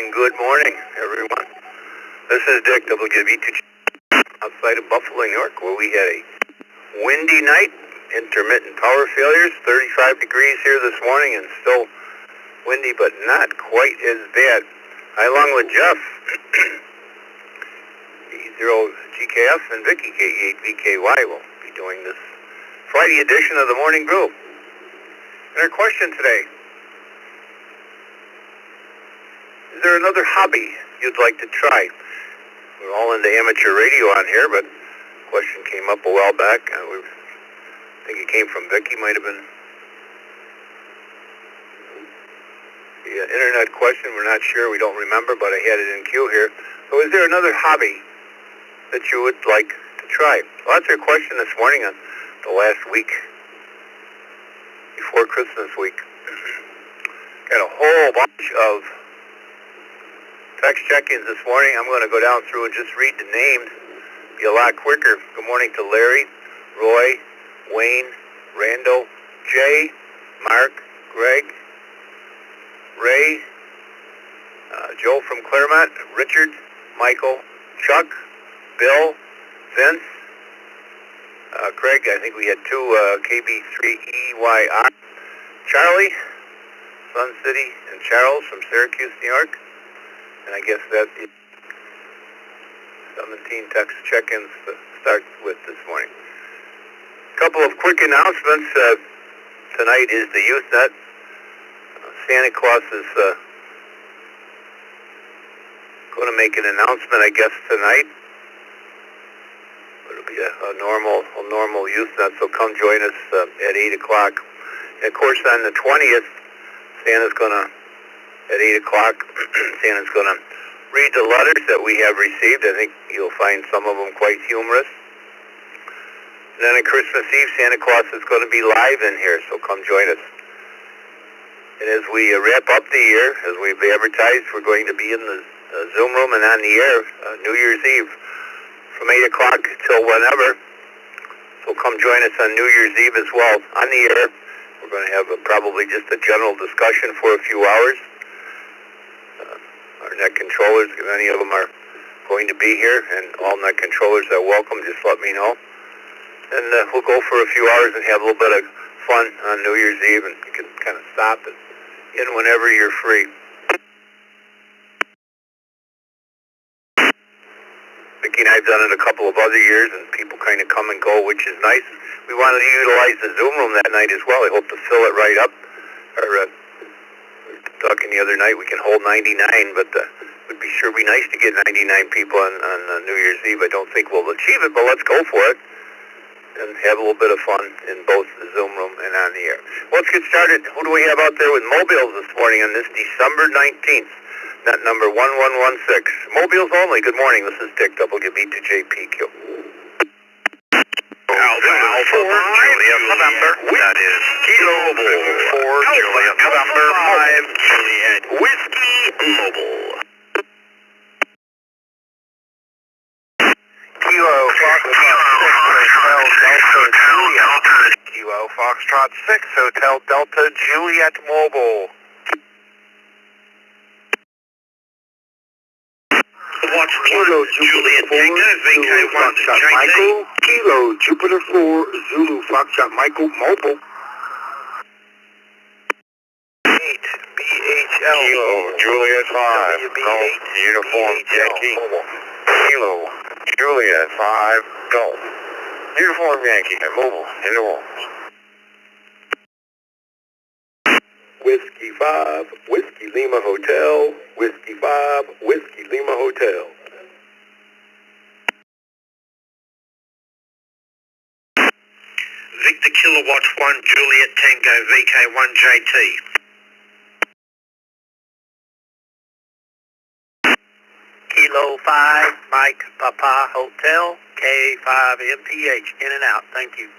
and good morning, everyone. This is Dick, WB2 outside of Buffalo, New York, where we had a windy night, intermittent power failures, 35 degrees here this morning, and still windy, but not quite as bad. I, along with Jeff, E0GKF, and Vicky, K8VKY, will be doing this Friday edition of the Morning Brew. And our question today: is there another hobby you'd like to try? We're all into amateur radio on here, but the question came up a while back. I think it came from Vicky, might have been the internet question. We're not sure, we don't remember, but I had it in queue here. So is there another hobby that you would like to try? Well, that's our question this morning on the last week before Christmas week. Got a whole bunch of text check-ins this morning. I'm going to go down through and just read the names. Be a lot quicker. Good morning to Larry, Roy, Wayne, Randall, Jay, Mark, Greg, Ray, Joe from Claremont, Richard, Michael, Chuck, Bill, Vince, Craig. I think we had two KB3EYR, Charlie, Sun City, and Charles from Syracuse, New York. And I guess that is 17 text check-ins to start with this morning. A couple of quick announcements. Tonight is the Youth Net. Santa Claus is going to make an announcement, I guess, tonight. It'll be a normal Youth Net, so come join us at 8 o'clock. And of course, on the 20th, Santa's going to, at 8 o'clock, Santa's going to read the letters that we have received. I think you'll find some of them quite humorous. And then on Christmas Eve, Santa Claus is going to be live in here, so come join us. And as we wrap up the year, as we've advertised, we're going to be in the Zoom room and on the air New Year's Eve from 8 o'clock till whenever. So come join us on New Year's Eve as well. On the air, we're going to have probably just a general discussion for a few hours. Our net controllers, if any of them are going to be here, and all net controllers are welcome, just let me know. And we'll go for a few hours and have a little bit of fun on New Year's Eve, and you can kind of stop and in whenever you're free. Vicki and I have done it a couple of other years, and people kind of come and go, which is nice. We wanted to utilize the Zoom room that night as well. I hope to fill it right up. Talking the other night, we can hold 99, but it would be nice to get 99 people on New Year's Eve. I don't think we'll achieve it, but let's go for it and have a little bit of fun in both the Zoom room and on the air. Well, let's get started. Who do we have out there with mobiles this morning on this December 19th? Net number 1116. Mobiles only. Good morning. This is Dick, WB2JPQ. Alpha 4, Juliet, November. That is Kilo Mobile 4, Juliet, November 5, Juliet, Whiskey Mobile. Kilo Foxtrot 6, Hotel Delta, Juliet, Mobile. Watch Kilo Juliet Tango, VK1 Michael, Kilo Jupiter 4, Zulu Foxtrot Michael, Mobile. 8 BHL. Kilo Juliet 5, Golf Uniform Yankee. Kilo Juliet 5, Golf Uniform Yankee, Mobile, in the wall. Whiskey 5, Whiskey Lima Hotel, Whiskey 5, Whiskey Lima Hotel. Victor Kilowatt 1, Juliet Tango, VK1JT. Kilo 5, Mike Papa Hotel, K5MPH, in and out, thank you.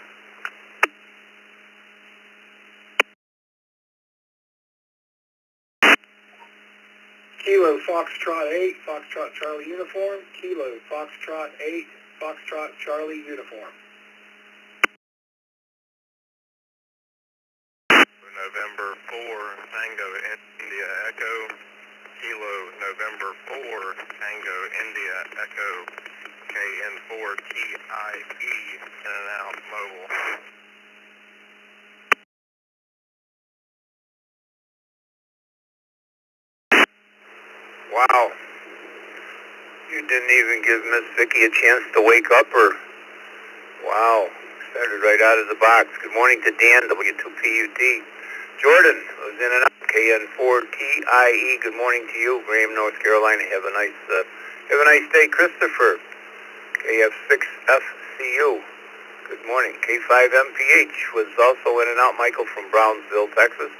Kilo Foxtrot 8, Foxtrot Charlie Uniform, Kilo Foxtrot 8, Foxtrot Charlie Uniform. November 4, Tango India Echo, Kilo November 4, Tango India Echo KN4 TIE, in and out mobile. Wow. You didn't even give Miss Vicky a chance to wake up, or? Wow. Started right out of the box. Good morning to Dan, W2PUT. Jordan was in and out, KN4TIE. Good morning to you, Graham, North Carolina. Have a nice day. Christopher, KF6FCU. Good morning. K5MPH was also in and out. Michael from Brownsville, Texas.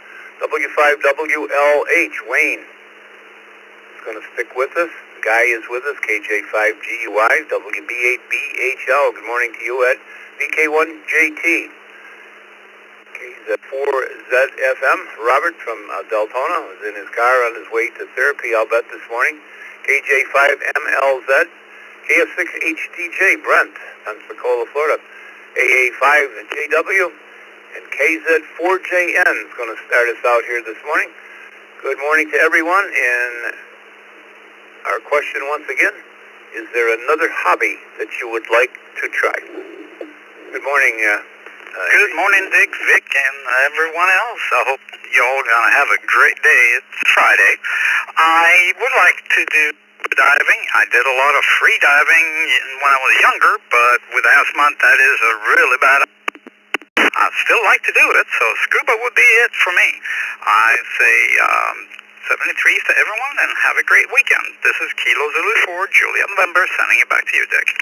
W5WLH, Wayne is going to stick with us. Guy is with us, KJ5GUI, WB8BHL. Good morning to you, Ed. BK1JT. KZ4ZFM. Robert from Deltona was in his car on his way to therapy, I'll bet, this morning. KJ5MLZ. KF6HDJ, Brent, Pensacola, Florida. AA5JW. And KZ4JN is going to start us out here this morning. Good morning to everyone, and our question once again, is there another hobby that you would like to try? Good morning. Good morning, Dick, Vic, and everyone else. I hope you're all going to have a great day. It's Friday. I would like to do diving. I did a lot of free diving when I was younger, but with asthma, that is a really bad idea. I still like to do it, so scuba would be it for me. I say 73 to everyone, and have a great weekend. This is Kilo Zulu 4, Juliet November, sending it back to you, Dick.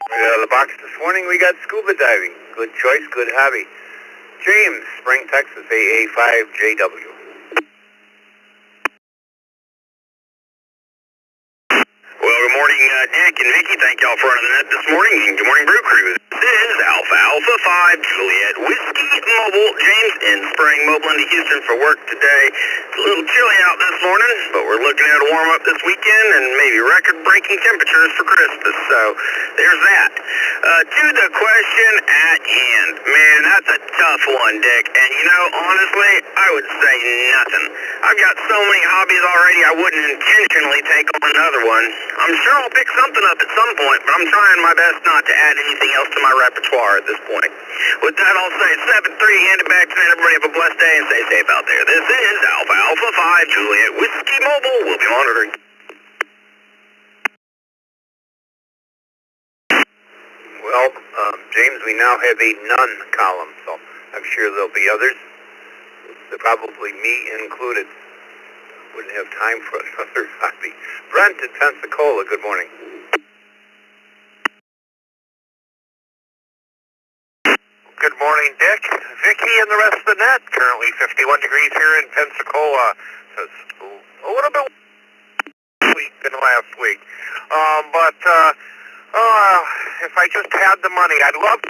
Right out of the box this morning, we got scuba diving. Good choice, good hobby. James, Spring, Texas, AA5JW. Well, good morning, Dick and Vicky. Thank y'all for running the net this morning. And good morning, Brew Crew. This is Alpha 5 Juliet Whiskey Mobile. James in Spring, mobile into Houston for work today. It's a little chilly out this morning, but we're looking at a warm up this weekend and maybe record-breaking temperatures for Christmas. So there's that. To the question at hand. Man, that's a tough one, Dick. And you know, honestly, I would say nothing. I've got so many hobbies already, I wouldn't intentionally take on another one. I'm sure I'll pick something up at some point, but I'm trying my best not to add anything else to my repertoire at this point. With that, I'll say 7-3, hand it back to me. Everybody have a blessed day and stay safe out there. This is Alpha 5 Juliet Whiskey Mobile. We'll be monitoring. Well, James, we now have a none column, so I'm sure there'll be others. Probably me included. Wouldn't have time for another hobby. Brent in Pensacola, good morning. Good morning, Dick, Vicky, and the rest of the net. Currently 51 degrees here in Pensacola. So it's a little bit weak than last week. If I just had the money, I'd love to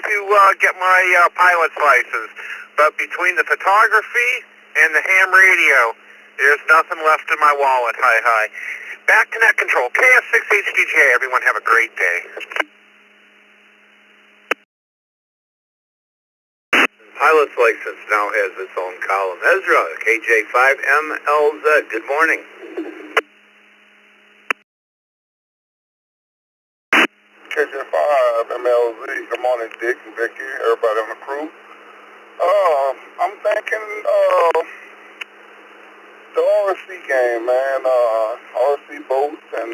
get my pilot's license. But between the photography and the ham radio, there's nothing left in my wallet. Hi. Back to net control. KF6HDJ. Everyone have a great day. Pilot's license now has its own column. Ezra, KJ5MLZ, good morning. KJ5MLZ, good morning, Dick and Vicky, everybody on the crew. I'm thinking the RC game, man. RC boats and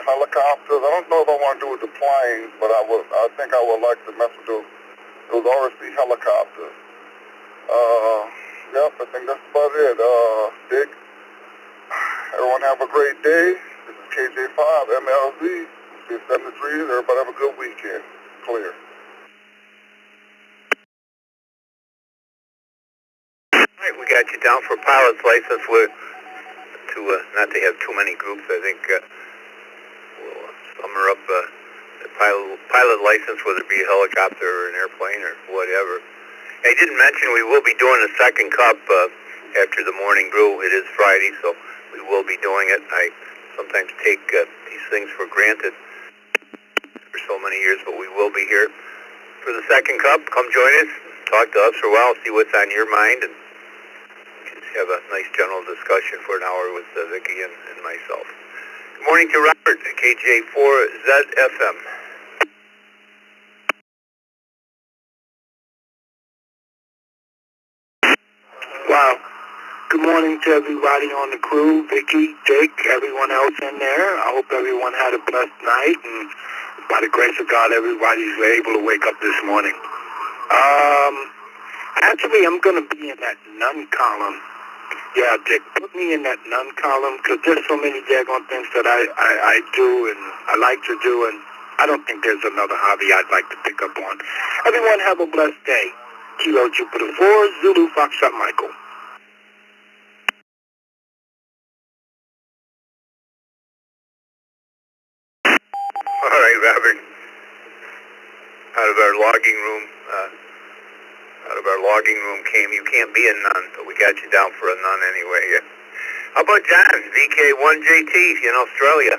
helicopters. I don't know if I want to do with the planes, but I think I would like to mess with those RC helicopters. Yep, I think that's about it. Dick, everyone have a great day. This is KJ5MLZ. It's 73. Everybody have a good weekend. Clear. All right, we got you down for a pilot's license with not to have too many groups. I think we'll summer up the pilot license, whether it be a helicopter or an airplane or whatever. I didn't mention we will be doing the second cup after the morning brew. It is Friday, so we will be doing it. I sometimes take these things for granted for so many years, but we will be here for the second cup. Come join us. talk to us for a while, see what's on your mind, and just have a nice general discussion for an hour with Vicki and myself. Good morning to Robert, KJ4ZFM. Wow. Good morning to everybody on the crew, Vicki, Dick, everyone else in there. I hope everyone had a blessed night, and by the grace of God, everybody's able to wake up this morning. Actually, I'm going to be in that none column. Yeah, Dick, put me in that none column, because there's so many daggone things that I do and I like to do, and I don't think there's another hobby I'd like to pick up on. Everyone have a blessed day. Kilo Jupiter 4, Zulu Foxtrot Michael. All right, Robert. Out of our logging room came. You can't be a nun, but we got you down for a nun anyway. Yeah. How about John, VK1JT in Australia?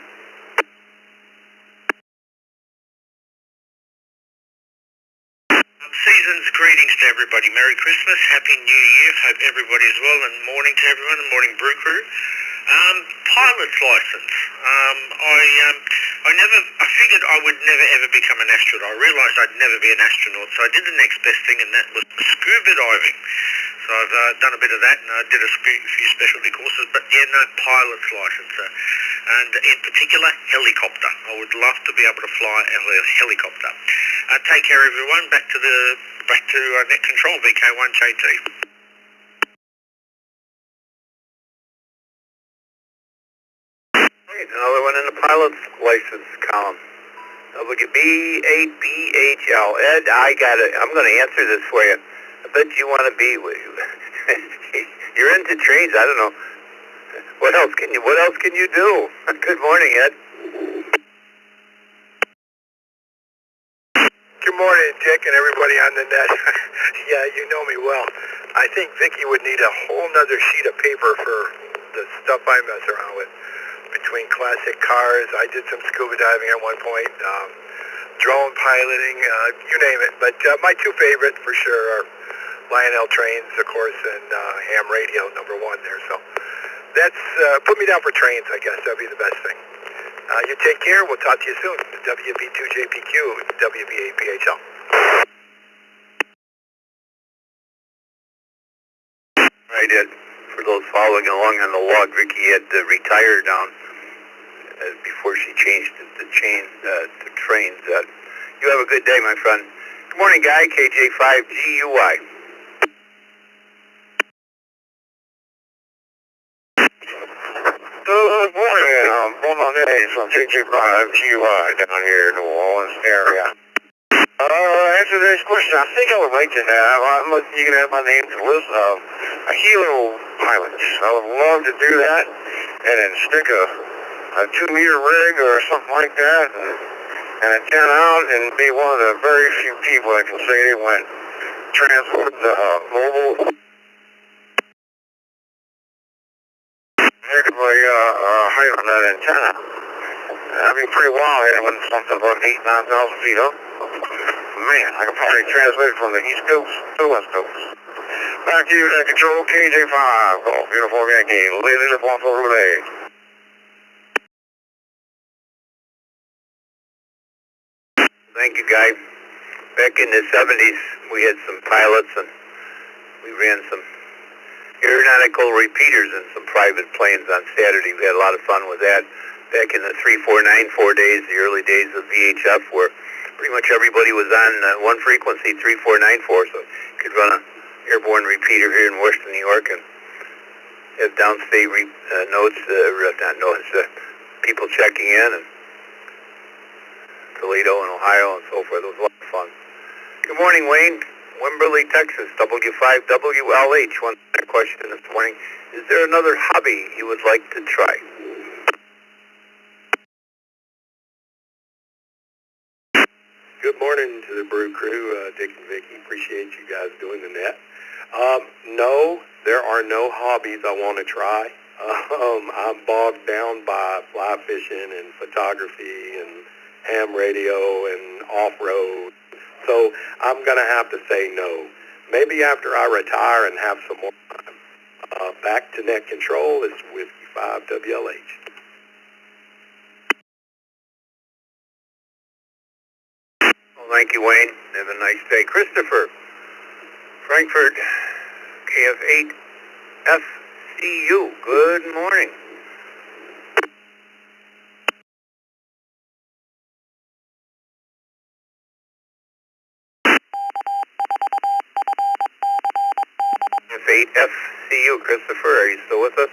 Season's greetings to everybody. Merry Christmas, Happy New Year. Hope everybody's well, and morning to everyone, and morning Brew Crew. Pilot's license. I figured I would never ever become an astronaut. I realised I'd never be an astronaut, so I did the next best thing, and that was scuba diving. So I've done a bit of that, and I did a few specialty courses, but yeah, no pilot's license. And in particular, helicopter. I would love to be able to fly a helicopter. Take care, everyone. Back to net control, VK1JT. Another one in the pilot's license column. WB8BHL. Ed, I'm going to answer this for you. I bet you want to be. You're into trains. I don't know. What else can you do? Good morning, Ed. Good morning, Dick, and everybody on the net. Yeah, you know me well. I think Vicki would need a whole nother sheet of paper for the stuff I mess around with. Between classic cars, I did some scuba diving at one point, drone piloting, you name it. But my two favorites for sure are Lionel trains, of course, and ham radio, number one there. So that's, put me down for trains, I guess. That'd be the best thing. You take care. We'll talk to you soon. WB2JPQ, WB8PHL. Right, Ed. For those following along on the log, Vicki had retired down before she changed to trains. You have a good day, my friend. Good morning, Guy, KJ5GUY. Good morning. I'm from KJ5GUY down here in the New Orleans area. Answer this question, I think I would like to have, you can have my name to list of a helo pilot. I would love to do that and then stick a 2-meter rig or something like that and antenna out and be one of the very few people that can say they went transport mobile. Everybody height on that antenna. That'd be pretty wild having something about 8,000-9,000 feet up. Man, I could probably transmit from the East Coast to the West Coast. Back to you, that control KJ5. Oh, beautiful Yankee. Laser up off over the Thank you, Guy. Back in the 70s, we had some pilots, and we ran some aeronautical repeaters in some private planes on Saturday. We had a lot of fun with that. Back in the 3494 days, the early days of VHF, where pretty much everybody was on one frequency, 3494, so you could run an airborne repeater here in Western New York and have downstate people checking in, and Toledo and Ohio and so forth. It was a lot of fun. Good morning, Wayne. Wimberley, Texas, W5WLH. One question this morning. Is there another hobby you would like to try? Good morning to the Brew Crew, Dick and Vicki. Appreciate you guys doing the net. No, there are no hobbies I want to try. I'm bogged down by fly fishing and photography and ham radio and off-road. So I'm going to have to say no. maybe after I retire and have some more time. Back to net control is Whiskey 5 WLH. Well, thank you, Wayne. Have a nice day. Christopher, Frankfurt, KF8 FCU. Good morning. F8 FCU. Christopher, are you still with us?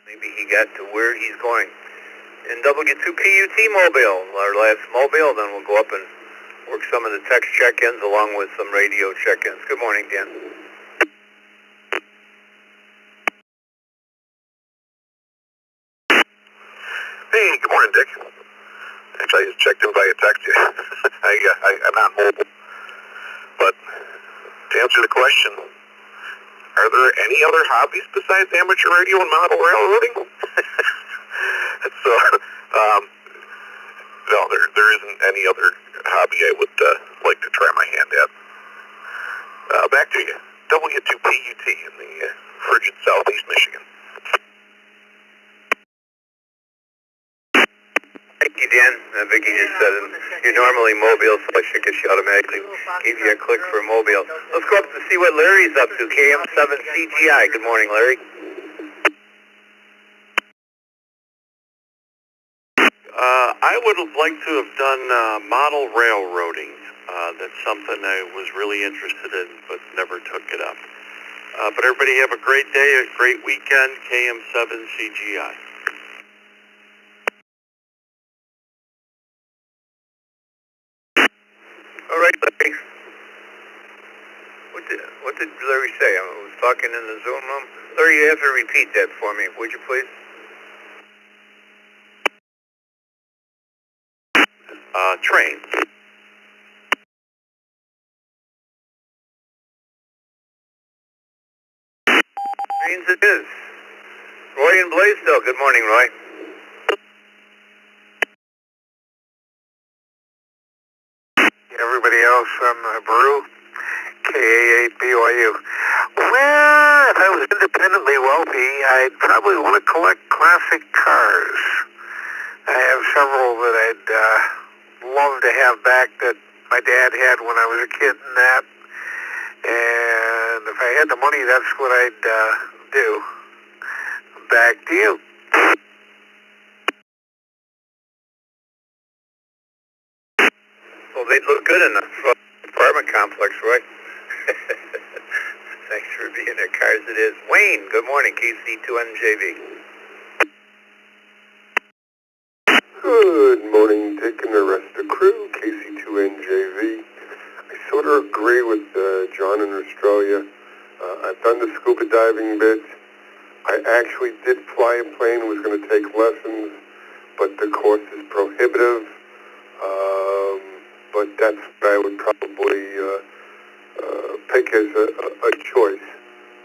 Maybe he got to where he's going. And W2PUT Mobile, our last mobile, then we'll go up and work some of the text check-ins along with some radio check-ins. Good morning, Dan. Hey, good morning, Dick. Actually, I just checked in via text. I'm not mobile. But to answer the question, are there any other hobbies besides amateur radio and model railroading? No, there isn't any other hobby I would like to try my hand at. Back to you. W2PUT in the frigid southeast Michigan. Thank you, Dan. Vicky just said you're normally mobile, so I figured she automatically gave you a click for mobile. Let's go up to see what Larry's up to. KM7CGI. Good morning, Larry. I would have liked to have done model railroading. That's something I was really interested in, but never took it up. But everybody have a great day, a great weekend. KM7CGI. All right, Larry. What did Larry say? I was talking in the Zoom room. Larry, you have to repeat that for me, would you please? Train. Trains it is. Roy in Blaisdell. Good morning, Roy. Everybody else from Brew, KA8BYU. Well, if I was independently wealthy, I'd probably want to collect classic cars. I have several that I'd love to have back that my dad had when I was a kid and that. And if I had the money, that's what I'd do. Back to you. Well, they'd look good in the apartment complex, Roy. Thanks for being there. Cars it is. Wayne, good morning. KC2NJV. Good morning, Dick and the rest of the crew, KC2NJV. I sort of agree with John in Australia. I've done the scuba diving bit. I actually did fly a plane, was going to take lessons, but the cost is prohibitive. But that's what I would probably pick as a choice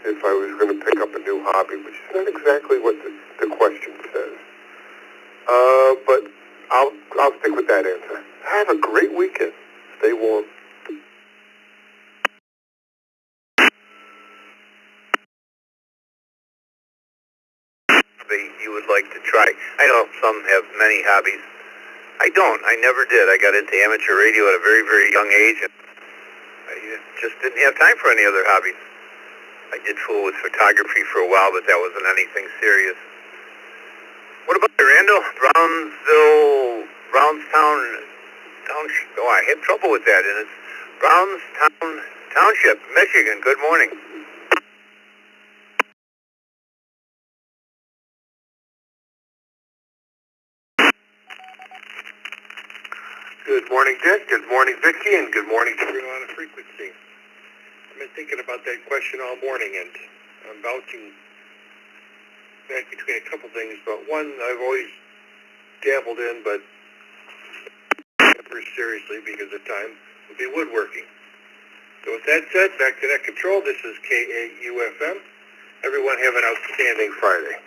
if I was going to pick up a new hobby, which is not exactly what the question says. But I'll stick with that answer. Have a great weekend. Stay warm. You would like to try. I know some have many hobbies. I don't. I never did. I got into amateur radio at a very, very young age, and I just didn't have time for any other hobbies. I did fool with photography for a while, but that wasn't anything serious. What about Randall? Brownstown Township. Oh, I had trouble with that, and it's Brownstown Township, Michigan. Good morning. Good morning, Dick. Good morning, Vicky, and good morning to everyone on the frequency. I've been thinking about that question all morning, and I'm bouncing back between a couple things. But one I've always dabbled in, but never seriously because of time, would be woodworking. So with that said, back to net control. This is KAUFM. Everyone have an outstanding Friday.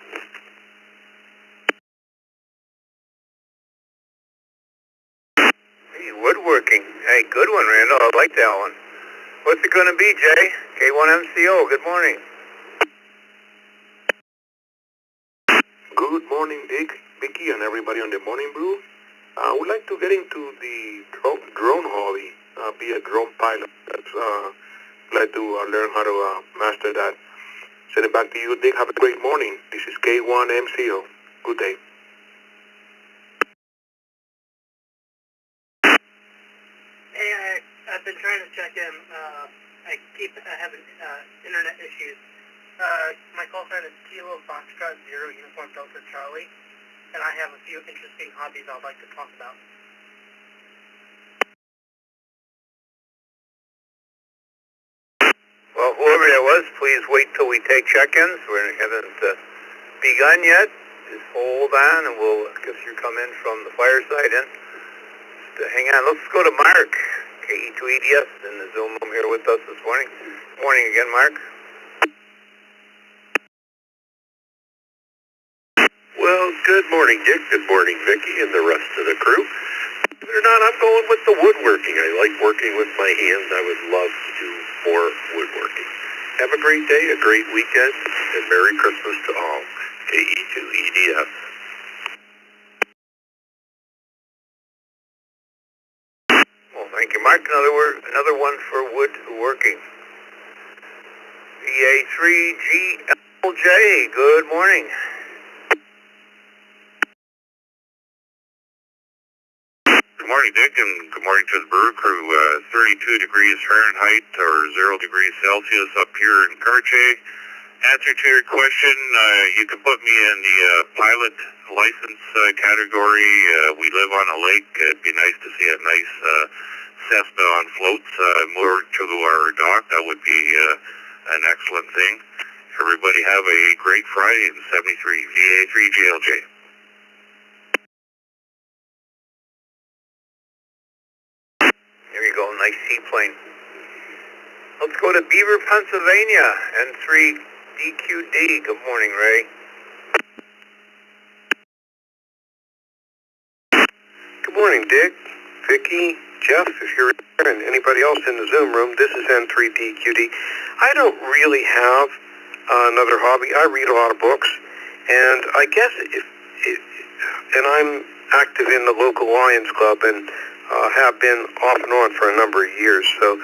woodworking. Hey, good one, Randall. I like that one. What's it going to be, Jay? K1MCO, good morning. Good morning, Dick, Vicky, and everybody on the Morning Brew. I would like to get into the drone hobby, be a drone pilot. That's glad to learn how to master that. Send it back to you, Dick. Have a great morning. This is K1MCO. Good day. Hey, I've been trying to check in. I keep having internet issues. My call sign is Kilo Foxtrot 0 Uniform Delta Charlie, and I have a few interesting hobbies I'd like to talk about. Well, whoever that was, please wait till we take check-ins. We haven't begun yet. Just hold on, and we'll, I guess you come in from the fireside in. Just, hang on. Let's go to Mark, KE2EDS, in the Zoom room here with us this morning. Morning again, Mark. Well, good morning, Dick. Good morning, Vicky, and the rest of the crew. Believe it or not, I'm going with the woodworking. I like working with my hands. I would love to do more woodworking. Have a great day, a great weekend, and Merry Christmas to all. KE2EDS. Well, thank you, Mark. Another one for woodworking. VA3GLJ, good morning. Good morning, Dick, and good morning to the Brew crew. 32 degrees Fahrenheit or 0 degrees Celsius up here in Cartier. Answer to your question, you can put me in the pilot license category. We live on a lake. It'd be nice to see a nice Cessna on floats moored to our dock. That would be an excellent thing. Everybody have a great Friday in 73 VA3GLJ. There you go, nice seaplane. Let's go to Beaver, Pennsylvania, N3DQD. Good morning, Ray. Good morning, Dick, Vicky, Jeff, if you're there, and anybody else in the Zoom room. This is N3DQD. I don't really have another hobby. I read a lot of books, and I guess and I'm active in the local Lions Club and have been off and on for a number of years. So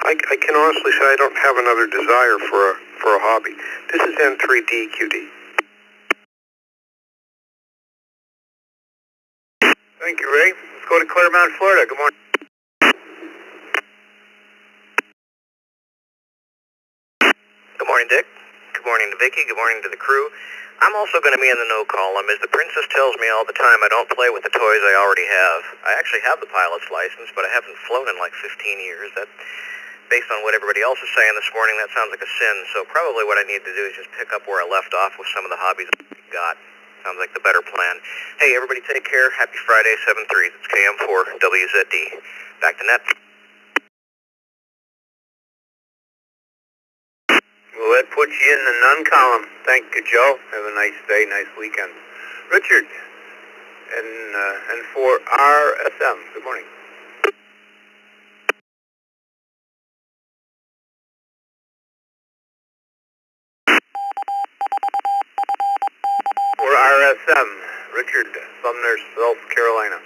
I can honestly say I don't have another desire for a hobby. This is N3DQD. Thank you, Ray. Let's go to Claremont, Florida. Good morning. Good morning, Dick. Good morning to Vicky. Good morning to the crew. I'm also going to be in the no column. As the princess tells me all the time, I don't play with the toys I already have. I actually have the pilot's license, but I haven't flown in like 15 years. That, based on what everybody else is saying this morning, that sounds like a sin. So probably what I need to do is just pick up where I left off with some of the hobbies I've got. Sounds like the better plan. Hey, everybody take care. Happy Friday, 7-3. It's KM4 WZD. Back to net. Well, that puts you in the none column. Thank you, Joe. Have a nice day, nice weekend. Richard, and for RSM. Good morning. For RSM, Richard, Sumner, South Carolina.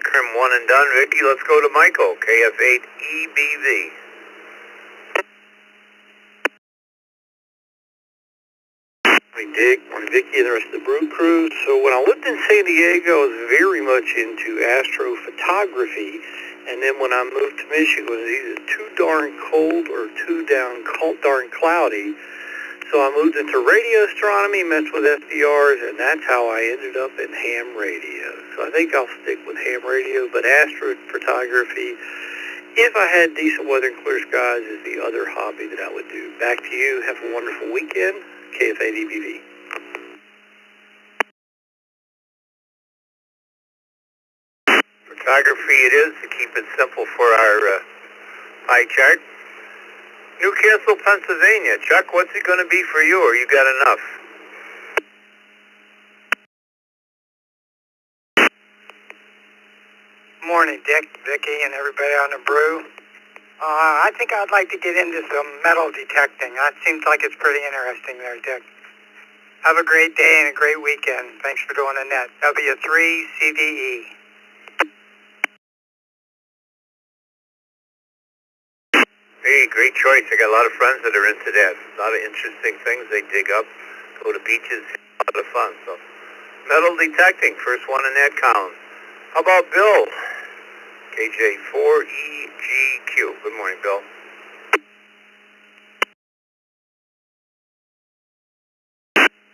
Crim one and done, Vicky. Let's go to Michael, KF8EBV. Morning, Dick. Morning, Vicky, and the rest of the Brew crew. So when I lived in San Diego, I was very much into astrophotography. And then when I moved to Michigan, it was either too darn cold or too darn cloudy. So I moved into radio astronomy, messed with SDRs, and that's how I ended up in ham radio. So I think I'll stick with ham radio, but astrophotography, if I had decent weather and clear skies, is the other hobby that I would do. Back to you. Have a wonderful weekend. KF8EBV. Photography it is, to keep it simple for our pie chart. Newcastle, Pennsylvania. Chuck, what's it going to be for you, or you got enough? Morning, Dick, Vicky, and everybody on the Brew. I think I'd like to get into some metal detecting. That seems like it's pretty interesting there, Dick. Have a great day and a great weekend. Thanks for doing the net. W3CDE. Hey, great choice. I got a lot of friends that are into that. A lot of interesting things they dig up. Go to beaches, a lot of fun. So, metal detecting, first one in that column. How about Bill? KJ4EGQ. Good morning, Bill.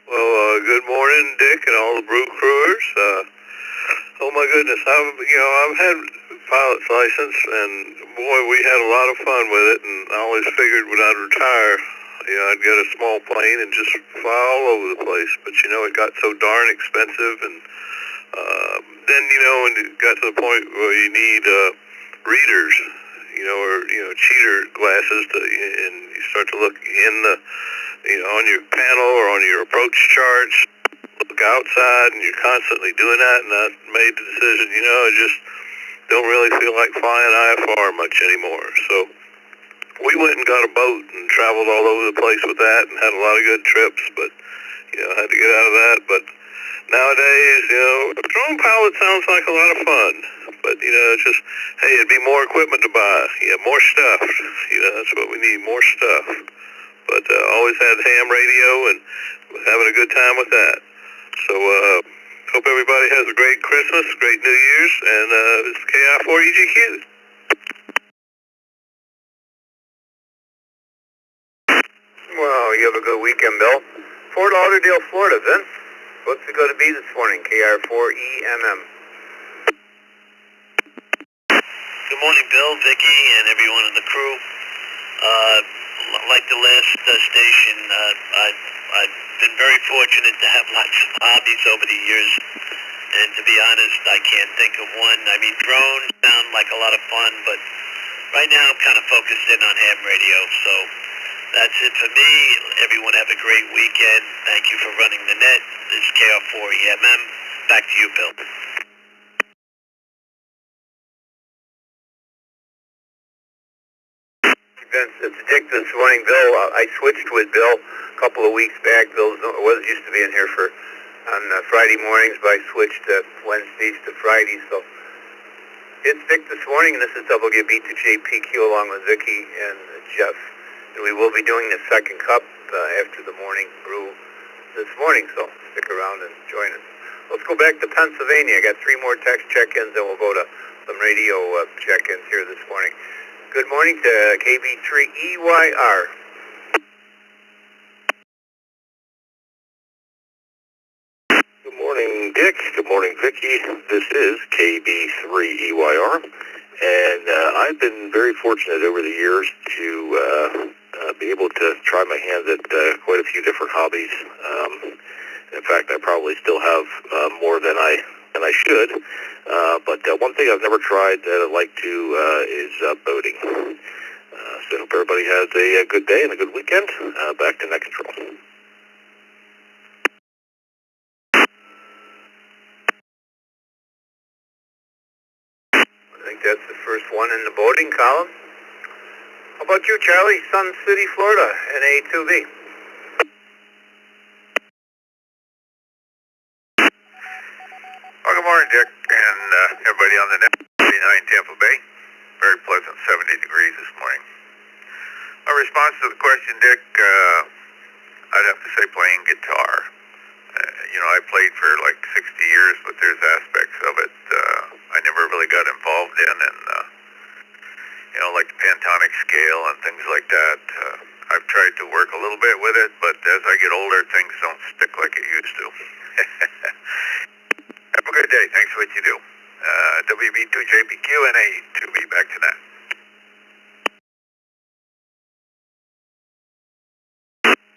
Well, good morning, Dick, and all the Brew crewers. Oh my goodness, I've had pilot's license, and boy, we had a lot of fun with it. And I always figured when I'd retire, I'd get a small plane and just fly all over the place. But it got so darn expensive, and then when it got to the point where you need readers, or cheater glasses, and you start to look in the, on your panel or on your approach charts, look outside, and you're constantly doing that. And I made the decision, I just don't really feel like flying IFR much anymore. So we went and got a boat and traveled all over the place with that, and had a lot of good trips. But I had to get out of that. But nowadays, drone pilot sounds like a lot of fun. But it's just, hey, it'd be more equipment to buy. More stuff. That's what we need, more stuff. But always had ham radio and was having a good time with that. So hope everybody has a great Christmas, great New Year's, and it's KI4EGQ. Well, you have a good weekend, Bill. Fort Lauderdale, Florida, Vince. What's it going to be this morning? KR4EMM. Good morning, Bill, Vicky, and everyone in the crew. Like the last station, I've been very fortunate to have lots of hobbies over the years, and to be honest, I can't think of one. I mean, drones sound like a lot of fun, but right now I'm kind of focused in on ham radio, so that's it for me. Everyone have a great weekend. Thank you for running the net. This is KR4EMM. Back to you, Bill. Vince, it's Dick this morning. Bill, I switched with Bill a couple of weeks back. Bill used to be in here on Friday mornings, but I switched Wednesdays to Fridays. So it's Dick this morning, and this is WB2JPQ along with Vicky and Jeff. And we will be doing the second cup after the morning brew this morning, so stick around and join us. Let's go back to Pennsylvania. I got 3 more text check-ins, and we'll go to some radio check-ins here this morning. Good morning to KB3EYR. Good morning, Dick. Good morning, Vicky. This is KB3EYR, and I've been very fortunate over the years to be able to try my hand at quite a few different hobbies. In fact, I probably still have more than I should. But one thing I've never tried that I'd like to is boating. So I hope everybody has a good day and a good weekend. Back to net control. I think that's the first one in the boating column. How about you, Charlie? Sun City, Florida, NA2B. Well, good morning, Dick, and everybody on the net. 39 Tampa Bay. Very pleasant, 70 degrees this morning. My response to the question, Dick, I'd have to say playing guitar. I played for like 60 years, but there's aspects of it I never really got involved in, and like the pentonic scale and things like that. I've tried to work a little bit with it, but as I get older, things don't stick like it used to. Have a good day. Thanks for what you do. WB2JPQ and A2B. Back to that.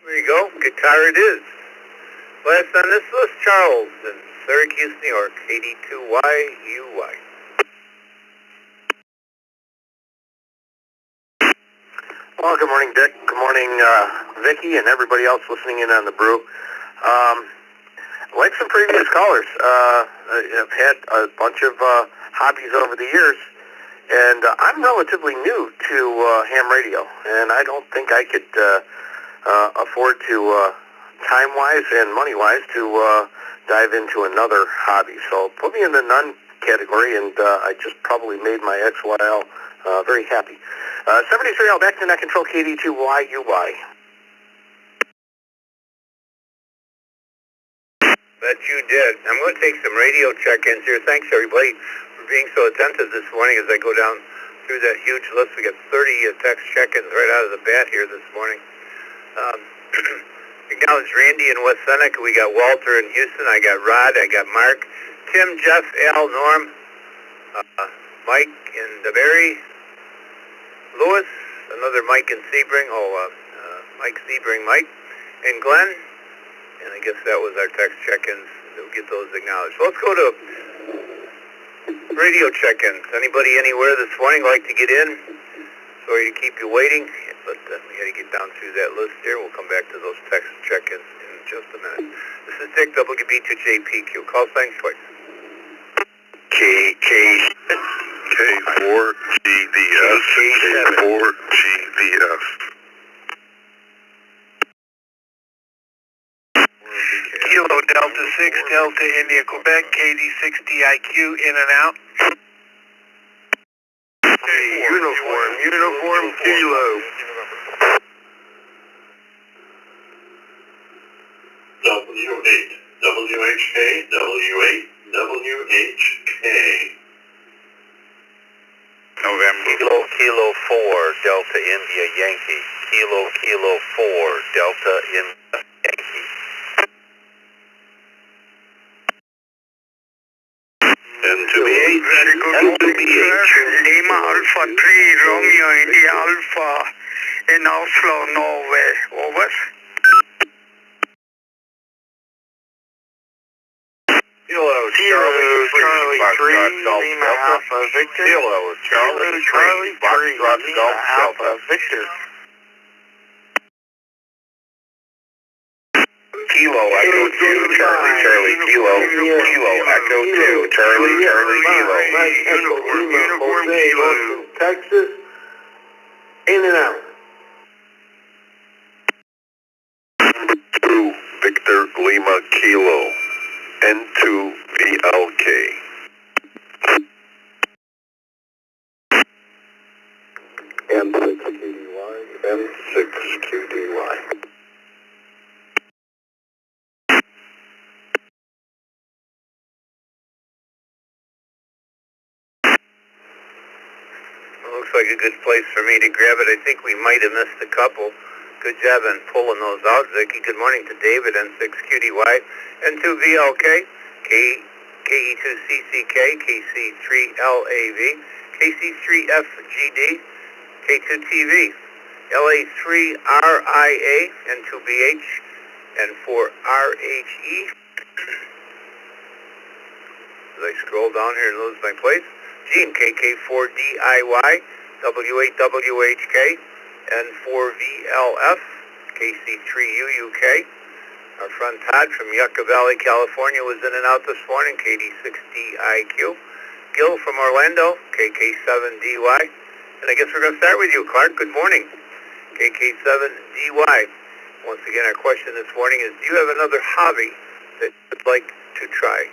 There you go. Guitar it is. Last on this list, Charles in Syracuse, New York, 82YUY. Well, good morning, Dick. Good morning, Vicky, and everybody else listening in on the Brew. Like some previous callers, I've had a bunch of hobbies over the years, and I'm relatively new to ham radio, and I don't think I could afford to, time-wise and money-wise, to dive into another hobby. So put me in the none category, and I just probably made my ex-YL very happy. 73L back to net control KD2YUY. Bet you did. I'm going to take some radio check-ins here. Thanks, everybody, for being so attentive this morning as I go down through that huge list. We got 30 text check-ins right out of the bat here this morning. Acknowledge Randy in West Seneca. We got Walter in Houston. I got Rod. I got Mark. Tim, Jeff, Al, Norm, Mike in DeBerry, Lewis, another Mike in Sebring. Mike Sebring, Mike, and Glenn. And I guess that was our text check-ins. We'll get those acknowledged. So let's go to radio check-ins. Anybody anywhere this morning like to get in? Sorry to keep you waiting, but we got to get down through that list here. We'll come back to those text check-ins in just a minute. This is Dick WB2JPQ. Call sign choice. K4GVS. K4GVS. Kilo Delta 6, Delta India, Quebec, KD60IQ, in and out. Uniform Kilo. W8, WHK, W8, WHK. November. Kilo 4, Delta India Yankee. Kilo 4, Delta India Yankee. N2BH. Very good morning, sir. Lima Alpha 3, Romeo India Alpha, in Oslo, Norway. Over. Kilo Charlie 3, Lima Alpha Victor. Kilo Charlie 3, Foxtrot Golf Delta Victor. Kilo Echo 2, Charlie Kilo Echo 2, Charlie Kilo. Uniform Kilo. Texas, in and out. 2, Victor Lima Kilo, N2VLK. M6QDY, M6QDY. Looks like a good place for me to grab it. I think we might have missed a couple. Good job on pulling those out, Vicky. Good morning to David, N6QDY, N2VLK, KE2CCK, KC3LAV, KC3FGD, K2TV, LA3RIA, N2BH, N4RHE. As I scroll down here and lose my place, Gene, KK4DIY, W8WHK, N4VLF, KC3UUK. Our friend Todd from Yucca Valley, California was in and out this morning, KD6DIQ. Gil from Orlando, KK7DY. And I guess we're going to start with you, Clark. Good morning, KK7DY. Once again, our question this morning is, do you have another hobby that you'd like to try?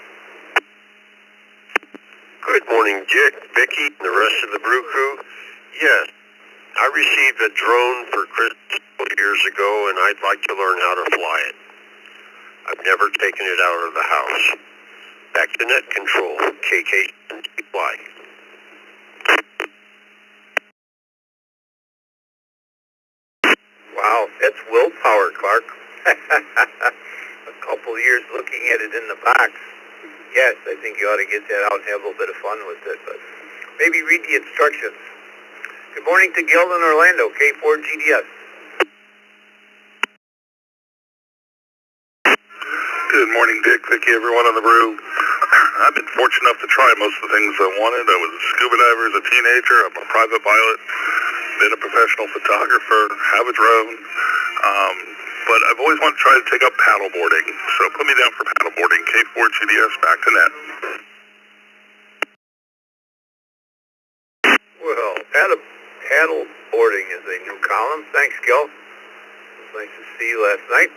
Good morning, Dick, Vicky, and the rest of the Brew crew. Yes, I received a drone for Christmas years ago, and I'd like to learn how to fly it. I've never taken it out of the house. Back to net control, KK7DY. Wow, that's willpower, Clark. A couple of years looking at it in the box. Yes, I think you ought to get that out and have a little bit of fun with it, but maybe read the instructions. Good morning to Gil in Orlando, K4GDS. Good morning, Dick, Vicky, everyone on the Brew. I've been fortunate enough to try most of the things I wanted. I was a scuba diver as a teenager. I'm a private pilot. been a professional photographer, have a drone, but I've always wanted to try to take up paddleboarding. So put me down for paddleboarding. K4 GDS, back to net. Well, paddleboarding is a new column. Thanks, Gil. It was nice to see you last night.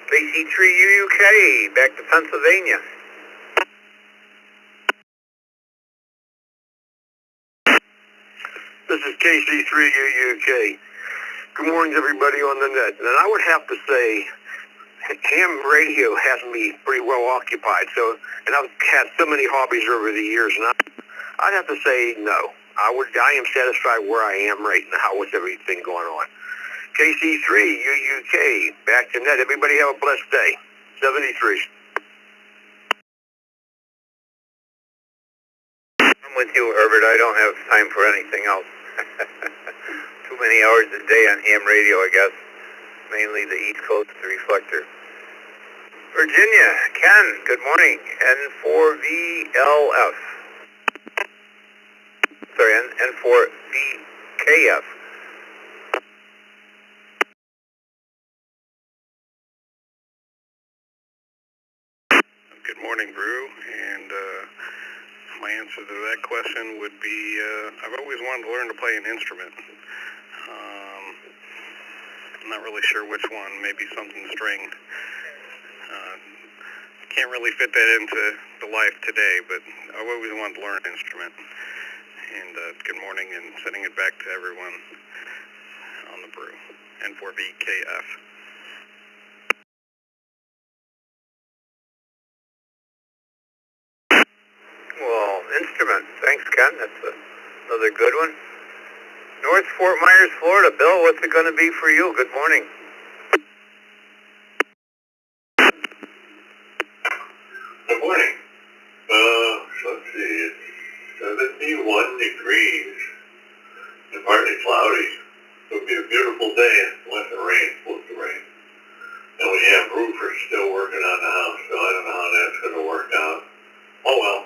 KC3 UUK, back to Pennsylvania. This is KC3 UUK. Good morning, everybody on the net. And I would have to say, ham radio has me pretty well occupied. And I've had so many hobbies over the years, and I'd have to say no. I am satisfied where I am right now with everything going on. KC3 UUK, back to net. Everybody have a blessed day. 73. I'm with you, Herbert. I don't have time for anything else. Too many hours a day on ham radio, I guess. Mainly the East Coast, the Reflector. Virginia, Ken, good morning. N4VLF. Sorry, N4VKF. Good morning, Brew, and my answer to that question would be I've always wanted to learn to play an instrument. I'm not really sure which one, maybe something stringed. Can't really fit that into the life today, but I've always wanted to learn an instrument. And good morning, and sending it back to everyone on the Brew, N4VKF. Well, instrument. Thanks, Ken. That's another good one. North Fort Myers, Florida. Bill, what's it going to be for you? Good morning. Good morning. Let's see, it's 71 degrees and partly cloudy. It'll be a beautiful day unless it rains, supposed to rain. And we have roofers still working on the house, so I don't know how that's going to work out. Oh well.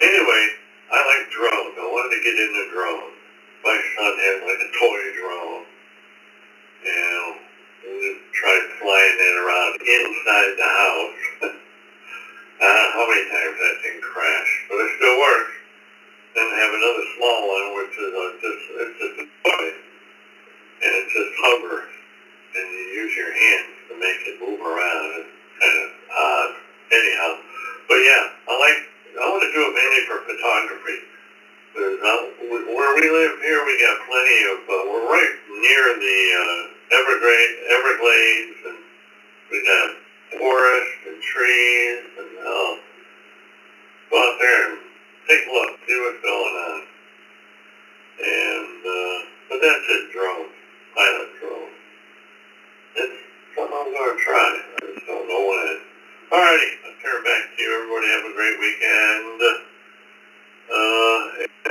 Anyway, I like drones. I wanted to get into drones. My son has like a toy drone. And we tried flying it around inside the house. How many times that thing crashed? But it still works. Then I have another small one, which is it's just a toy. And it just hovers. And you use your hands to make it move around. It's kind of odd. Anyhow. But yeah, I want to do it mainly for photography. Where we live here, we got plenty of, we're right near the Everglades, and we got forest and trees, and go out there and take a look, see what's going on. And, but that's just drones, pilot drones. It's something I'm going to try. I just don't know when. Alrighty, I'll turn it back to you. Everybody have a great weekend.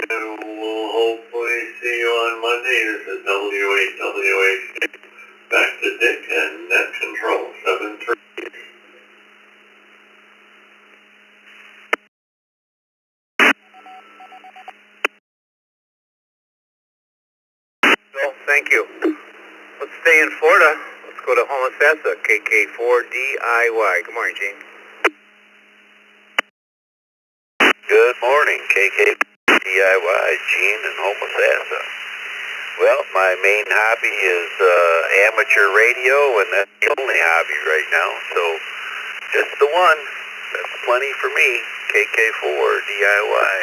And we'll hopefully see you on Monday. This is WHWH. Back to Dick and Net Control 73. Bill, thank you. Let's stay in Florida. Let's go to Homosassa, KK4DIY. Good morning, Gene. Good morning, KK4DIY, Gene in Homosassa. Well, my main hobby is amateur radio, and that's the only hobby right now, so just the one. That's plenty for me, KK4DIY.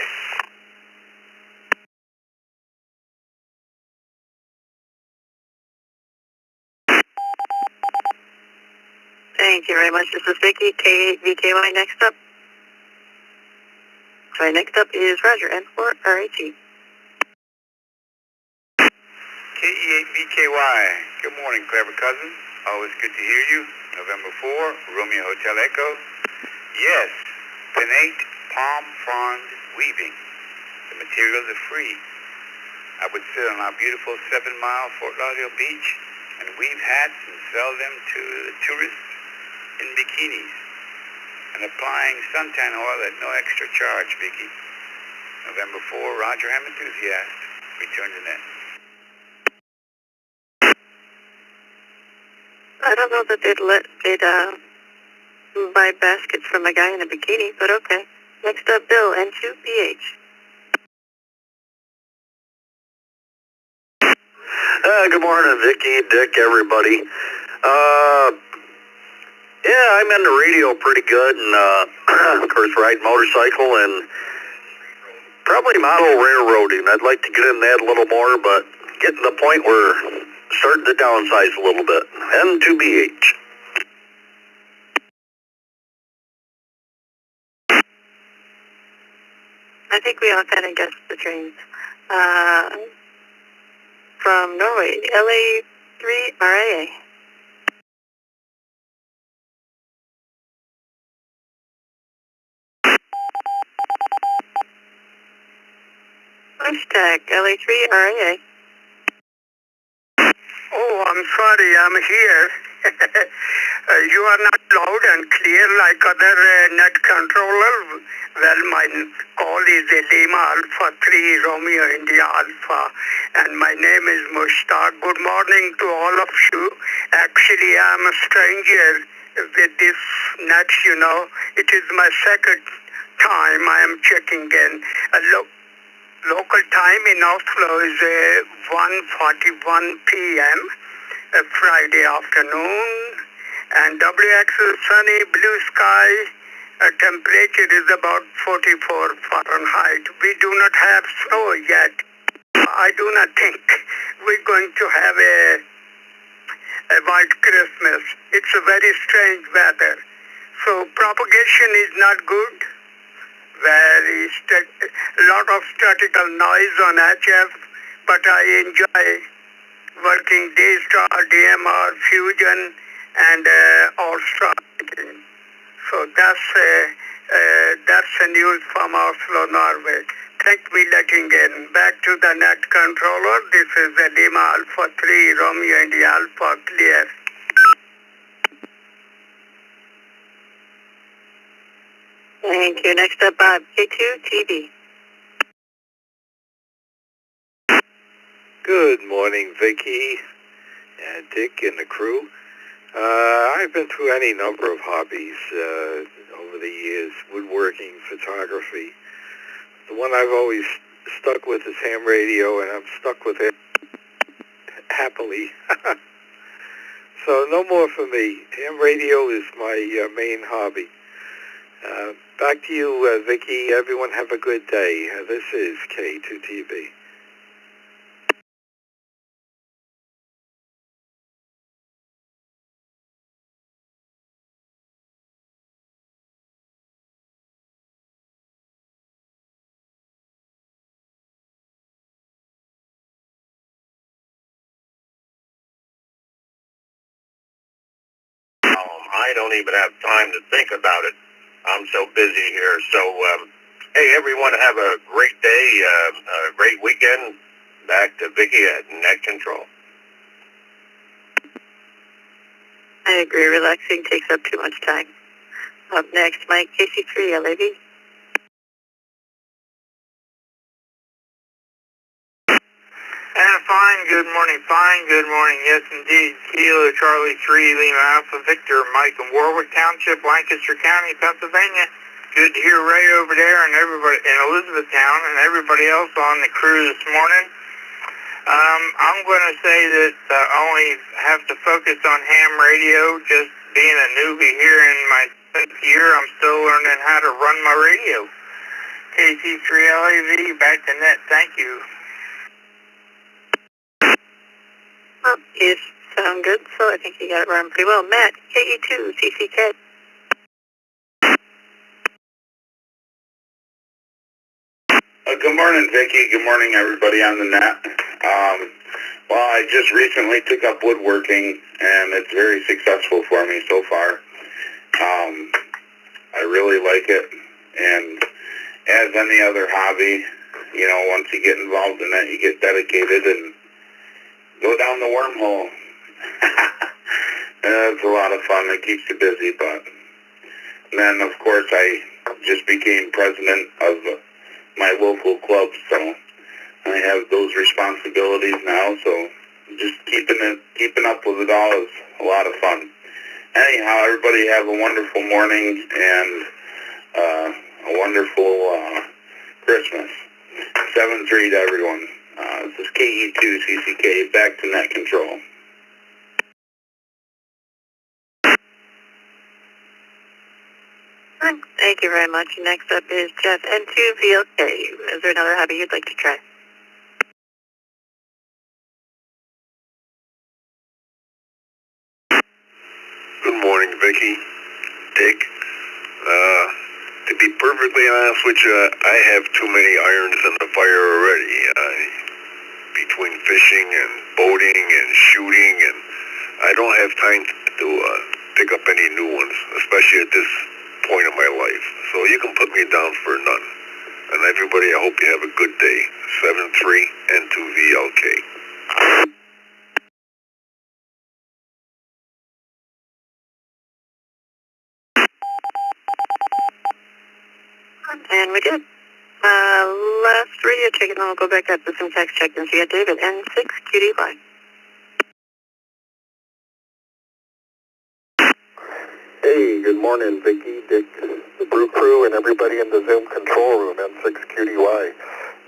Thank you very much. This is Vicky, K8VKY. Next up. Sorry, next up is Roger, N4RAT. KE8VKY. Good morning, clever cousin. Always good to hear you. November 4, Romeo Hotel Echo. Yes, pinnate palm frond weaving. The materials are free. I would sit on our beautiful 7-mile Fort Lauderdale beach and weave hats and sell them to the tourists in bikinis, and applying suntan oil at no extra charge, Vicky. November 4, Roger, I'm enthusiast. return the net. I don't know that they'd buy baskets from a guy in a bikini, but okay. Next up, Bill, N2PH. Good morning, Vicky, Dick, everybody. Yeah, I'm into radio pretty good, and of course, ride motorcycle and probably model railroading. I'd like to get in that a little more, but getting to the point where starting to downsize a little bit. N2BH. I think we all kind of guessed the trains. From Norway, LA3RAA. Hashtag LA3RAA. Oh, I'm sorry, I'm here. You are not loud and clear like other net controller. Well, my call is Lima Alpha 3 Romeo India Alpha, and my name is Mushtaq. Good morning to all of you. Actually, I'm a stranger with this net, you know. It is my second time I am checking in. Local time in Oslo is 1:41 p.m. Friday afternoon, and WX is sunny, blue sky. Temperature is about 44 Fahrenheit. We do not have snow yet. I do not think we're going to have a white Christmas. It's a very strange weather. So propagation is not good. A lot of statical noise on HF, but I enjoy working Daystar, DMR, Fusion, and All-Star. So that's the news from Oslo, Norway. Thank me letting in. Back to the net controller. This is the Lima Alpha 3 Romeo India Alpha clear. Thank you. Next up, Bob, K2TV. Good morning, Vicky, and Dick, and the crew. I've been through any number of hobbies over the years, woodworking, photography. The one I've always stuck with is ham radio, and I'm stuck with it happily. So no more for me. Ham radio is my main hobby. Back to you, Vicky. Everyone have a good day. This is K2TV. I don't even have time to think about it. I'm so busy here. So, hey, everyone, have a great day, a great weekend. Back to Vicky at Net Control. I agree. Relaxing takes up too much time. Up next, Mike, KC3 LAV. And fine, good morning, yes indeed. Kilo Charlie 3, Lima Alpha Victor, Mike in Warwick Township, Lancaster County, Pennsylvania. Good to hear Ray over there and everybody in Elizabethtown and everybody else on the crew this morning. I'm going to say that I only have to focus on ham radio. Just being a newbie here in my 10th year, I'm still learning how to run my radio. KC3LAV, back to net. Thank you. Well, you sound good, so I think you got it run pretty well. Matt, KE2, CCK. Good morning, Vicky. Good morning, everybody on the net. Well, I just recently took up woodworking, and it's very successful for me so far. I really like it, and as any other hobby, you know, once you get involved in that, you get dedicated and go down the wormhole. It's a lot of fun. It keeps you busy, but then, of course, I just became president of my local club, so I have those responsibilities now, so just keeping up with it all is a lot of fun. Anyhow, everybody have a wonderful morning and a wonderful Christmas. 7-3 to everyone. This is KE2CCK, back to net control. Thank you very much. Next up is Jeff N2VLK. Is there another hobby you'd like to try? Good morning, Vicky. Dick. To be perfectly honest with you, I have too many irons in the fire already. Between fishing and boating and shooting, and I don't have time to pick up any new ones, especially at this point in my life. So you can put me down for none. And everybody, I hope you have a good day. 7-3 and 2VLK. And we did. Last radio check, and then we'll go back up to some text check and see you, David. N6QDY. Hey, good morning, Vicky, Dick, the Brew Crew, and everybody in the Zoom control room, N6QDY.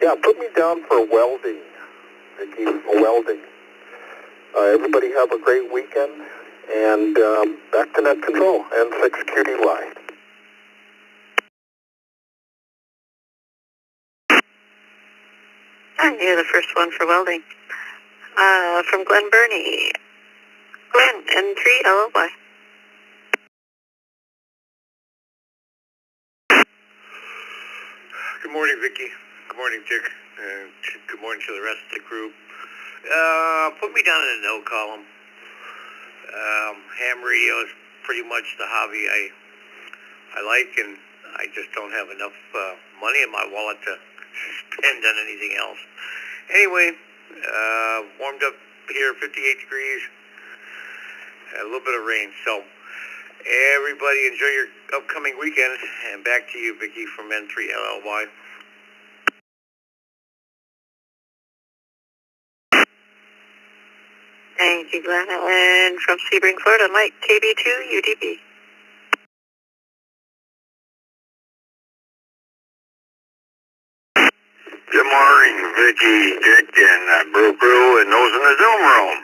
Yeah, put me down for welding, Vicky, welding. Everybody have a great weekend, and back to net control, N6QDY. And you're the first one for welding. From Glen Burney. Glen, N3LOY. Good morning, Vicky. Good morning, Dick. Good morning to the rest of the crew. Put me down in the no column. Ham radio is pretty much the hobby I like, and I just don't have enough money in my wallet to spend on anything else. Anyway, warmed up here, 58 degrees, a little bit of rain. So everybody enjoy your upcoming weekend, and back to you, Vicky, from N3LLY. Thank you, Glenn. And from Sebring, Florida, Mike, KB2UDB. Good morning, Vicky, Dick, and Brew Crew, and those in the Zoom room.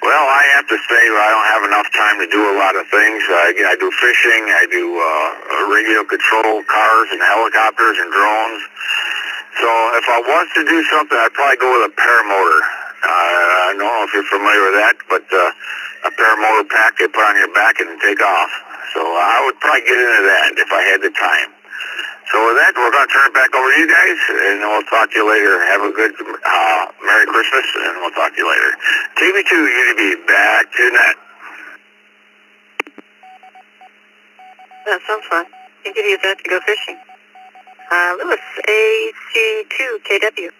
Well, I have to say I don't have enough time to do a lot of things. I do fishing, I do radio control cars and helicopters and drones. So if I was to do something, I'd probably go with a paramotor. I don't know if you're familiar with that, but a paramotor pack they put on your back and take off. So I would probably get into that if I had the time. So with that, we're going to turn it back over to you guys, and then we'll talk to you later. Have a good Merry Christmas, and we'll talk to you later. TV2, UDB, back to net. That sounds fun. You could use that to go fishing. Lewis, AC2KW.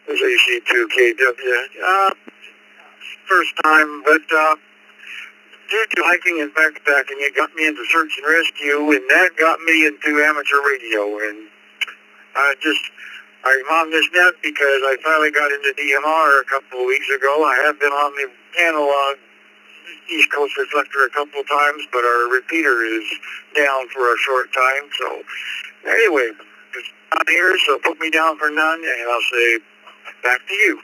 This is AC2KW. First time, but due to hiking and backpacking, it got me into search and rescue, and that got me into amateur radio. And I'm on this net because I finally got into DMR a couple of weeks ago. I have been on the analog East Coast Reflector a couple of times, but our repeater is down for a short time. So anyway, it's not here, so put me down for none, and I'll say back to you.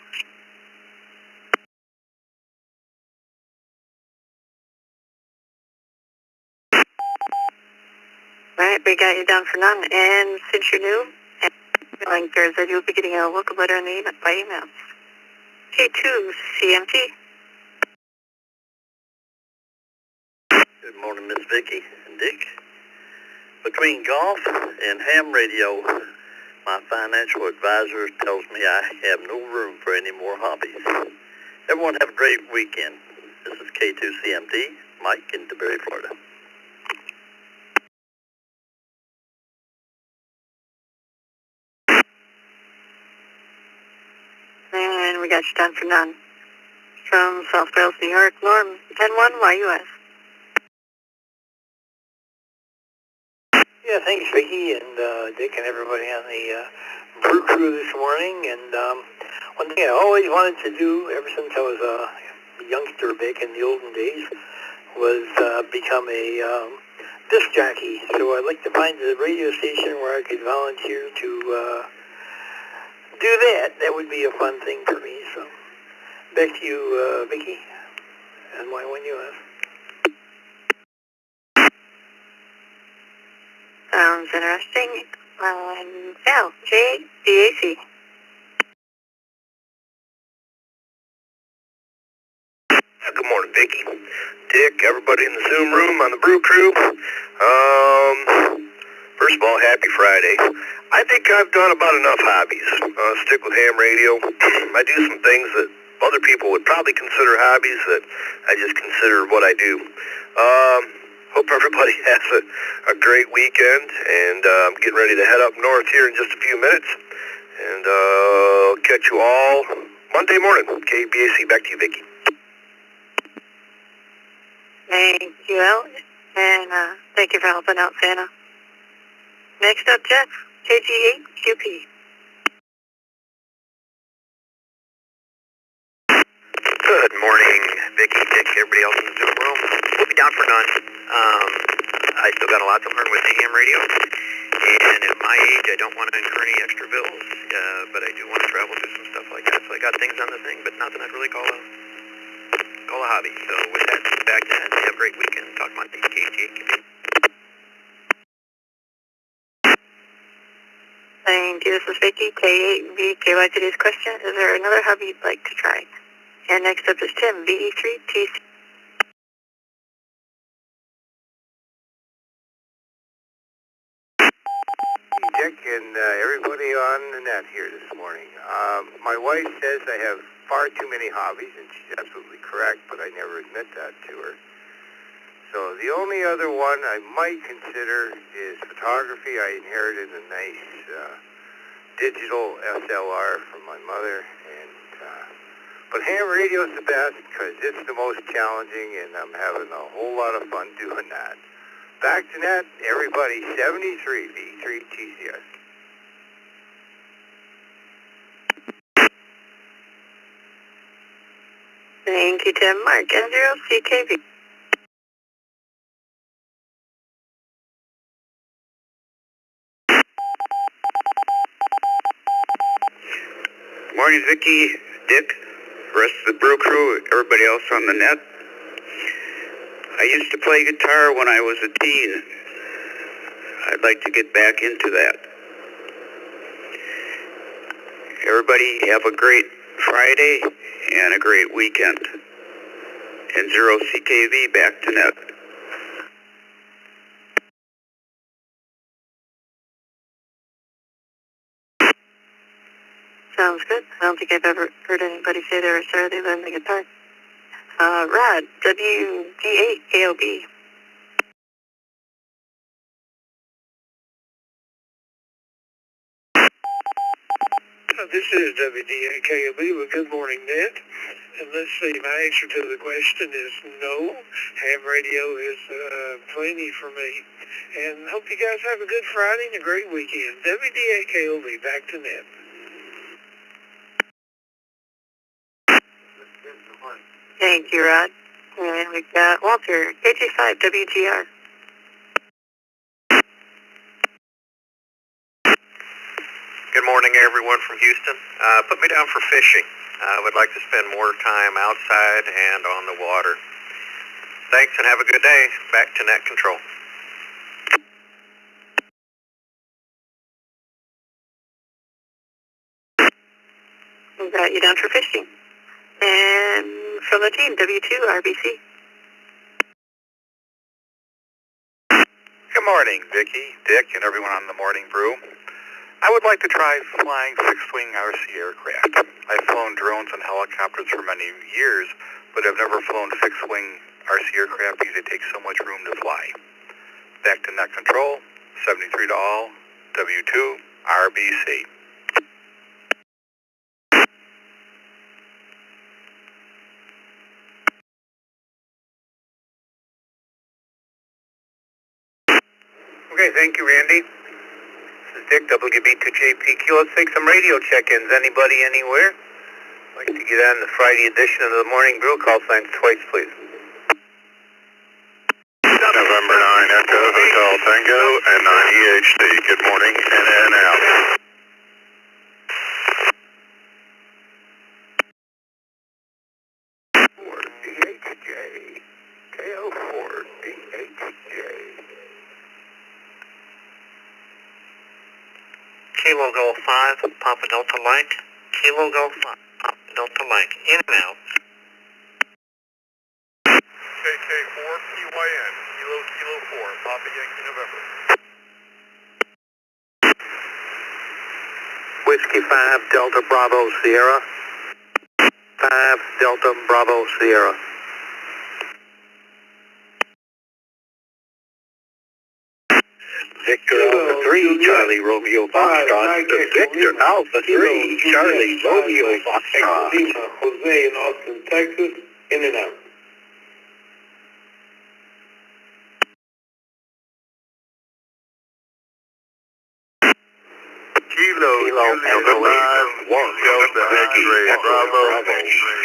Right, we got you down for none. And since you're new, linkers, you'll be getting a welcome letter in the email, by email. K2CMT. Good morning, Miss Vicky and Dick. Between golf and ham radio, my financial advisor tells me I have no room for any more hobbies. Everyone have a great weekend. This is K2CMT, Mike in DeBerry, Florida. And we got you down for none. From South Wales, New York, Norm, N1YUS. Yeah, thanks, Vicky and Dick and everybody on the Brew Crew this morning. And one thing I always wanted to do ever since I was a youngster back in the olden days was become a disc jockey. So I'd like to find a radio station where I could volunteer to do that. That would be a fun thing for me. So back to you, Vicky, and when you have. Sounds interesting. Al, JDAC. Good morning, Vicky, Dick, everybody in the Zoom room on the Brew Crew. First of all, happy Friday. I think I've done about enough hobbies. Stick with ham radio. I do some things that other people would probably consider hobbies that I just consider what I do. Hope everybody has a great weekend, and I'm getting ready to head up north here in just a few minutes. And catch you all Monday morning. KBAC, back to you, Vicky. Thank you, Al, and thank you for helping out, Santa. Next up, Jeff, KG8QP. Good morning, Vicky, Dick, everybody else in the Zoom room. We'll be down for none. I still got a lot to learn with the ham radio, and at my age, I don't want to incur any extra bills, but I do want to travel, do some stuff like that. So I got things on the thing, but nothing I'd really call a hobby. So with that, back then, have a great weekend. Talk about the KG8QP. Thank you. This is Vicky, K8VKY. Today's question: is there another hobby you'd like to try? And next up is Tim, VE3TC. Dick and everybody on the net here this morning. My wife says I have far too many hobbies, and she's absolutely correct, but I never admit that to her. So the only other one I might consider is photography. I inherited a nice digital SLR from my mother, and but ham radio is the best because it's the most challenging, and I'm having a whole lot of fun doing that. Back to net, everybody, 73 V3TCS. Thank you, Tim. Mark, N0CKV. Morning, Vicky, Dick, rest of the Brew Crew, everybody else on the net. I used to play guitar when I was a teen. I'd like to get back into that. Everybody have a great Friday and a great weekend. And 0CKV back to net. Sounds good. I don't think I've ever heard anybody say they were sorry they learned the guitar. Rod, WD8KOB. This is WD8KOB with Good Morning Net. And let's see, my answer to the question is no. Ham radio is plenty for me. And hope you guys have a good Friday and a great weekend. WD8KOB, back to net. Thank you, Rod. And we've got Walter, KG5WGR. Good morning, everyone from Houston. Put me down for fishing. I would like to spend more time outside and on the water. Thanks and have a good day. Back to net control. We got you down for fishing. And from the team, W2RBC. Good morning, Vicky, Dick, and everyone on the Morning Brew. I would like to try flying fixed-wing RC aircraft. I've flown drones and helicopters for many years, but I've never flown fixed-wing RC aircraft because it takes so much room to fly. Back to net control, 73 to all, W2, RBC. Okay, thank you, Randy. This is Dick, WB2JPQ. Let's take some radio check-ins. Anybody, anywhere? I'd like to get on the Friday edition of the Morning Brew. Call signs twice, please. November 9 Echo Hotel Tango and 9 EHC. Good morning, in and out. DHJ, KO4, DHJ. Kilo Golf 5, Papa Delta Mike. Kilo Golf 5, Papa Delta Mike. In and out. KK4, PYN, Kilo 4, Papa Yankee November. Whiskey 5, Delta Bravo Sierra. 5, Delta Bravo Sierra. Victor Alpha 3, Charlie Romeo Foxtrot. Victor Alpha 3, Charlie Romeo Foxtrot. Jose in Austin, Texas. In and out. Kilo Echo 5, 1, Delta X-Ray Bravo.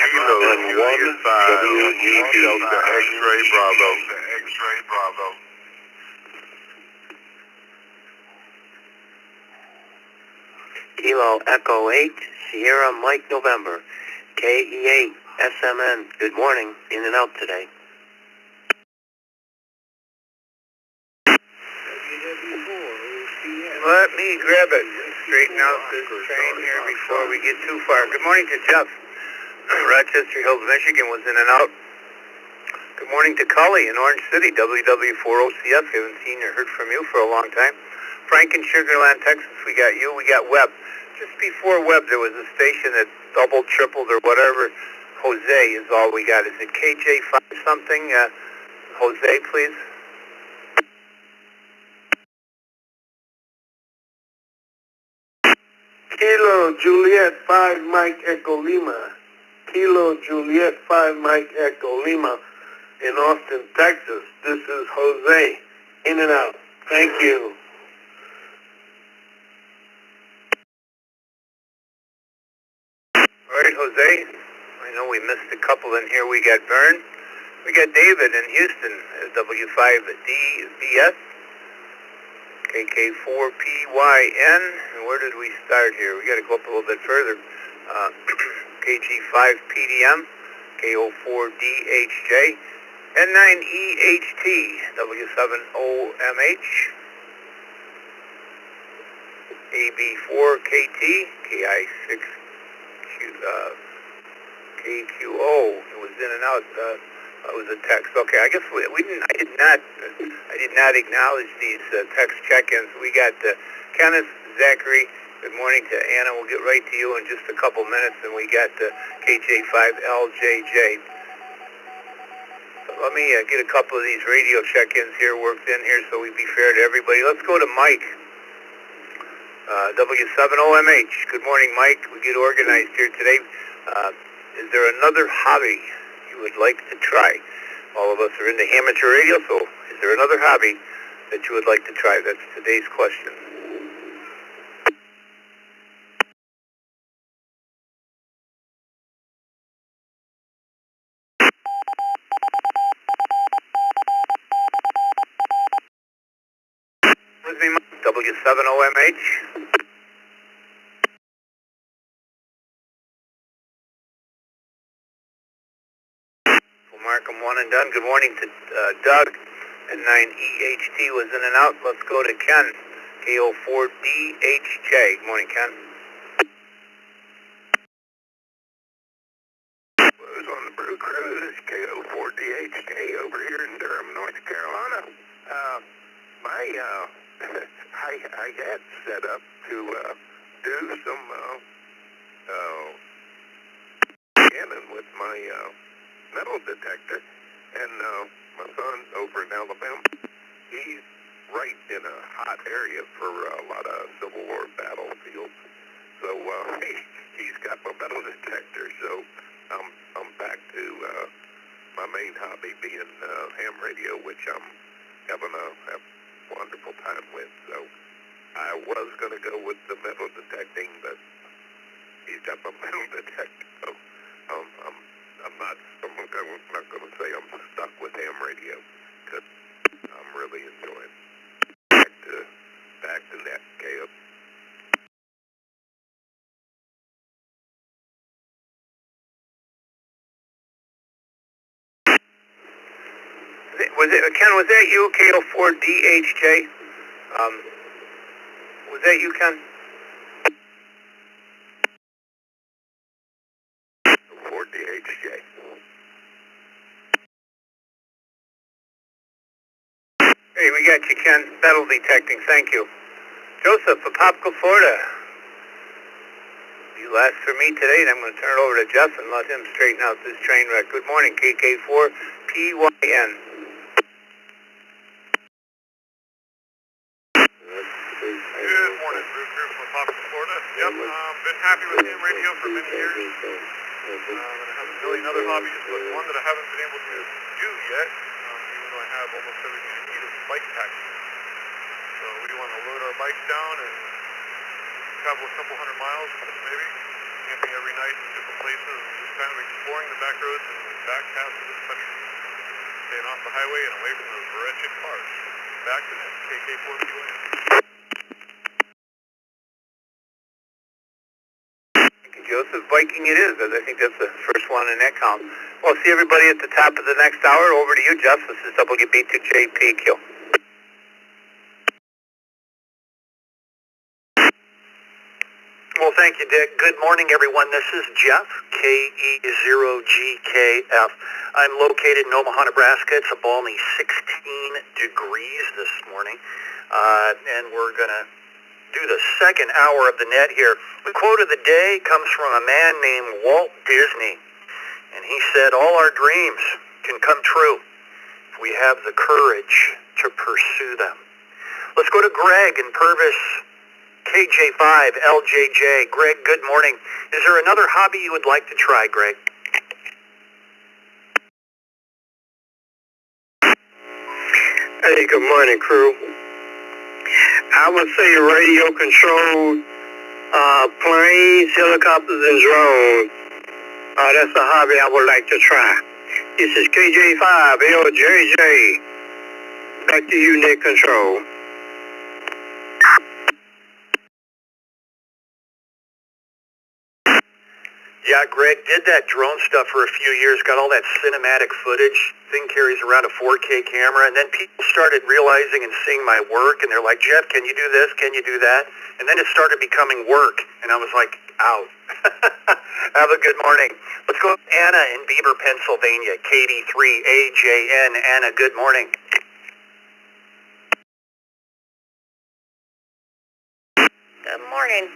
Kilo Juliet 5, Delta X-Ray Bravo. X-Ray Bravo. Kilo Echo 8, Sierra Mike November. KE8, SMN. Good morning. In and out today. Let me grab it and straighten out this train here before we get too far. Good morning to Jeff. Rochester Hills, Michigan was in and out. Good morning to Cully in Orange City, WW4OCF. Haven't seen or heard from you for a long time. Frank in Sugarland, Texas, we got you. We got Webb. Just before Webb, there was a station that doubled, tripled, or whatever. Jose is all we got. Is it KJ5 something? Jose, please. Kilo Juliet 5 Mike Echo Lima. Kilo Juliet 5 Mike Echo Lima in Austin, Texas. This is Jose. In and out. Thank you. All right, Jose. I know we missed a couple in here. We got Vern. We got David in Houston, W5DBS. KK4PYN, and where did we start here? We got to go up a little bit further. KG5PDM, KO4DHJ, N9EHT, W7OMH, AB4KT, KI6KQO. It was in and out. It was a text. Okay, I guess we didn't. I did not acknowledge these text check-ins. We got Kenneth, Zachary. Good morning to Anna. We'll get right to you in just a couple minutes. And we got KJ5LJJ. So let me get a couple of these radio check-ins here worked in here so we be fair to everybody. Let's go to Mike. W7OMH. Good morning, Mike. We get organized here today. Is there another hobby you would like to try? All of us are into amateur radio, so is there another hobby that you would like to try? That's today's question. With me, Mike. W7OMH. Mark them one and done. Good morning to Doug. And 9EHT was in and out. Let's go to Ken. KO4BHJ. Good morning, Ken. Was on the Brew Cruise, KO4DHJ over here in Durham, North Carolina. I had set up to do some scanning with my metal detector, and my son over in Alabama, he's right in a hot area for a lot of Civil War battlefields, so he's got my metal detector, so I'm back to my main hobby being ham radio, which I'm having a wonderful time with. So I was going to go with the metal detecting, but he's got the metal detector. So I'm not going to say I'm stuck with ham radio because I'm really enjoying it. Back to that, Caleb. Ken, was that you, KO4DHJ? Was that you, Ken? 4DHJ. Hey, we got you, Ken. Metal detecting, thank you. Joseph, Apopka, Florida. You last for me today, and I'm going to turn it over to Jeff and let him straighten out this train wreck. Good morning, KK4PYN. Good morning, Brew Crew from Apopka, Florida. Yep, been happy with ham radio for many years. And I have a million other hobbies, but one that I haven't been able to do yet, even though I have almost everything I need, is bike packing. So we want to load our bikes down and travel a couple hundred miles, maybe, camping every night in different places, and just kind of exploring the back roads and back paths of this country, staying off the highway and away from those wretched cars. Back to the KK4PYN. Joseph, Viking it is. I think that's the first one in that count. Well, see everybody at the top of the next hour. Over to you, Jeff. This is WB2JPQ. Well, thank you, Dick. Good morning, everyone. This is Jeff, KE0GKF. I'm located in Omaha, Nebraska. It's a balmy 16 degrees this morning, and we're going to do the second hour of the net here. The quote of the day comes from a man named Walt Disney, and he said, "All our dreams can come true if we have the courage to pursue them." Let's go to Greg in Purvis, KJ5LJJ. Greg, good morning. Is there another hobby you would like to try, Greg? Hey, good morning, crew. I would say radio controlled planes, helicopters, and drones. That's a hobby I would like to try. This is KJ5LJJ. Back to you, Nick Control. Yeah, Greg did that drone stuff for a few years, got all that cinematic footage. Thing carries around a 4K camera, and then people started realizing and seeing my work, and they're like, "Jeff, can you do this? Can you do that?" And then it started becoming work, and I was like, out. Have a good morning. Let's go to Anna in Beaver, Pennsylvania, KD3AJN. Anna, good morning. Good morning,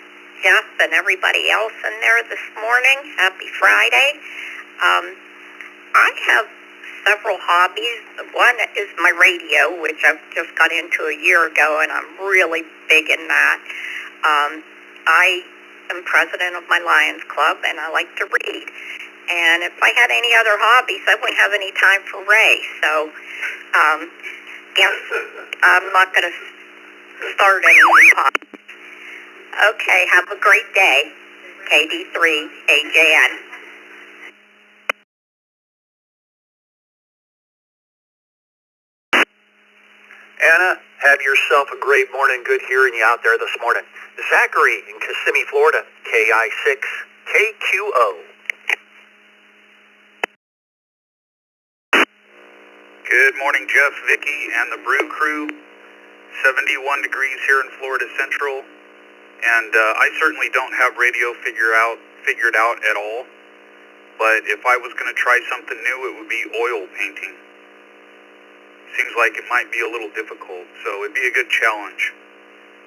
Jeff and everybody else in there this morning. Happy Friday. I have several hobbies. One is my radio, which I've just got into a year ago, and I'm really big in that. I am president of my Lions Club, and I like to read. And if I had any other hobbies, I wouldn't have any time for Ray. So, yes, I'm not going to start any new hobbies. Okay, have a great day. KD3AJN. Anna, have yourself a great morning. Good hearing you out there this morning. Zachary in Kissimmee, Florida, KI6KQO. Good morning, Jeff, Vicky, and the Brew Crew. 71 degrees here in Florida Central. And I certainly don't have radio figured out at all. But if I was going to try something new, it would be oil painting. Seems like it might be a little difficult, so it'd be a good challenge.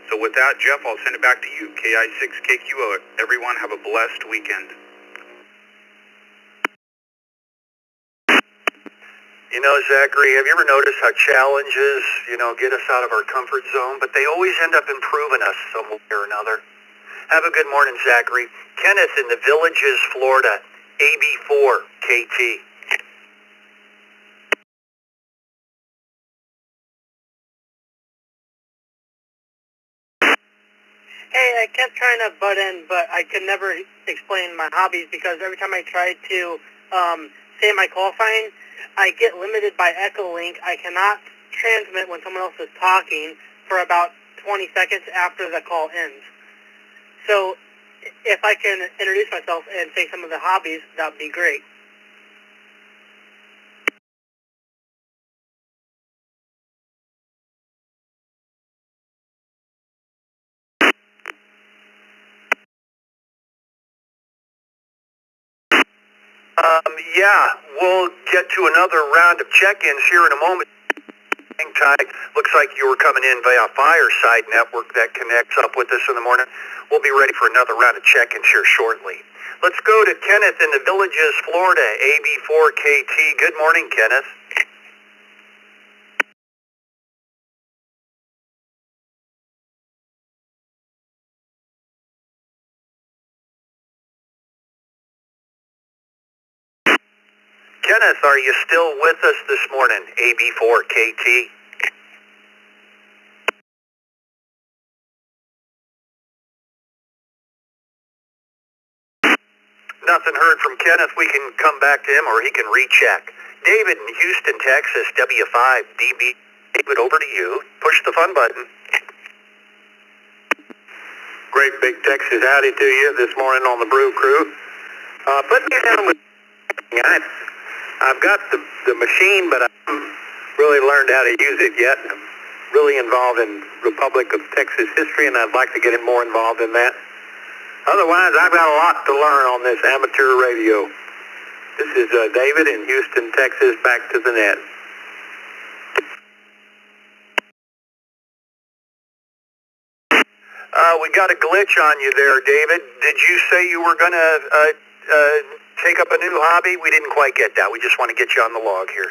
So with that, Jeff, I'll send it back to you. KI6KQO. Everyone have a blessed weekend. You know, Zachary, have you ever noticed how challenges, get us out of our comfort zone, but they always end up improving us some way or another? Have a good morning, Zachary. Kenneth in the Villages, Florida, AB4KT. Hey, I kept trying to butt in, but I could never explain my hobbies because every time I tried to say my call sign, I get limited by echo link. I cannot transmit when someone else is talking for about 20 seconds after the call ends. So if I can introduce myself and say some of the hobbies, that would be great. Yeah, we'll get to another round of check-ins here in a moment. Hang tight. Looks like you were coming in via Fireside Network that connects up with us in the morning. We'll be ready for another round of check-ins here shortly. Let's go to Kenneth in the Villages, Florida, AB4KT. Good morning, Kenneth. Kenneth, are you still with us this morning, AB4KT? Nothing heard from Kenneth. We can come back to him or he can recheck. David in Houston, Texas, W5DB. David, over to you. Push the fun button. Great big Texas howdy to you this morning on the Brew Crew. Put me down with... I've got the machine, but I haven't really learned how to use it yet. I'm really involved in Republic of Texas history, and I'd like to get more involved in that. Otherwise, I've got a lot to learn on this amateur radio. This is David in Houston, Texas, back to the net. We got a glitch on you there, David. Did you say you were going to take up a new hobby? We didn't quite get that. We just want to get you on the log here.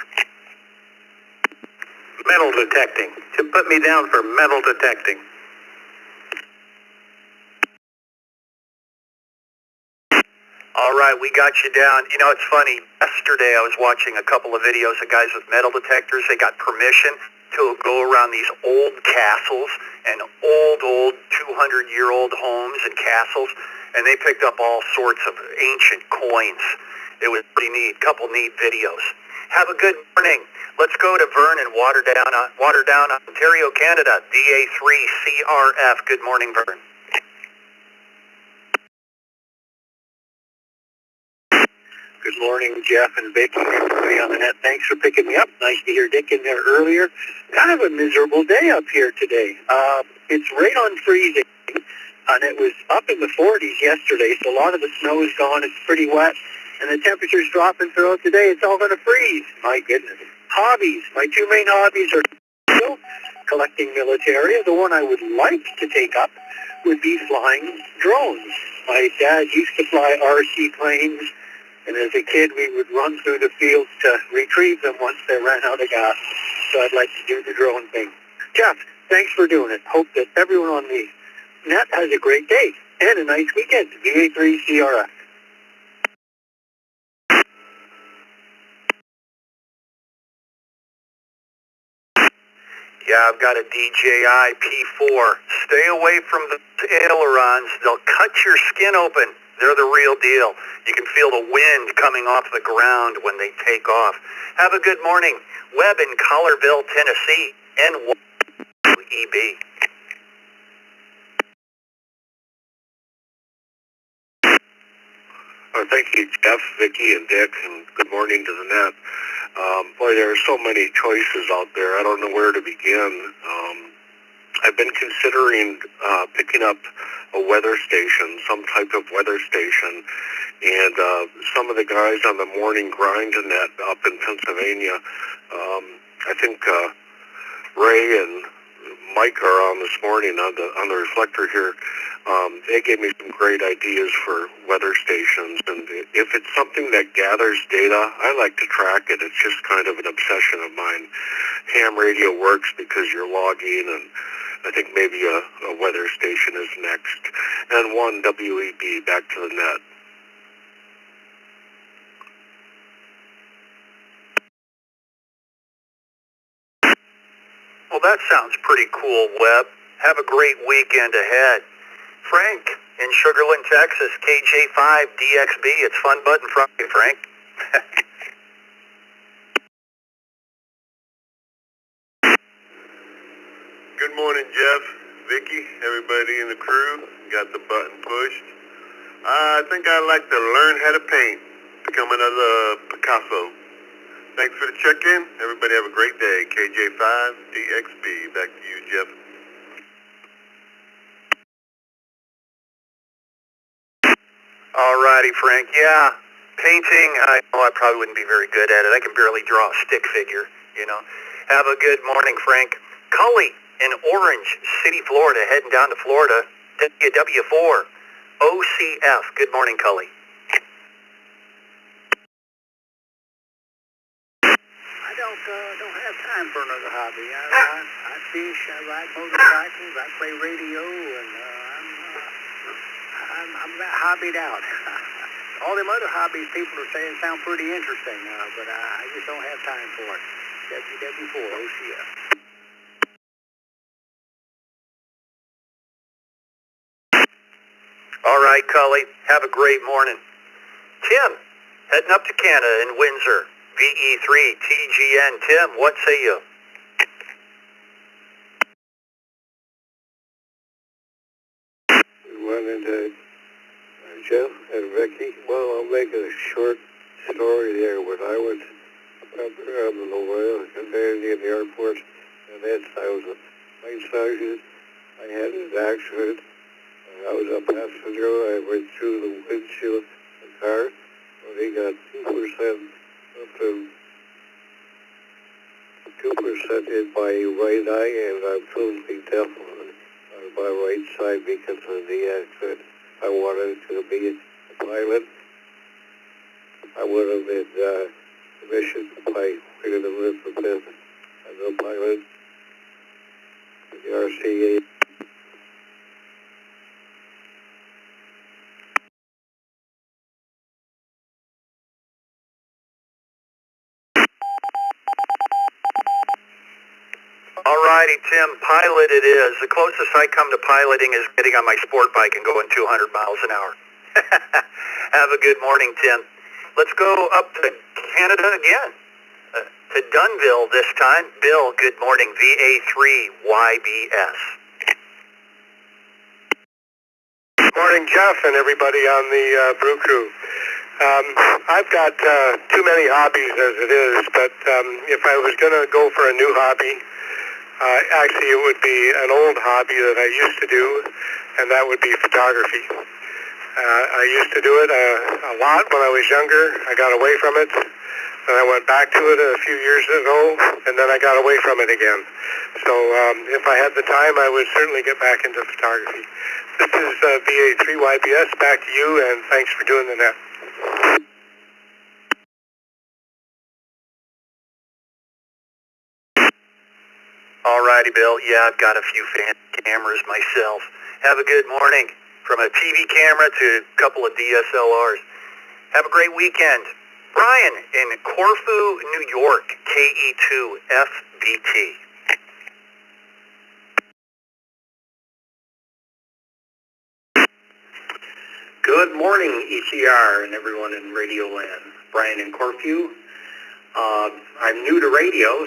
Metal detecting. To put me down for metal detecting. All right, we got you down. You know, it's funny. Yesterday I was watching a couple of videos of guys with metal detectors. They got permission to go around these old castles and old 200-year-old homes and castles, and they picked up all sorts of ancient coins. It was pretty neat. Couple neat videos. Have a good morning. Let's go to Vernon, Waterdown, Ontario, Canada, DA3CRF. Good morning, Vern. Good morning, Jeff and Vicky, everybody on the net. Thanks for picking me up. Nice to hear Dick in there earlier. Kind of a miserable day up here today. It's right on freezing, and it was up in the 40s yesterday, so a lot of the snow is gone. It's pretty wet, and the temperature's dropping throughout the day. It's all going to freeze. My goodness. Hobbies. My two main hobbies are collecting militaria. The one I would like to take up would be flying drones. My dad used to fly RC planes, and as a kid, we would run through the fields to retrieve them once they ran out of gas. So I'd like to do the drone thing. Jeff, thanks for doing it. Hope that everyone on the net has a great day and a nice weekend. VA3CRF. Yeah, I've got a DJI P4. Stay away from the ailerons. They'll cut your skin open. They're the real deal. You can feel the wind coming off the ground when they take off. Have a good morning. Webb in Collierville, Tennessee, N1EB. Thank you, Jeff, Vicky, and Dick, and good morning to the net. Boy, there are so many choices out there. I don't know where to begin. I've been considering picking up a weather station, some type of weather station, and some of the guys on the morning grind net up in Pennsylvania, I think Ray and Mike are on this morning on the Reflector here. They gave me some great ideas for weather stations, and if it's something that gathers data, I like to track it. It's just kind of an obsession of mine. Ham radio works because you're logging, and I think maybe a weather station is next. And one WEB, back to the net. Well, that sounds pretty cool, Webb. Have a great weekend ahead. Frank in Sugarland, Texas, KJ5DXB. It's Fun Button Friday, Frank. Good morning, Jeff, Vicky, everybody in the crew. Got the button pushed. I think I'd like to learn how to paint, become another Picasso. Thanks for the check-in. Everybody have a great day. KJ5DXB. Back to you, Jeff. Alrighty, Frank. Yeah, painting, I know I probably wouldn't be very good at it. I can barely draw a stick figure, you know. Have a good morning, Frank. Cully in Orange City, Florida, heading down to Florida. WW4 OCF. Good morning, Cully. I don't have time for another hobby. I fish, I ride motorcycles, I play radio, and I'm about hobbied out. All them other hobbies people are saying sound pretty interesting, but I just don't have time for it. WW4 OCF. All right, Cully. Have a great morning. Tim, heading up to Canada in Windsor. VE3 TGN. Tim, what say you? Good morning, Jeff and Vicky. Well, I'll make it a short story there. When I was up in the Royal Navy in the Air Force, and I was a flight sergeant. I had an accident. I was a passenger. I went through the windshield of the car. Well, he got 2% up to 2% in my right eye, and I'm totally deaf on my right side because of the accident. I wanted to be a pilot. I would have been commissioned by Freedom of Information as a pilot in the RCA. Alrighty, Tim, pilot it is. The closest I come to piloting is getting on my sport bike and going 200 miles an hour. Have a good morning, Tim. Let's go up to Canada again, to Dunnville this time. Bill, good morning, VA3YBS. Morning, Jeff, and everybody on the Brew crew. I've got too many hobbies as it is, but if I was going to go for a new hobby, actually it would be an old hobby that I used to do, and that would be photography. I used to do it a lot when I was younger. I got away from it, and I went back to it a few years ago, and then I got away from it again. So if I had the time, I would certainly get back into photography. This is VA3YBS. Back to you, and thanks for doing the net. Alrighty, Bill. Yeah, I've got a few fan cameras myself. Have a good morning. From a TV camera to a couple of DSLRs. Have a great weekend. Brian in Corfu, New York, KE2FBT. Good morning, ECR and everyone in Radio Land. Brian in Corfu. I'm new to radio,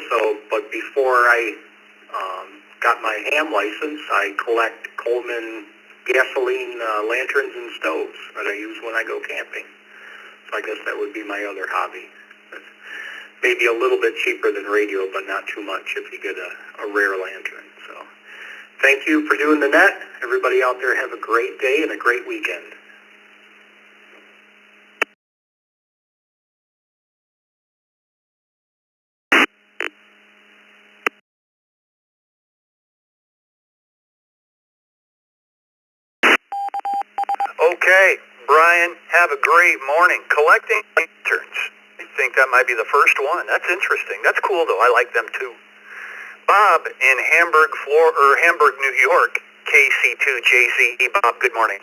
but before I got my ham license, I collect Coleman gasoline lanterns and stoves that I use when I go camping. So I guess that would be my other hobby. Maybe a little bit cheaper than radio, but not too much if you get a rare lantern. So thank you for doing the net. Everybody out there have a great day and a great weekend. Okay, Brian, have a great morning. Collecting lanterns. I think that might be the first one. That's interesting. That's cool, though. I like them, too. Bob in Hamburg, New York, KC2JZE. Bob, good morning.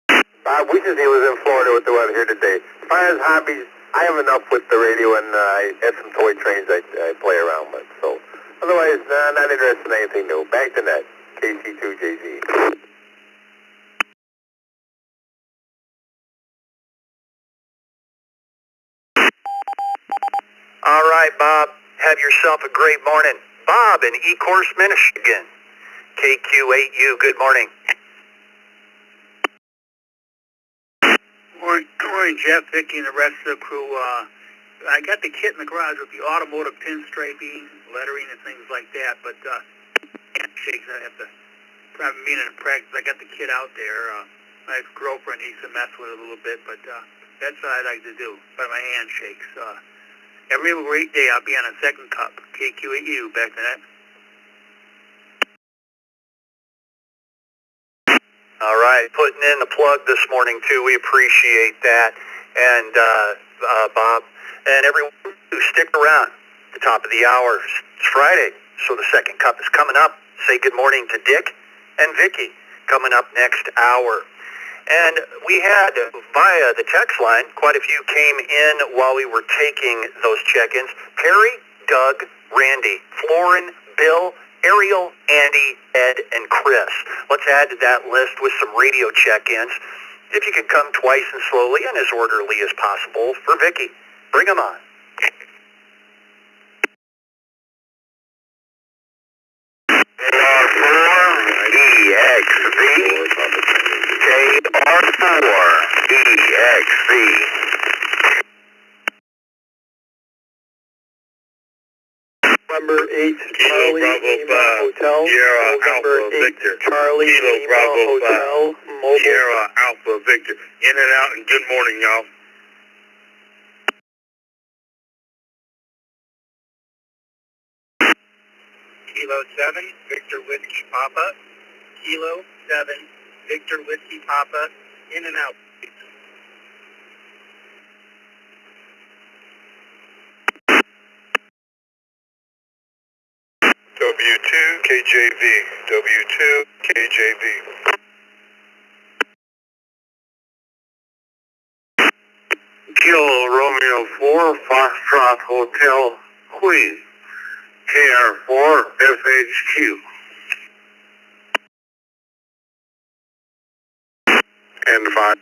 We just was in Florida with the weather here today. As far as hobbies, I have enough with the radio, and I have some toy trains I play around with. So Otherwise, not interested in anything new. Back to net. KC2JZ. All right, Bob. Have yourself a great morning. Bob in Ecorse, Michigan. KQ8U, good morning. Good morning, Jeff, Vicky, and the rest of the crew. I got the kit in the garage with the automotive pinstriping, lettering, and things like that, but handshakes, I have to probably mean in practice. I got the kit out there. My ex-girlfriend needs to mess with it a little bit, but that's what I like to do, by my handshakes. Every great day I'll be on a second cup. KQ8U, back to that. All right, putting in the plug this morning, too. We appreciate that. And, Bob, and everyone who stick around at the top of the hour. It's Friday, so the second cup is coming up. Say good morning to Dick and Vicky coming up next hour. And we had, via the text line, quite a few came in while we were taking those check-ins. Perry, Doug, Randy, Florin, Bill, Ariel, Andy, Ed, and Chris. Let's add to that list with some radio check-ins. If you could come twice and slowly and as orderly as possible for Vicky. Bring them on. November 8, Charlie, Lima Hotel. Sierra November Alpha 8, Victor. Charlie, Kilo Lima Bravo Hotel. 5. Mobile. Sierra Alpha Victor. In and out, and good morning, y'all. Kilo 7, Victor Whiskey Papa. Kilo 7, Victor Whiskey Papa. In and out. W2 KJV. W2 KJV. Kilo Romeo 4, Foxtrot Hotel, Queen. KR4 FHQ. N5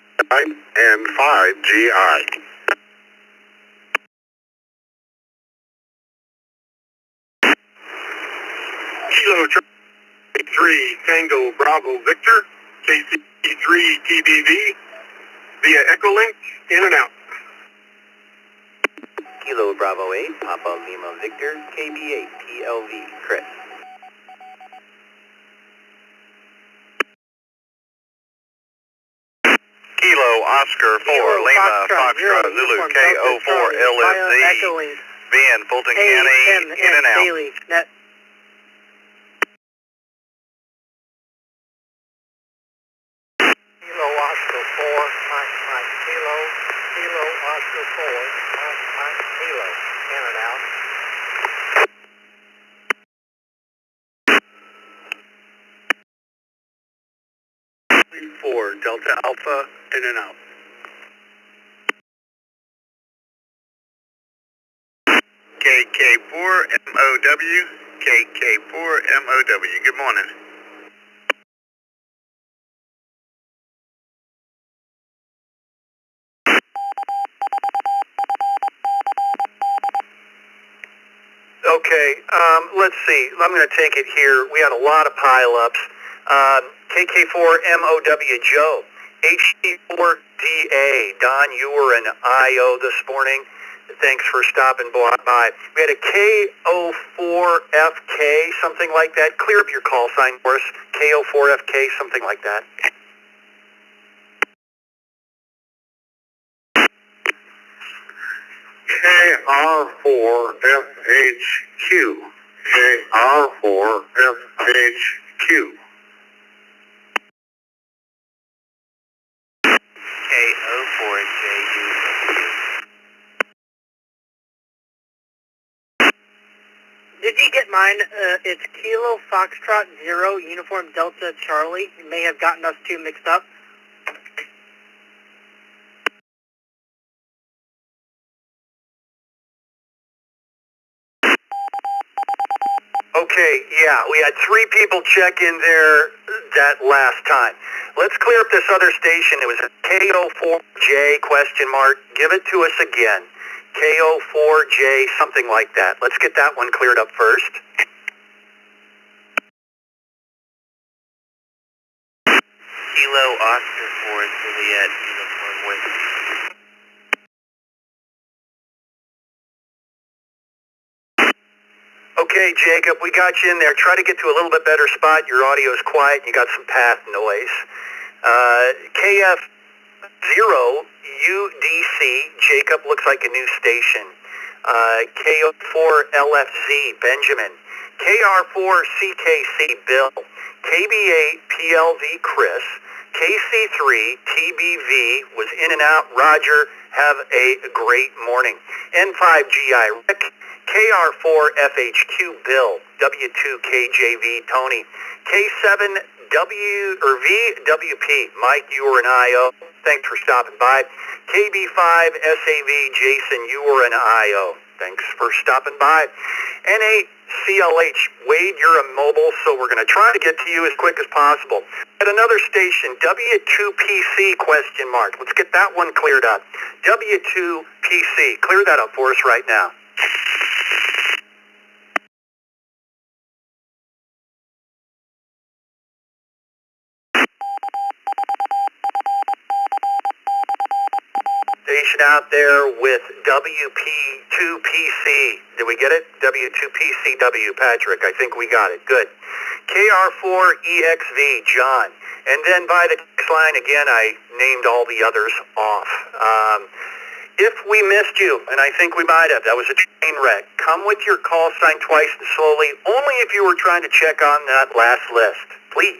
GI. Kilo 3 Tango Bravo Victor, KC3 TBV, via Echolink, in and out. Kilo Bravo 8, Papa Lima Victor, KB8 TLV, Chris. Kilo Oscar 4, Lima Foxtrot Zulu, KO4 LFZ, being Fulton County, in and out. Daily, net. Kilo Oscar 4, Mike Kilo. Kilo Oscar 4, Mike Kilo. In and out. 4 Delta Alpha, in and out. KK4 MOW, KK4 MOW. Good morning. Okay, let's see. I'm going to take it here. We had a lot of pileups. KK4MOW Joe, HD4DA. Don, you were in IO this morning. Thanks for stopping by. We had a KO4FK, something like that. Clear up your call sign for us. KO4FK, something like that. KR4FHQ. KR4FHQ. KO4JU. Did you get mine? It's Kilo Foxtrot 0 Uniform Delta Charlie. You may have gotten us two mixed up. Okay, yeah, we had 3 people check in there that last time. Let's clear up this other station. It was a KO4J question mark. Give it to us again. KO4J, something like that. Let's get that one cleared up first. Kilo Oscar 4 Juliet Uniform Whiskey. Okay, Jacob, we got you in there. Try to get to a little bit better spot. Your audio's quiet and you got some path noise. KF0UDC, Jacob, looks like a new station. KO4LFZ, Benjamin. KR4CKC, Bill. KB8PLV, Chris. KC3 TBV was in and out. Roger, have a great morning. N5GI, Rick. KR4FHQ, Bill. W2KJV, Tony. K7VWP, Mike, you were an IO. Thanks for stopping by. KB5SAV, Jason, you were an IO. Thanks for stopping by. N8CLH, Wade, you're a mobile, so we're going to try to get to you as quick as possible. At another station, W2PC, question mark. Let's get that one cleared up. W2PC, clear that up for us right now. Station out there with WP2PC. Did we get it? W2PCW, Patrick. I think we got it. Good. KR4EXV, John. And then by the text line, again, I named all the others off. If we missed you, and I think we might have, that was a train wreck, come with your call sign twice and slowly, only if you were trying to check on that last list. Please.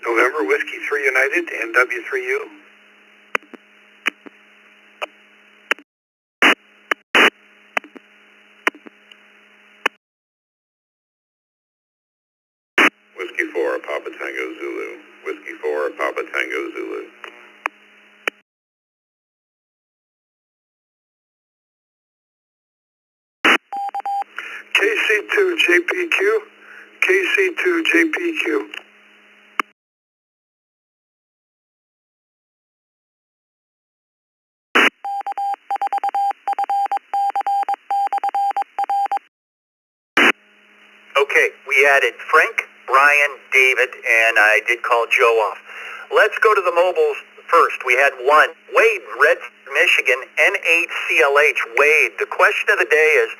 November, Whiskey 3 United, NW3U. Whiskey 4, Papa Tango Zulu. Whiskey 4, Papa Tango Zulu. KC2JPQ. KC2JPQ. Okay, we added Frank, Brian, David, and I did call Joe off. Let's go to the mobiles first. We had one. Wade, Redford, Michigan, N8CLH. Wade, the question of the day is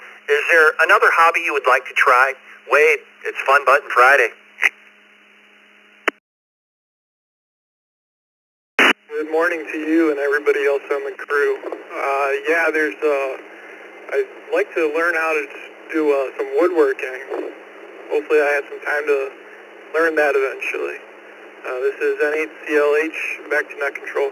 there another hobby you would like to try? Wade, it's Fun Button Friday. Good morning to you and everybody else on the crew. Yeah, I'd like to learn how to do some woodworking. Hopefully I have some time to learn that eventually. This is N8CLH, back to net control.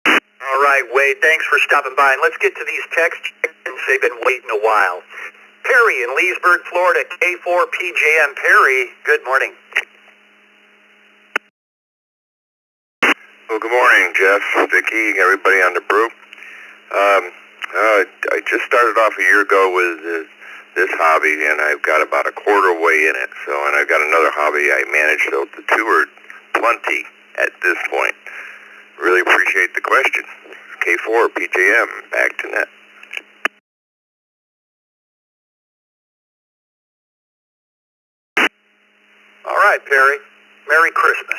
All right, Wade, thanks for stopping by. And let's get to these texts. They've been waiting a while. Perry in Leesburg, Florida, K4PJM. Perry, good morning. Well, good morning, Jeff, Vicki, everybody on the Brew. I just started off a year ago with this hobby, and I've got about a quarter way in it. So, and I've got another hobby I manage, so the two are plenty at this point. Really appreciate the question. K4, PJM, back to net. All right, Perry. Merry Christmas.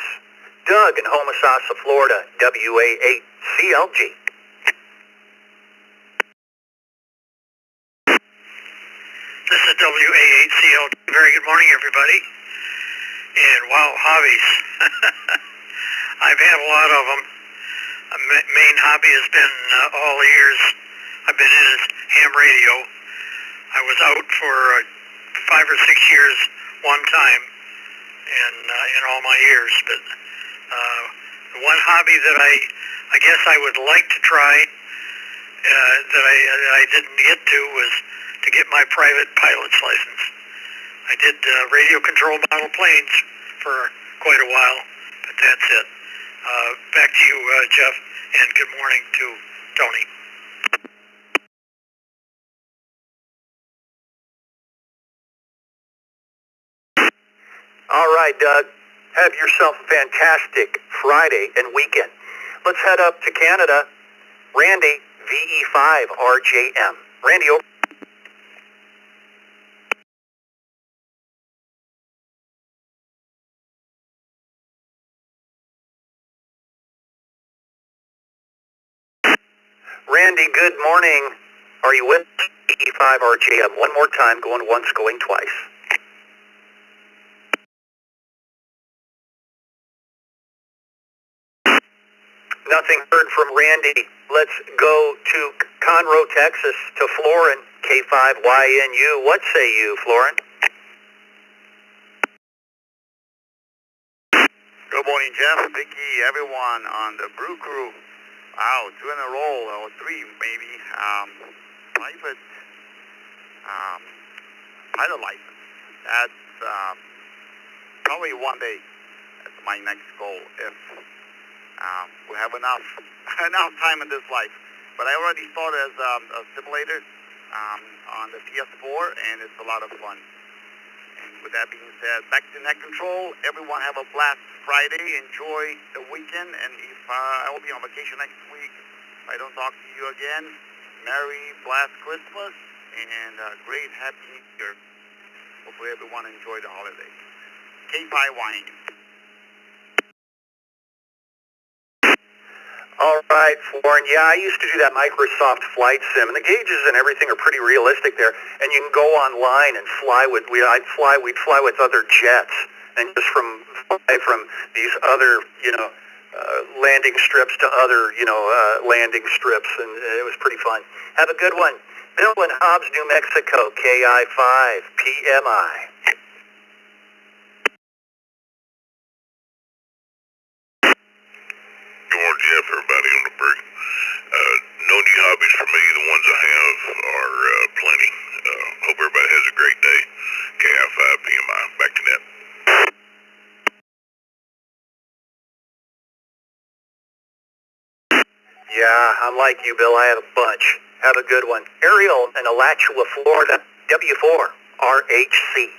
Doug in Homosassa, Florida, WA8CLG. This is WA8CLG. Very good morning, everybody. And wow, hobbies. I've had a lot of them. My main hobby has been all the years I've been in is ham radio. I was out for 5 or 6 years one time in all my years. But the one hobby that I guess I would like to try that I didn't get to was to get my private pilot's license. I did radio control model planes for quite a while, but that's it. Back to you, Jeff, and good morning to Tony. All right, Doug. Have yourself a fantastic Friday and weekend. Let's head up to Canada. Randy, VE5RJM. Randy, over. Randy, good morning. Are you with VE5RJM? One more time, going once, going twice. Nothing heard from Randy. Let's go to Conroe, Texas, to Florin, K5YNU. What say you, Florin? Good morning, Jeff, Vicky, everyone on the Brew crew. Wow, 2 in a row, or 3 maybe. Private pilot license. That's probably one day. That's my next goal if we have enough time in this life. But I already started as a simulator on the PS4, and it's a lot of fun. And with that being said, back to net control. Everyone have a blast Friday. Enjoy the weekend. And if I will be on vacation next week, if I don't talk to you again, Merry blessed Christmas and great Happy New Year. Hopefully everyone enjoy the holidays. K5YNU. All right, Florin. Yeah, I used to do that Microsoft flight sim, and the gauges and everything are pretty realistic there. And you can go online and fly with. We'd fly with other jets, and just fly from these other, landing strips to other, landing strips, and it was pretty fun. Have a good one. Bill in Hobbs, New Mexico, KI5 PMI. Good morning, Jeff, everybody on the break. No new hobbies for me. The ones I have are plenty. Hope everybody has a great day. KI5 PMI. Back to net. Yeah, I'm like you, Bill. I have a bunch. Have a good one. Ariel in Alachua, Florida, W4 RHC.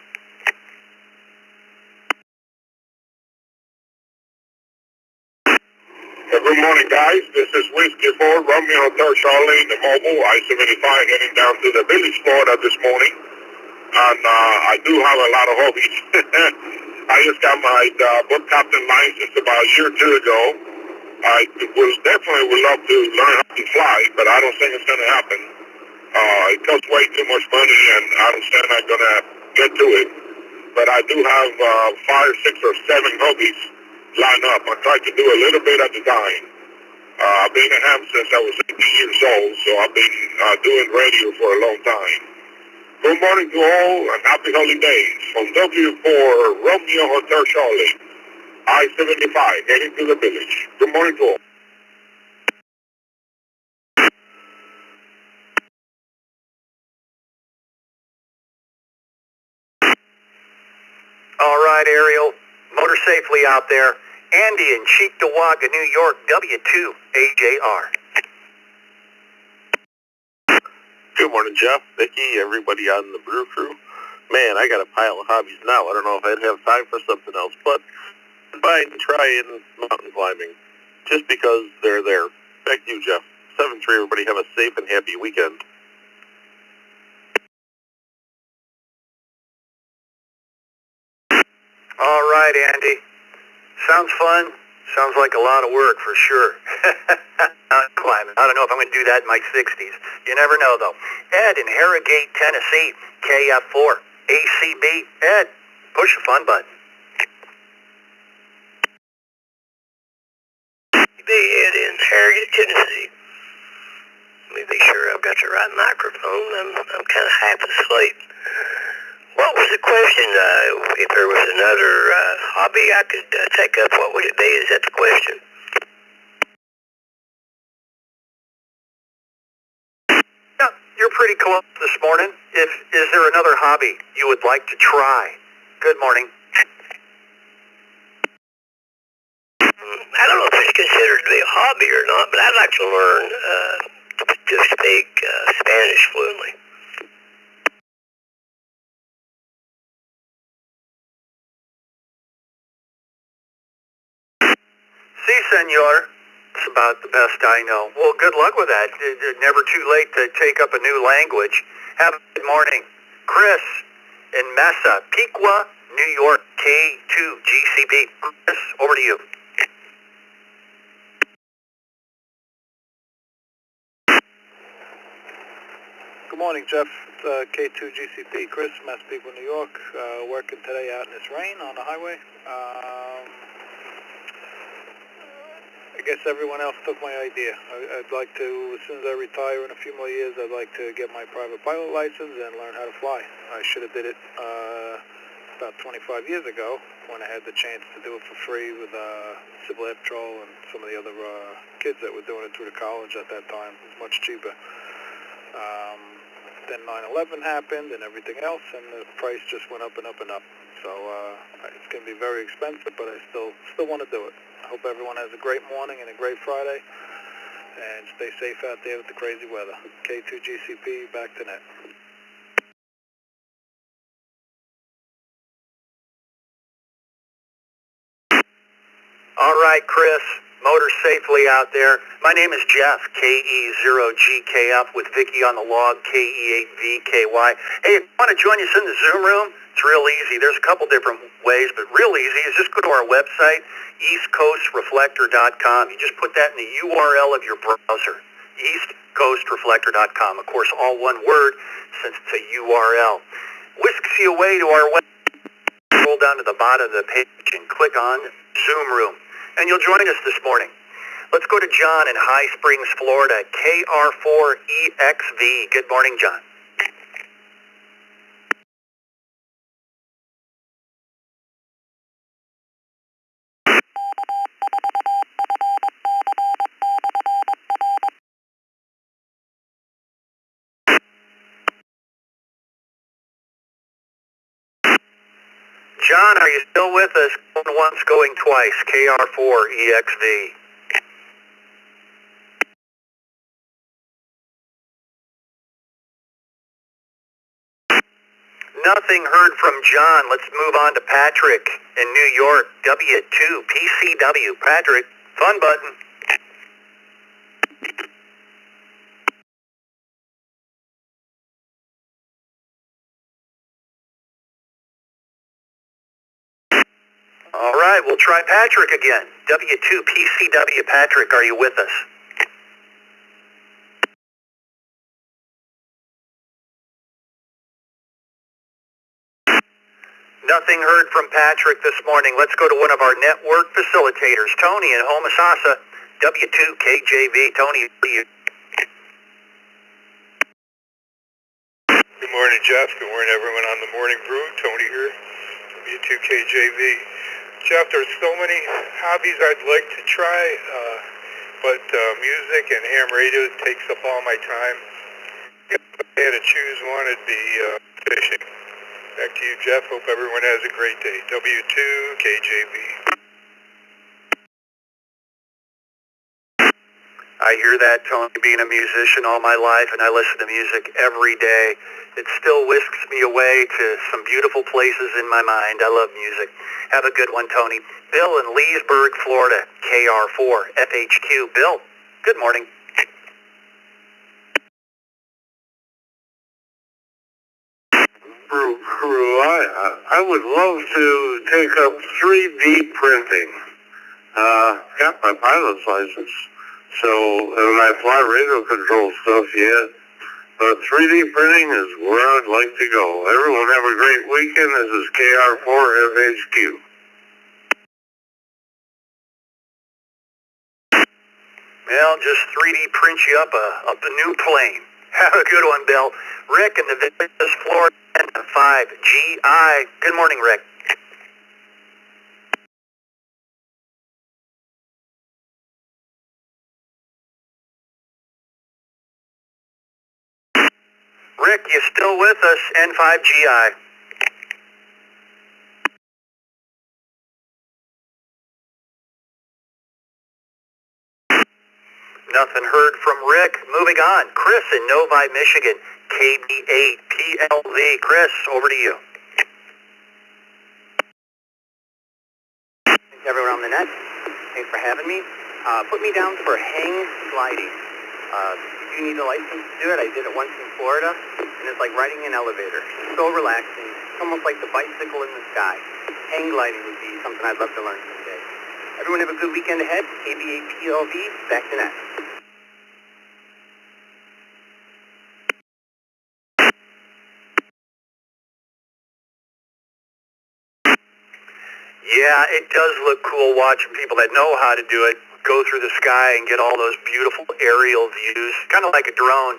Good morning, guys. This is Whiskey 4, Romeo Hotel Charlie, the mobile, I-75, heading down to the village, Florida this morning. And I do have a lot of hobbies. I just got my boat captain license about a year or two ago. I definitely would love to learn how to fly, but I don't think it's going to happen. It costs way too much money, and I don't think I'm going to get to it. But I do have 5, 6, or 7 hobbies lined up. I try to do a little bit at a time. I've been a ham since I was 18 years old, so I've been doing radio for a long time. Good morning to all, and happy holidays. From W4 Romeo Hotel Charlie, I-75, heading to the village. Good morning to all. All right, Ariel. Motor safely out there. Andy in Cheektowaga, New York, W2AJR. Good morning, Jeff, Vicky, everybody on the Brew crew. Man, I got a pile of hobbies now. I don't know if I'd have time for something else, but I'm trying mountain climbing just because they're there. Back to you, Jeff. 7-3, everybody have a safe and happy weekend. All right, Andy. Sounds fun. Sounds like a lot of work for sure. Climbing. I don't know if I'm going to do that in my 60s. You never know, though. Ed in Harrogate, Tennessee, KF4, ACB. Ed, push the fun button. Ed in Harrogate, Tennessee. Let me be sure I've got the right microphone. I'm kind of half asleep. What was the question? If there was another hobby I could take up, what would it be? Is that the question? Yeah, you're pretty close this morning. Is there another hobby you would like to try? Good morning. I don't know if considered to be a hobby or not, but I'd like to learn to speak Spanish fluently. Si, senor. It's about the best I know. Well, good luck with that. Never too late to take up a new language. Have a good morning. Chris in Mesa, Piqua, New York, K2GCP. Chris, over to you. Good morning, Jeff. It's K2GCP. Chris, Massapequa, New York. Working today out in this rain on the highway. I guess everyone else took my idea. I'd like to, as soon as I retire in a few more years, I'd like to get my private pilot license and learn how to fly. I should have did it about 25 years ago when I had the chance to do it for free with Civil Air Patrol and some of the other kids that were doing it through the college at that time. It was much cheaper. Then 9/11 happened and everything else, and the price just went up and up and up. So it's going to be very expensive, but I still want to do it. I hope everyone has a great morning and a great Friday, and stay safe out there with the crazy weather. K2GCP, back to net. All right, Chris, motor safely out there. My name is Jeff, KE0GKF, with Vicky on the log, KE8VKY. Hey, if you want to join us in the Zoom room, it's real easy. There's a couple different ways, but real easy is just go to our website, eastcoastreflector.com. You just put that in the URL of your browser, eastcoastreflector.com. Of course, all one word since it's a URL. Whisks you away to our website. Scroll down to the bottom of the page and click on Zoom room, and you'll join us this morning. Let's go to John in High Springs, Florida, KR4EXV. Good morning, John. John, are you still with us? Going once, going twice, KR4EXV. Nothing heard from John. Let's move on to Patrick in New York, W2PCW. Patrick, fun button. All right, we'll try Patrick again. W2PCW. Patrick, are you with us? Nothing heard from Patrick this morning. Let's go to one of our network facilitators, Tony in Homosassa, W2KJV. Tony, you. Good morning, Jeff. Good morning, everyone on the Morning Brew. Tony here, W2KJV. Jeff, there's so many hobbies I'd like to try, but music and ham radio takes up all my time. If I had to choose one, it'd be fishing. Back to you, Jeff. Hope everyone has a great day. W2KJV. I hear that, Tony, being a musician all my life, and I listen to music every day. It still whisks me away to some beautiful places in my mind. I love music. Have a good one, Tony. Bill in Leesburg, Florida, KR4FHQ. Bill, good morning. Brew, I would love to take up 3D printing. Got my pilot's license, so, and I fly radio control stuff yet, but 3D printing is where I'd like to go. Everyone have a great weekend. This is KR4FHQ. Well, just 3D print you up a new plane. Have a good one, Bill. Rick in the Villas, Florida, 5GI. Good morning, Rick. Rick, you still with us? N5GI. Nothing heard from Rick. Moving on. Chris in Novi, Michigan. KB8PLV. Chris, over to you. Thanks everyone on the net. Thanks for having me. Put me down for hang gliding. You do need a license to do it. I did it once in Florida, and it's like riding an elevator. So relaxing. It's almost like the bicycle in the sky. Hang gliding would be something I'd love to learn someday. Everyone have a good weekend ahead. KB8PLV, back to net. Yeah, it does look cool watching people that know how to do it go through the sky and get all those beautiful aerial views, kind of like a drone.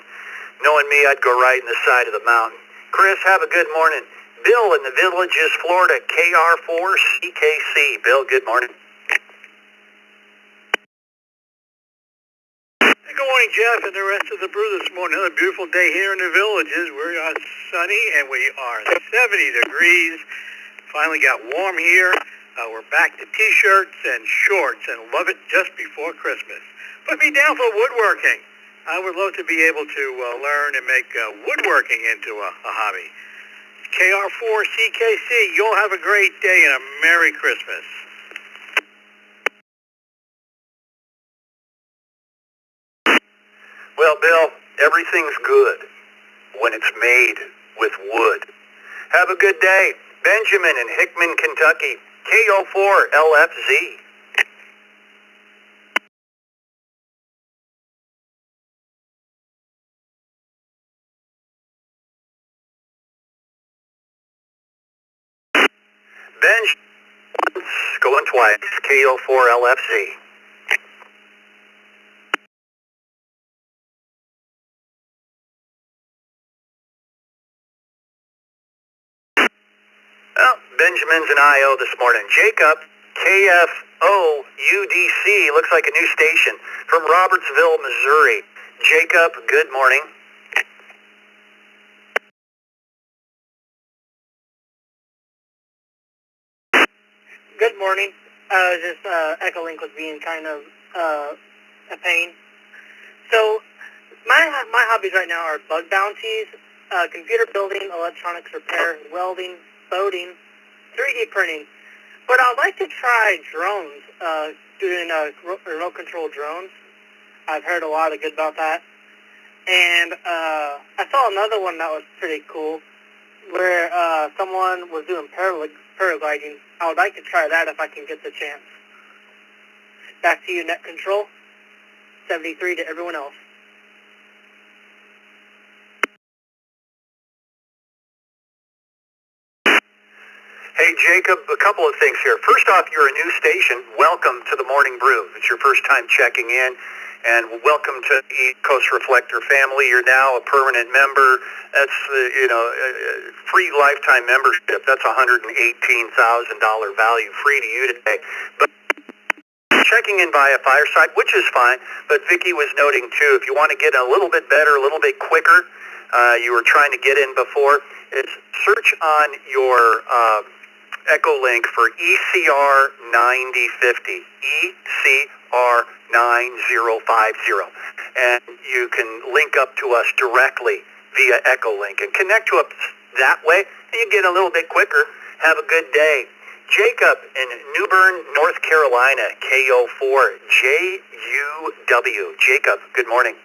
Knowing me, I'd go right in the side of the mountain. Chris, have a good morning. Bill in the Villages, Florida, KR4CKC. Bill, good morning. Good morning, Jeff, and the rest of the Brew this morning. Another beautiful day here in the Villages. We are sunny, and we are 70 degrees. Finally got warm here. We're back to T-shirts and shorts, and love it just before Christmas. Put me down for woodworking. I would love to be able to learn and make woodworking into a hobby. KR4CKC, you'll have a great day and a Merry Christmas. Well, Bill, everything's good when it's made with wood. Have a good day. Benjamin in Hickman, Kentucky, KO4LFZ. Benj, once, going twice, KO4LFZ. Well, Benjamin's an IO this morning. Jacob, KFOUDC, looks like a new station from Robertsville, Missouri. Jacob, good morning. Good morning. This Echo Link was being kind of a pain. So my hobbies right now are bug bounties, computer building, electronics repair, welding, boating, 3D printing. But I'd like to try drones, doing remote control drones. I've heard a lot of good about that. And I saw another one that was pretty cool, where someone was doing paragliding. I would like to try that if I can get the chance. Back to you, Net Control. 73 to everyone else. Hey, Jacob, a couple of things here. First off, you're a new station. Welcome to the Morning Brew. It's your first time checking in. And welcome to the East Coast Reflector family. You're now a permanent member. That's, free lifetime membership. That's $118,000 value free to you today. But checking in via Fireside, which is fine. But Vicki was noting, too, if you want to get a little bit better, a little bit quicker, you were trying to get in before, it's search on your Echo Link for ECR 9050. ECR 9050. And you can link up to us directly via Echo Link and connect to us that way, and you get a little bit quicker. Have a good day. Jacob in New Bern, North Carolina, KO4JUW. Jacob, good morning.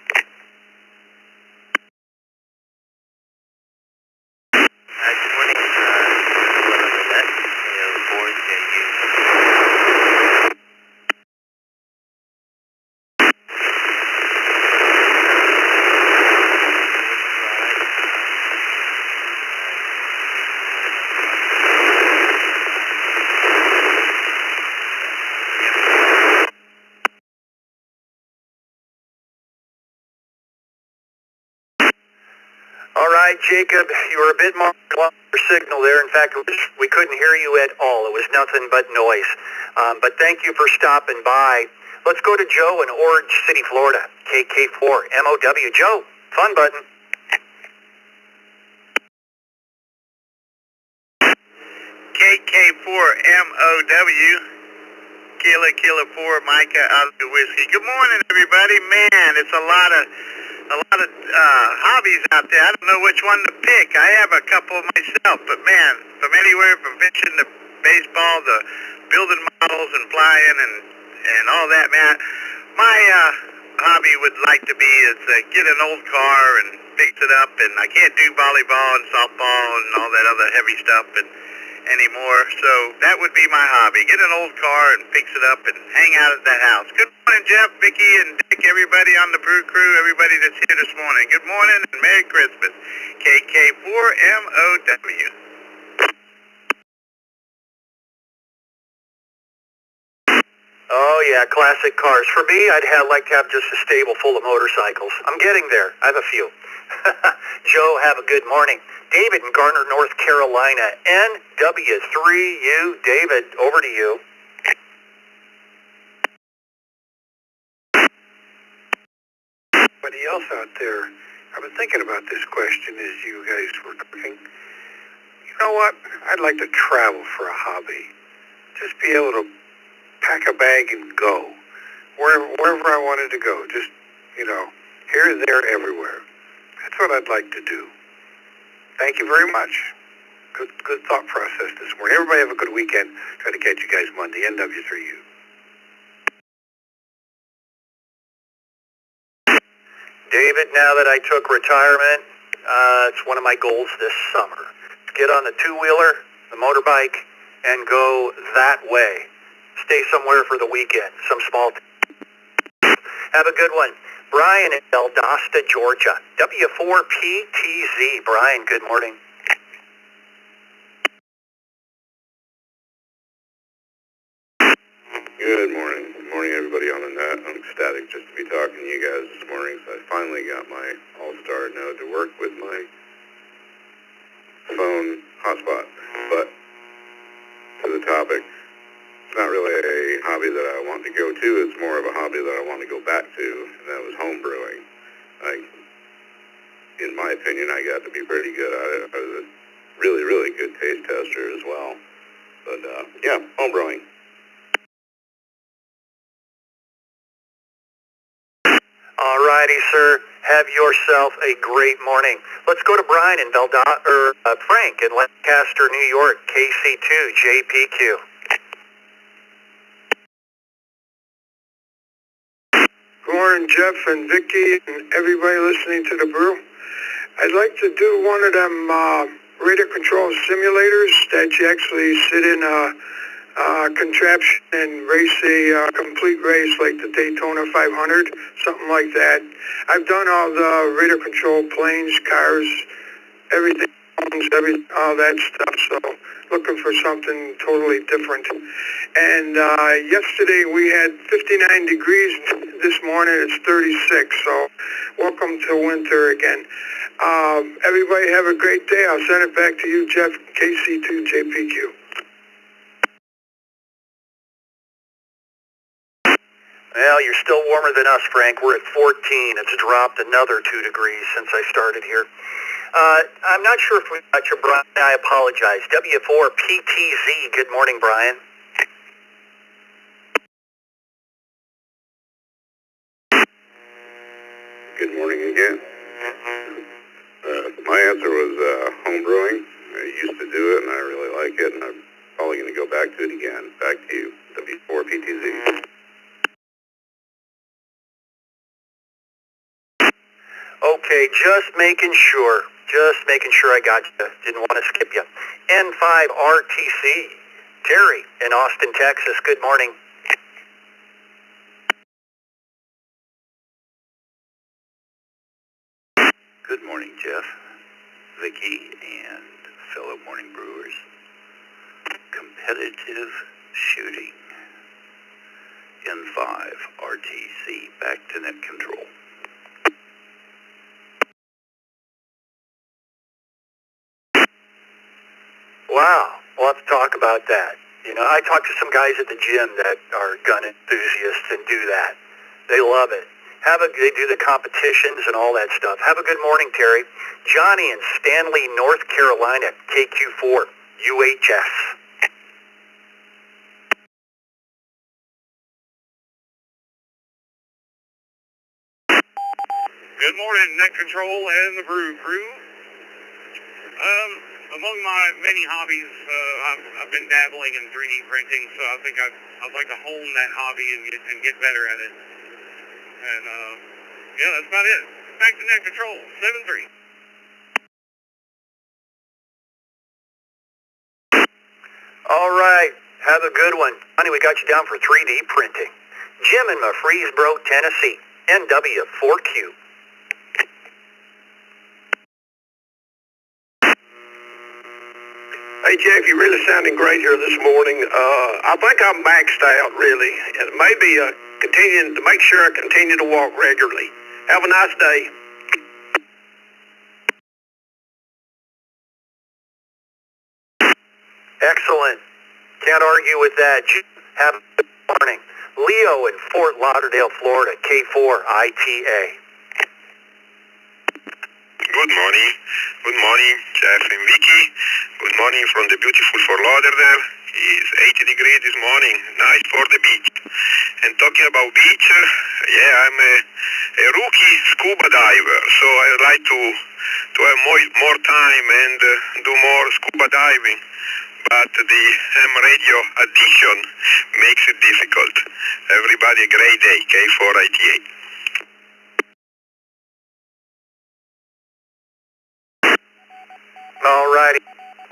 Good morning. All right, Jacob, you were a bit more on your signal there. In fact, we couldn't hear you at all. It was nothing but noise. But thank you for stopping by. Let's go to Joe in Orange City, Florida, KK4MOW. Joe, fun button. KK4MOW. Killer 4, Micah, Oscar Whiskey. Good morning, everybody. Man, it's a lot of hobbies out there. I don't know which one to pick. I have a couple myself, but man, from anywhere from fishing to baseball to building models and flying and all that, man. My hobby would like to be is get an old car and fix it up, and I can't do volleyball and softball and all that other heavy stuff anymore, so that would be my hobby. Get an old car and fix it up and hang out at that house. Good morning, Jeff, Vicky, and Dick, everybody on the Brew Crew, everybody that's here this morning. Good morning and Merry Christmas. KK4MOW. Oh yeah, classic cars. For me, like to have just a stable full of motorcycles. I'm getting there. I have a few. Joe, have a good morning. David in Garner, North Carolina. NW3U. David, over to you. Anybody else out there? I was thinking about this question as you guys were cooking. You know what? I'd like to travel for a hobby. Just be able to pack a bag and go. Wherever I wanted to go. Just, here, there, everywhere. That's what I'd like to do. Thank you very much. Good thought process this morning. Everybody have a good weekend. Try to catch you guys Monday. NW3U. David, now that I took retirement, it's one of my goals this summer. Get on the two-wheeler, the motorbike, and go that way. Stay somewhere for the weekend, some small Have a good one. Brian in Valdosta, Georgia. W4PTZ. Brian, good morning. Good morning. Good morning, everybody on the net. I'm ecstatic just to be talking to you guys this morning. So I finally got my All-Star node to work with my phone hotspot. But to the topic, it's not really a hobby that I want to go to. It's more of a hobby that I want to go back to, and that was home brewing. In my opinion, I got to be pretty good at it. I was a really, really good taste tester as well. But yeah, home brewing. All righty, sir. Have yourself a great morning. Let's go to Brian in Frank in Lancaster, New York, KC2 JPQ. Good morning, Jeff and Vicky and everybody listening to the Brew. I'd like to do one of them radar control simulators that you actually sit in a contraption and race a complete race like the Daytona 500, something like that. I've done all the radar control planes, cars, everything, all that stuff, so looking for something totally different. And yesterday we had 59 degrees. This morning it's 36, so welcome to winter again. Everybody have a great day. I'll send it back to you, Jeff, KC2 JPQ. Well, you're still warmer than us, Frank. We're at 14. It's dropped another 2 degrees since I started here. I'm not sure if we got your Brian. I apologize. W4PTZ. Good morning, Brian. Good morning again. My answer was home brewing. I used to do it, and I really like it, and I'm probably going to go back to it again. Back to you, W4PTZ. Okay, just making sure I got you. Didn't want to skip you. N5RTC. Terry in Austin, Texas. Good morning. Good morning, Jeff, Vicky, and fellow morning brewers. Competitive shooting. N5 RTC. Back to net control. Wow, we'll have to talk about that. I talked to some guys at the gym that are gun enthusiasts and do that. They love it. They do the competitions and all that stuff. Have a good morning, Terry. Johnny in Stanley, North Carolina, KQ4, UHS. Good morning, Net Control and the Brew Crew. Among my many hobbies, I've been dabbling in 3D printing, so I think I'd like to hone that hobby and get better at it. And, yeah, that's about it. Back to Net Control, 7-3. All right, have a good one. Honey, we got you down for 3D printing. Jim in Murfreesboro, Tennessee, NW4Q. Hey, Jeff, you're really sounding great here this morning. I think I'm maxed out, really. And maybe continuing to make sure I continue to walk regularly. Have a nice day. Excellent. Can't argue with that. Have a good morning. Leo in Fort Lauderdale, Florida, K4ITA. Good morning. Good morning, Jeff and Vicky. Good morning from the beautiful Fort Lauderdale. It's 80 degrees this morning. Nice for the beach. And talking about beach, yeah, I'm a rookie scuba diver, so I like to have more time and do more scuba diving. But the ham radio addiction makes it difficult. Everybody a great day, K4ITA. All righty.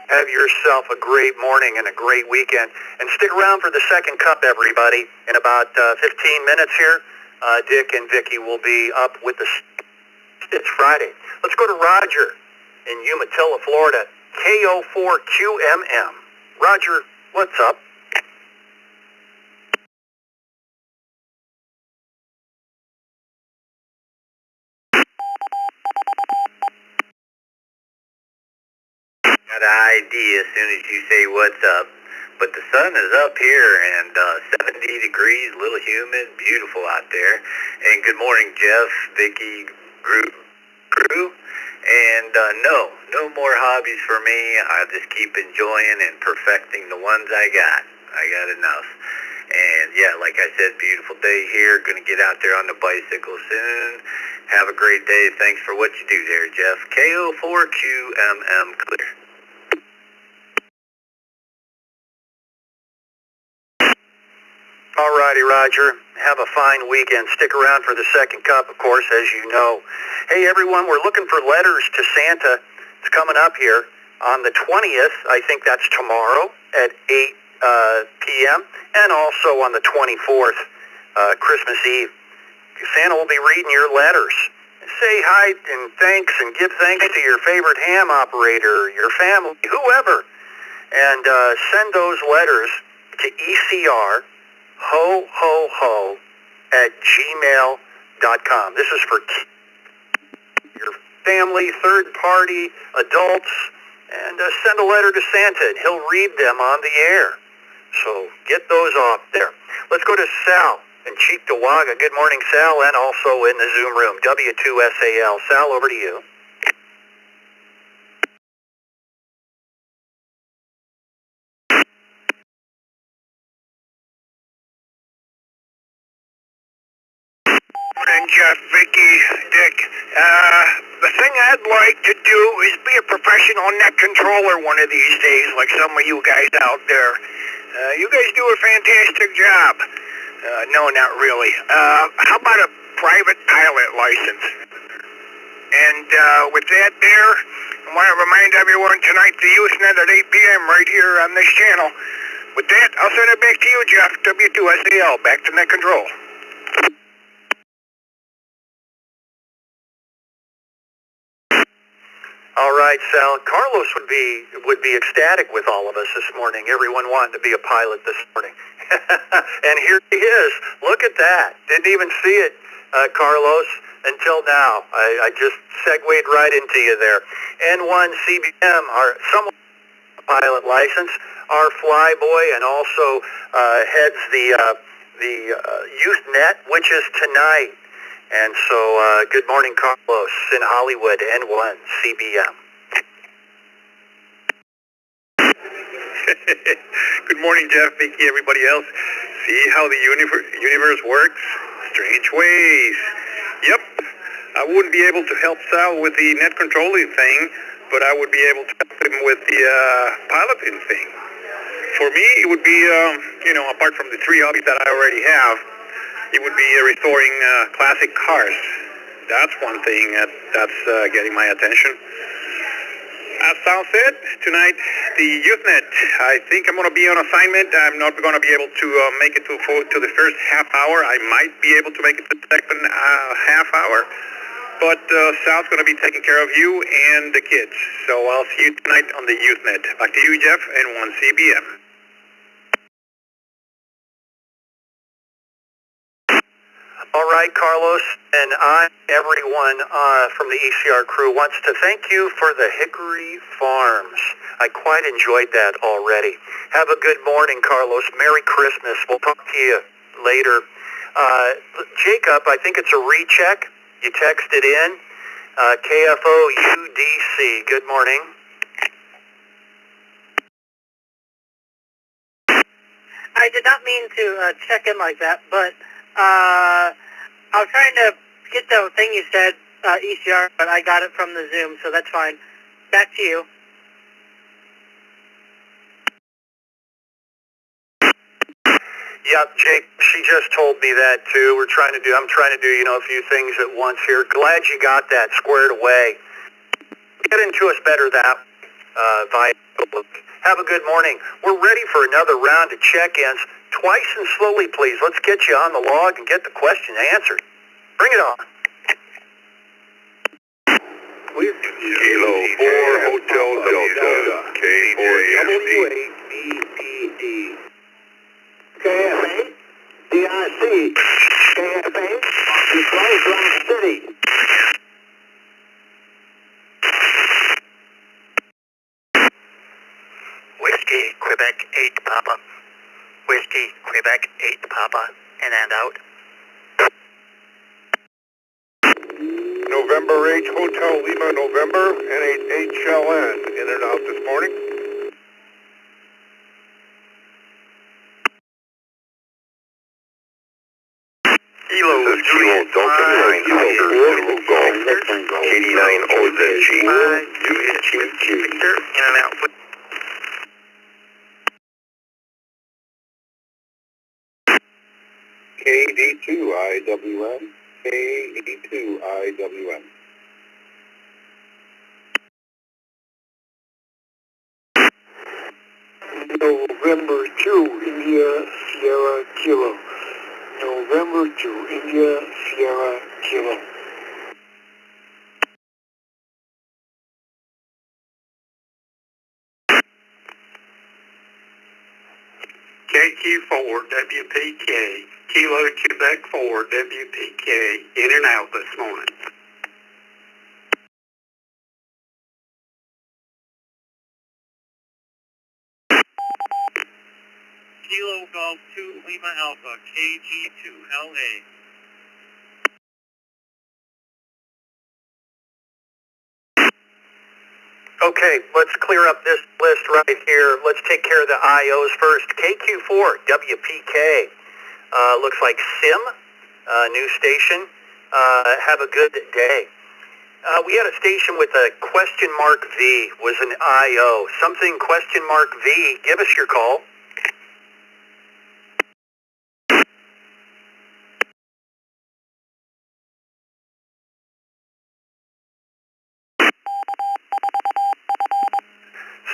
Have yourself a great morning and a great weekend. And stick around for the second cup, everybody. In about 15 minutes here, Dick and Vicky will be up with the... It's Friday. Let's go to Roger in Umatilla, Florida, KO4QMM. Roger, what's up? Got an idea as soon as you say what's up. But the sun is up here and 70 degrees, a little humid, beautiful out there. And good morning, Jeff, Vicky, crew. And no more hobbies for me. I just keep enjoying and perfecting the ones I got. I got enough. And yeah, like I said, beautiful day here. Gonna get out there on the bicycle soon. Have a great day. Thanks for what you do there, Jeff. KO4QMM clear. All righty, Roger. Have a fine weekend. Stick around for the second cup, of course, as you know. Hey, everyone, we're looking for letters to Santa. It's coming up here on the 20th. I think that's tomorrow at 8 p.m. and also on the 24th, Christmas Eve. Santa will be reading your letters. Say hi and thanks and give thanks to your favorite ham operator, your family, whoever. And send those letters to ECR ho@gmail.com. This is for your family, third party, adults, and send a letter to Santa and he'll read them on the air. So get those off there. Let's go to Sal in Cheektowaga. Good morning, Sal, and also in the Zoom room, W2SAL. Sal, over to you. Morning, Jeff, Vicky, Dick. The thing I'd like to do is be a professional net controller one of these days, like some of you guys out there. You guys do a fantastic job. No, not really. How about a private pilot license? And with that there, I want to remind everyone tonight the Usenet at 8 p.m. right here on this channel. With that, I'll send it back to you, Jeff, W2SAL, back to net control. All right, Sal. Carlos would be ecstatic with all of us this morning. Everyone wanted to be a pilot this morning. And here he is. Look at that. Didn't even see it, Carlos, until now. I just segued right into you there. N1 CBM, our somewhat pilot license, our flyboy, and also heads the Usenet, which is tonight. And so, good morning, Carlos, in Hollywood, N1, CBM. Good morning, Jeff, Vicky, everybody else. See how the universe works? Strange ways. Yep. I wouldn't be able to help Sal with the net controlling thing, but I would be able to help him with the piloting thing. For me, it would be, apart from the 3 hobbies that I already have, it would be restoring classic cars. That's one thing that's getting my attention. As Sal said, tonight, the YouthNet, I think I'm going to be on assignment. I'm not going to be able to make it to the first half hour. I might be able to make it to the second half hour. But Sal's going to be taking care of you and the kids. So I'll see you tonight on the YouthNet. Back to you, Jeff, and 1CBM. All right, Carlos, and everyone from the ECR crew wants to thank you for the Hickory Farms. I quite enjoyed that already. Have a good morning, Carlos. Merry Christmas. We'll talk to you later. Jacob, I think it's a recheck. You texted in. KFOUDC. Good morning. I did not mean to check in like that, but I was trying to get the thing you said, ECR, but I got it from the Zoom, so that's fine. Back to you. Yeah, Jake, she just told me that too. I'm trying to do, a few things at once here. Glad you got that squared away. Get into us better that via Facebook. Have a good morning. We're ready for another round of check-ins. Twice and slowly, please. Let's get you on the log and get the question answered. Bring it on. Kilo 4 Hotel Delta, K4BBD. KFA, DIC, KFA, Detroit, Rock City. Whiskey, Quebec 8 Papa. Whiskey, Quebec 8 Papa, in and out. November H Hotel Lima, November, N8HLN, in and out this morning. Kilo 3 Delta 9 Kilo 4 Golf 89 OZG Victor, in and out. KD2IWM, KD2IWM. November 2, India, Sierra, Kilo. November 2, India, Sierra, Kilo. KQ4 WPK, Kilo Quebec 4 WPK, in and out this morning. Kilo Golf 2 Lima Alpha, KG2LA. Okay, let's clear up this list right here. Let's take care of the IOs first. KQ4, WPK. Looks like Sim, new station. Have a good day. We had a station with a question mark V, was an IO. Something question mark V, give us your call.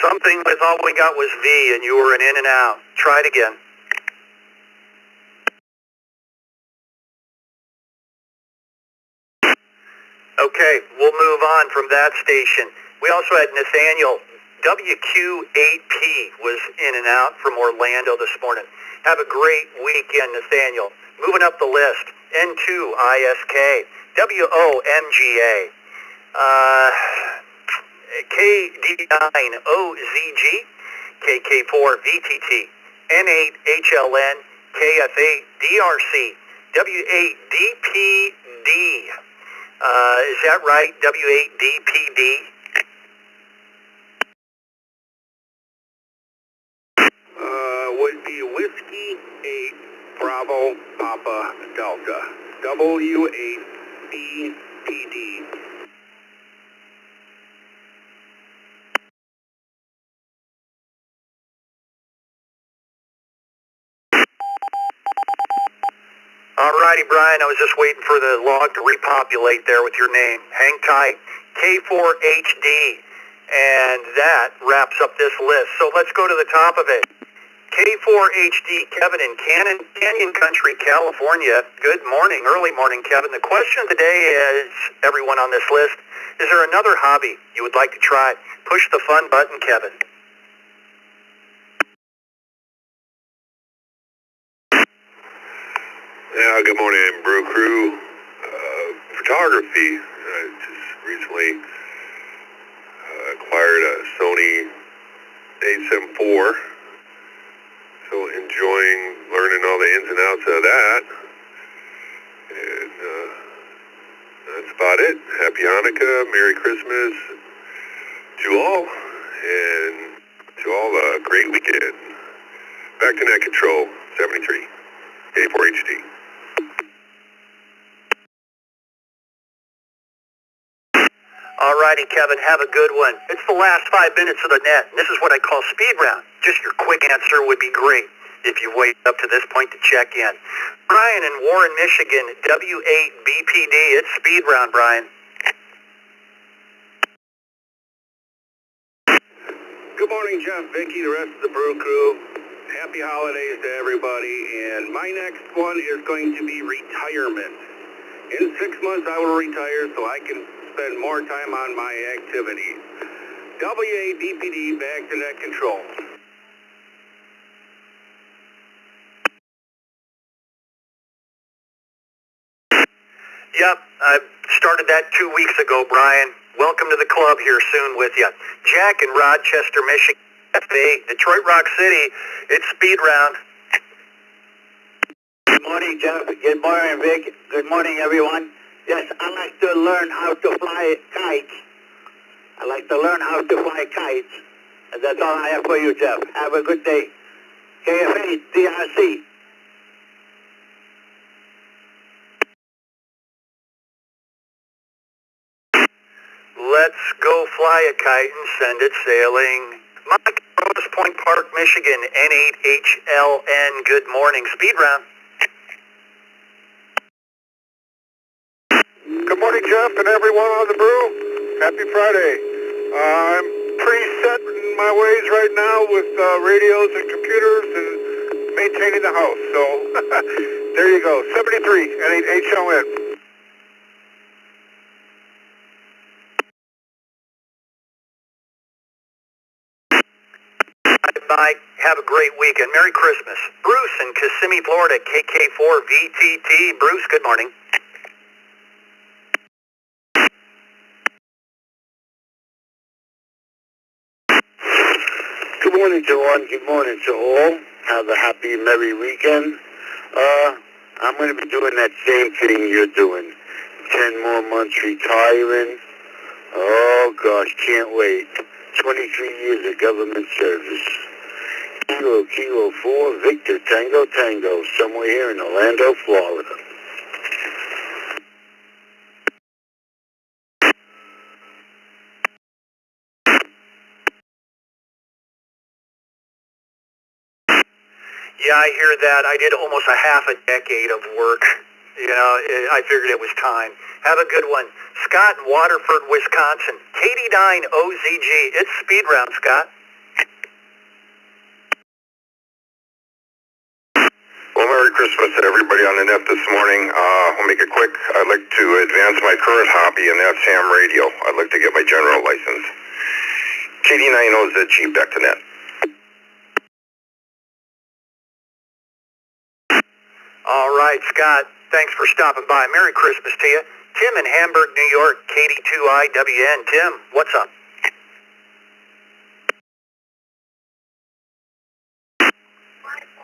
Something with all we got was V and you were an in and out. Try it again. Okay, we'll move on from that station. We also had Nathaniel. WQ8P was in and out from Orlando this morning. Have a great weekend, Nathaniel. Moving up the list. N2ISK. WOMGA. KD9OZG, KK4VTT, N8HLN, KF8DRC, W8DPD. Is that right? W8DPD? Would be Whiskey 8 Bravo Papa Delta, W8BD. BPD. Alrighty, Brian, I was just waiting for the log to repopulate there with your name. Hang tight. K4HD. And that wraps up this list. So let's go to the top of it. K4HD, Kevin in Canyon Country, California. Good morning, early morning, Kevin. The question of the day is, everyone on this list, is there another hobby you would like to try? Push the fun button, Kevin. Yeah, good morning, Brew Crew. Photography. I just recently acquired a Sony a7 IV. So enjoying learning all the ins and outs of that. And that's about it. Happy Hanukkah, Merry Christmas to all, and to all a great weekend. Back to Net Control, 73, K4HD. Alrighty, Kevin, have a good one. It's the last 5 minutes of the net, and this is what I call speed round. Just your quick answer would be great if you wait up to this point to check in. Brian in Warren, Michigan, W8BPD. It's speed round, Brian. Good morning, Jeff, Vicky, the rest of the Brew Crew. Happy holidays to everybody, and my next one is going to be retirement. In 6 months, I will retire so I can spend more time on my activities. W8BPD, back to Net Control. Yep, I started that 2 weeks ago, Brian. Welcome to the club here soon with you. Jack in Rochester, Michigan. F8, Detroit Rock City. It's speed round. Good morning, Jeff. Good morning, Vic. Good morning, everyone. Yes, I like to learn how to fly kites. I like to learn how to fly kites. And that's all I have for you, Jeff. Have a good day. KF8, DRC. Let's go fly a kite and send it sailing. Mike, Rose Point Park, Michigan, N8HLN. Good morning. Speed round. Good morning, Jeff, and everyone on the Brew. Happy Friday. I'm pretty set in my ways right now with radios and computers and maintaining the house. So there you go. 73, N8HLN. Bye. Have a great weekend. Merry Christmas. Bruce in Kissimmee, Florida, KK4VTT. Bruce, good morning. Good morning to one. Good morning to all. Have a happy, merry weekend. I'm going to be doing that same thing you're doing. 10 more months retiring. Oh, gosh, can't wait. 23 years of government service. Kilo 4, Victor, Tango, Tango, somewhere here in Orlando, Florida. Yeah, I hear that. I did almost a half a decade of work. You know, I figured it was time. Have a good one. Scott in Waterford, Wisconsin. KD9OZG. It's speed round, Scott. Well, Merry Christmas to everybody on the net this morning. I'll make it quick. I'd like to advance my current hobby, and that's ham radio. I'd like to get my general license. KD9OZG, back to net. All right, Scott. Thanks for stopping by. Merry Christmas to you. Tim in Hamburg, New York, KD2IWN. Tim, what's up?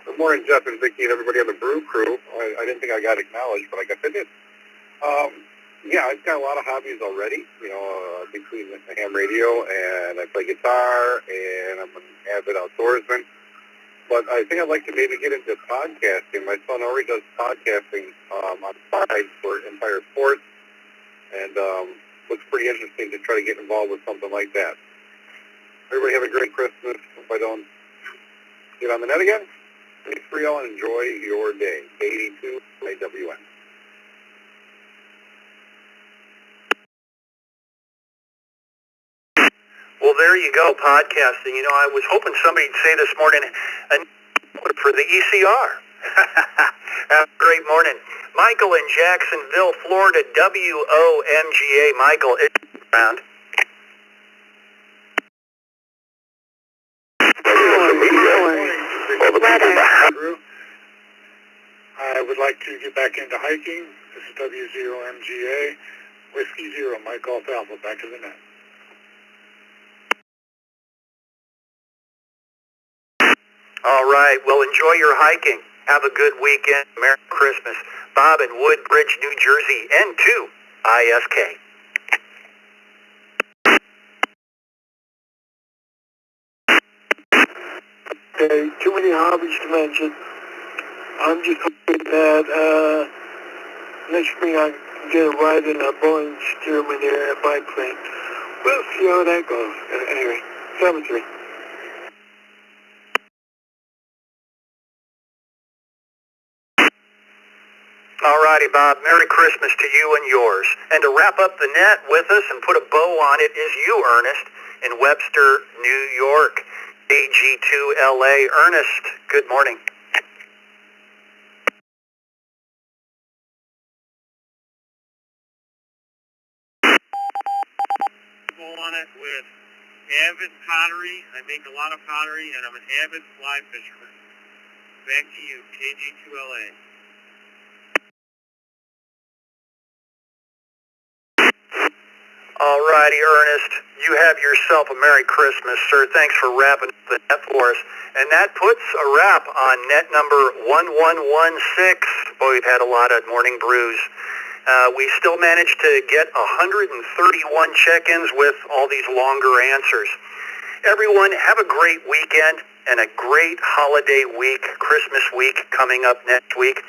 Good morning, Jeff and Vicky and everybody on the Brew Crew. I didn't think I got acknowledged, but I guess I did. Yeah, I've got a lot of hobbies already, you know, between the ham radio and I play guitar and I'm an avid outdoorsman. But I think I'd like to maybe get into podcasting. My son already does podcasting on the side for Empire Sports. and looks pretty interesting to try to get involved with something like that. Everybody have a great Christmas. If I don't get on the net again, stay free all and enjoy your day. K82 AWN. Well, there you go, podcasting. You know, I was hoping somebody'd say this morning, for the ECR. Have a great morning. Michael in Jacksonville, Florida, WOMGA. Michael, it's around. I would like to get back into hiking. This is W0MGA. Whiskey Zero, Mike Golf Alpha, back to the net. All right. Well, enjoy your hiking. Have a good weekend. Merry Christmas. Bob in Woodbridge, New Jersey, N2 ISK. Okay, too many hobbies to mention. I'm just hoping that next spring I can get a ride in a Boeing Stearman there at biplane. We'll see how that goes. Anyway, 7-3. All righty, Bob. Merry Christmas to you and yours. And to wrap up the net with us and put a bow on it is you, Ernest, in Webster, New York, AG2LA. Ernest, good morning. Go on it with avid pottery. I make a lot of pottery, and I'm an avid fly fisherman. Back to you, KG2LA. All righty, Ernest. You have yourself a Merry Christmas, sir. Thanks for wrapping up the net for us. And that puts a wrap on net number 1116. Boy, we've had a lot of morning brews. We still managed to get 131 check-ins with all these longer answers. Everyone, have a great weekend and a great holiday week, Christmas week coming up next week.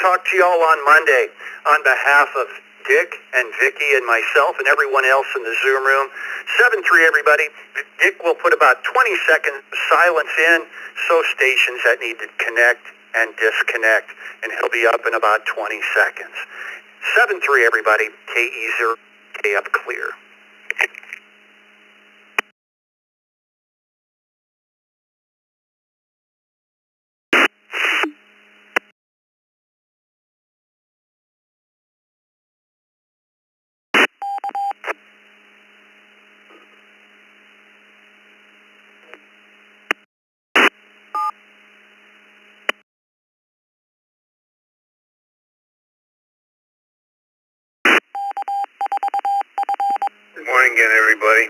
Talk to you all on Monday. On behalf of Dick and Vicky and myself and everyone else in the Zoom room, 7-3 everybody. Dick will put about 20 seconds silence in, so stations that need to connect and disconnect, and he'll be up in about 20 seconds. 7-3 everybody, KE0, K up clear. Good morning again, everybody.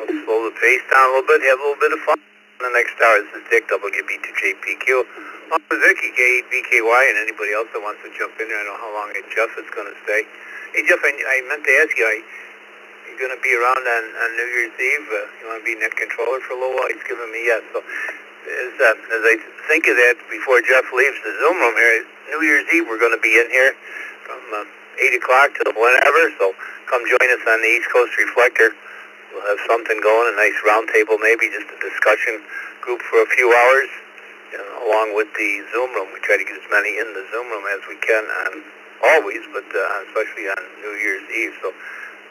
I'll slow the pace down a little bit, have a little bit of fun. In the next hour, this is Dick, WB2JPQ. I'm with Vicky, K8VKY, and anybody else that wants to jump in there. I don't know how long Jeff is going to stay. Hey, Jeff, I meant to ask you, you're going to be around on New Year's Eve? You want to be net controller for a little while? He's giving me yes. So as I think of that before Jeff leaves the Zoom room here, New Year's Eve, we're going to be in here from 8 o'clock till whenever, so come join us on the East Coast Reflector. We'll have something going, a nice round table maybe, just a discussion group for a few hours, along with the Zoom room. We try to get as many in the Zoom room as we can always, but especially on New Year's Eve, so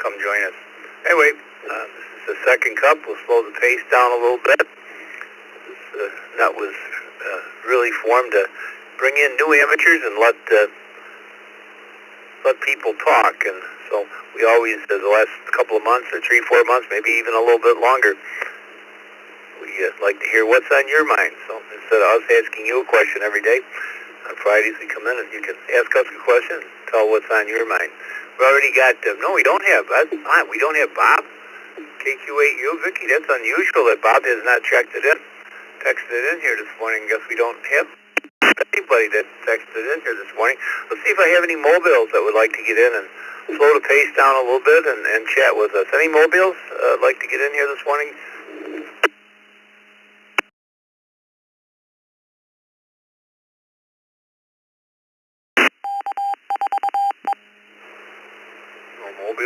come join us. Anyway, this is the second cup. We'll slow the pace down a little bit. That was really formed to bring in new amateurs and let people talk, and so we always, the last couple of months, or 3-4 months, maybe even a little bit longer, we like to hear what's on your mind. So instead of us asking you a question every day, on Fridays we come in and you can ask us a question and tell what's on your mind. We already got, no, we don't have Bob, KQ8U, Vicky. That's unusual that Bob has not texted in here this morning. Guess we don't have anybody that texted in here this morning. Let's see if I have any mobiles that would like to get in and slow the pace down a little bit and chat with us. Any mobiles like to get in here this morning?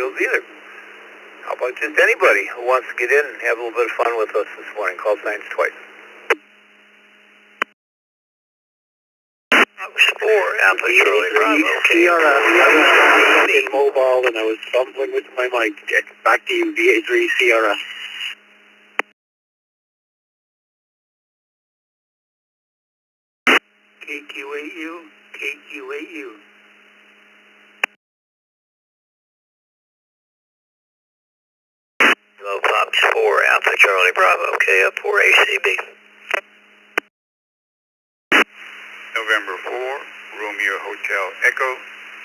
snowmobiles either. How about just anybody who wants to get in and have a little bit of fun with us this morning? Call signs twice. Alpha Charlie Bravo. I was in mobile and I was fumbling with my mic. Back to you, VA3 CRS. KQ8U, KQ8U. Hello, Fox 4, Alpha Charlie Bravo, KF4 ACB. November 4, Romeo Hotel Echo.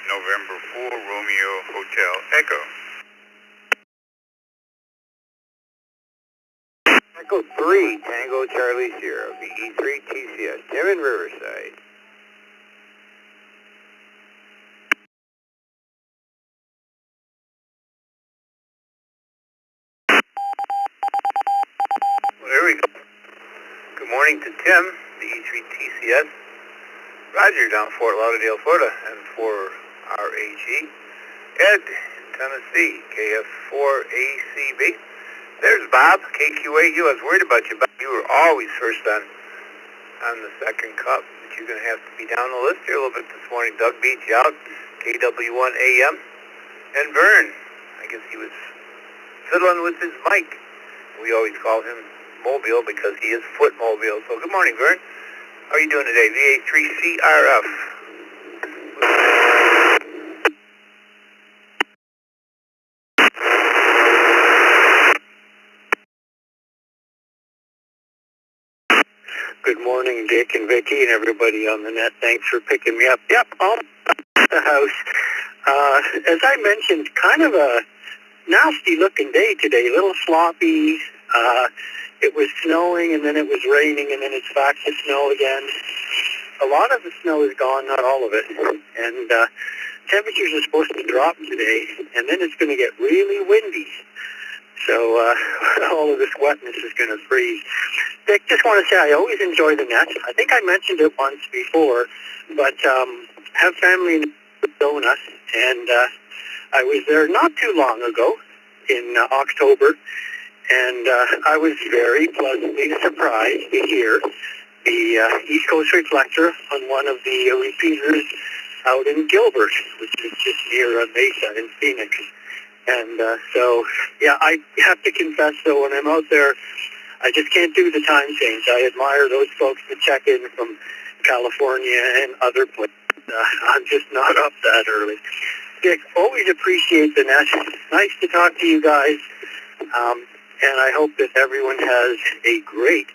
November 4, Romeo Hotel Echo. Echo 3, Tango Charlie Sierra, VE3 TCS, Jim in Riverside. Well, there we go. Good morning to Tim, VE3 TCS. Roger down Fort Lauderdale, Florida, and for RAG. Ed, Tennessee, KF4ACB. There's Bob, KQ8U. I was worried about you, Bob. You were always first on the second cup, but you're going to have to be down the list here a little bit this morning. Doug beat you out, KW1AM. And Vern, I guess he was fiddling with his mic. We always call him Mobile because he is Footmobile. So good morning, Vern. How are you doing today? VA3CRF. Good morning, Dick and Vicky and everybody on the net. Thanks for picking me up. Yep, I'm at the house. As I mentioned, kind of a nasty-looking day today. A little sloppy. It was snowing, and then it was raining, and then it's back to snow again. A lot of the snow is gone, not all of it. And temperatures are supposed to drop today, and then it's going to get really windy. So all of this wetness is going to freeze. Dick, just want to say I always enjoy the net. I think I mentioned it once before, but have family in Arizona, and I was there not too long ago in October, and I was very pleasantly surprised to hear the East Coast Reflector on one of the repeaters out in Gilbert, which is just near Mesa in Phoenix. And so, yeah, I have to confess, though, when I'm out there, I just can't do the time change. I admire those folks that check in from California and other places. I'm just not up that early. Dick, always appreciate the net. Nice to talk to you guys. And I hope that everyone has a great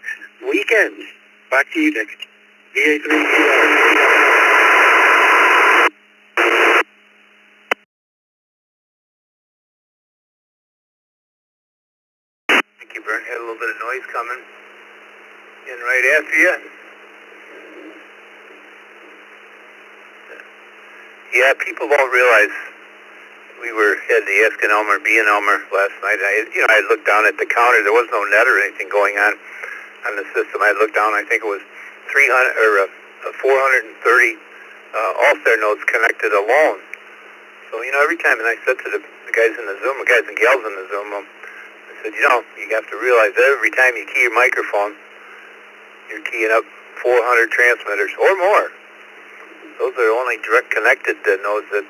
weekend. Back to you, Dick. VA3. Thank you, Brent. Had a little bit of noise coming in right after you. Yeah, people don't realize we had the Ask an Elmer, Be an Elmer last night. I looked down at the counter. There was no net or anything going on the system. I looked down. I think it was 430 All-Star nodes connected alone. So, every time, and I said to the guys in the Zoom, the guys and gals in the Zoom room, I said, you have to realize that every time you key your microphone, you're keying up 400 transmitters or more. Those are only direct connected nodes that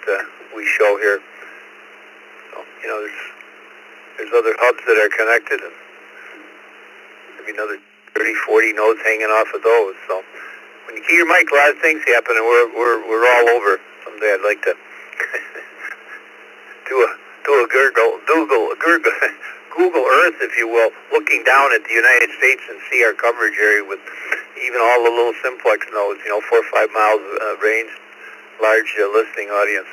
we show here. So, there's other hubs that are connected, and maybe another 30, 40 nodes hanging off of those. So when you key your mic, a lot of things happen, and we're all over. Someday I'd like to do a Google Earth, if you will, looking down at the United States and see our coverage area with even all the little simplex nodes, 4 or 5 miles range, large listening audience.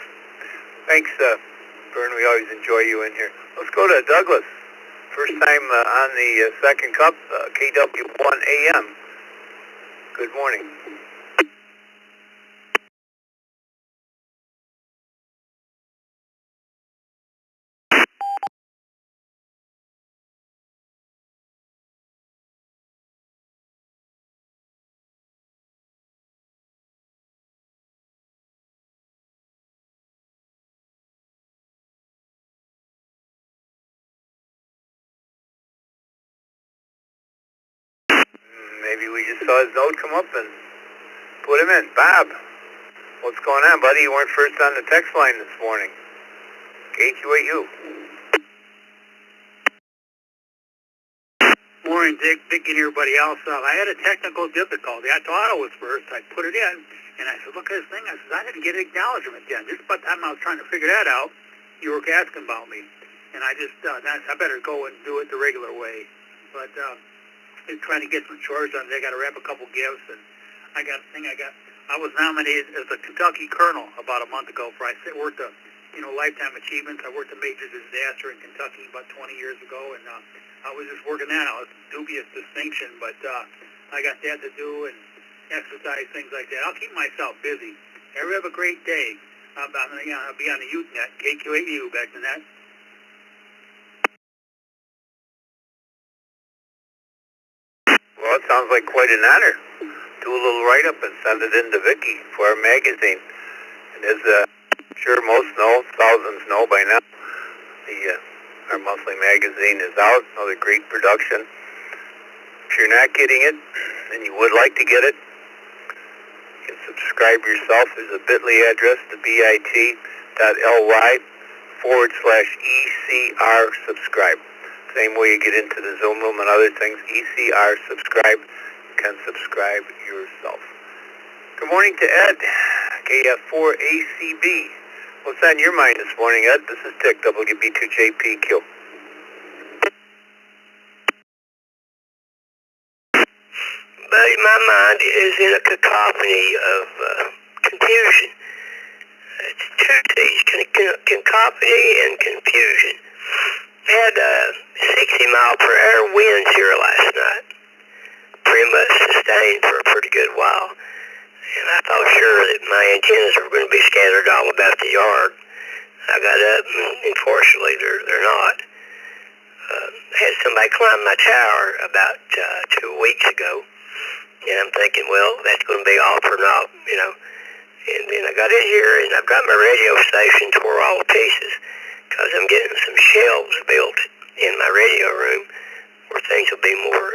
Thanks, Vern. We always enjoy you in here. Let's go to Douglas. First time on the second cup, KW1AM. Good morning. maybe we just saw his note come up and put him in. Bob, what's going on, buddy? You weren't first on the text line this morning. KQAU. Morning, Dick, Vicky, and everybody else. I had a technical difficulty. I thought it was first. I put it in, and I said, look at this thing. I said, I didn't get acknowledgement yet. Just about the time I was trying to figure that out, you were asking about me. And I just, I better go and do it the regular way. But I'm trying to get some chores done. I got to wrap a couple gifts, and I was nominated as a Kentucky Colonel about a month ago for, I worked a, lifetime achievements. I worked a major disaster in Kentucky about 20 years ago, and I was just working that out. It's dubious distinction, but I got that to do and exercise, things like that. I'll keep myself busy. Have a great day. I'll be on the UTNet, KQAU, back to that. Well, it sounds like quite an honor. Do a little write-up and send it in to Vicky for our magazine. And as sure most know, thousands know by now, our monthly magazine is out. Another great production. If you're not getting it, and you would like to get it, you can subscribe yourself. There's a bit.ly address, the bit.ly/ECR subscribe. Same way you get into the Zoom room and other things, ECR subscribe. You can subscribe yourself. Good morning to Ed, KF4ACB. What's on your mind this morning, Ed? This is Dick, WB2JPQ. Buddy, my mind is in a cacophony of confusion. It's two T's, cacophony and confusion. Had 60-mile-per-hour winds here last night. Pretty much sustained for a pretty good while. And I thought sure that my antennas were going to be scattered all about the yard. I got up, and unfortunately, they're not. Had somebody climb my tower about 2 weeks ago. And I'm thinking, well, that's going to be all for naught, And then I got in here, and I've got my radio station tore all to pieces because I'm getting some shelves built in my radio room where things will be more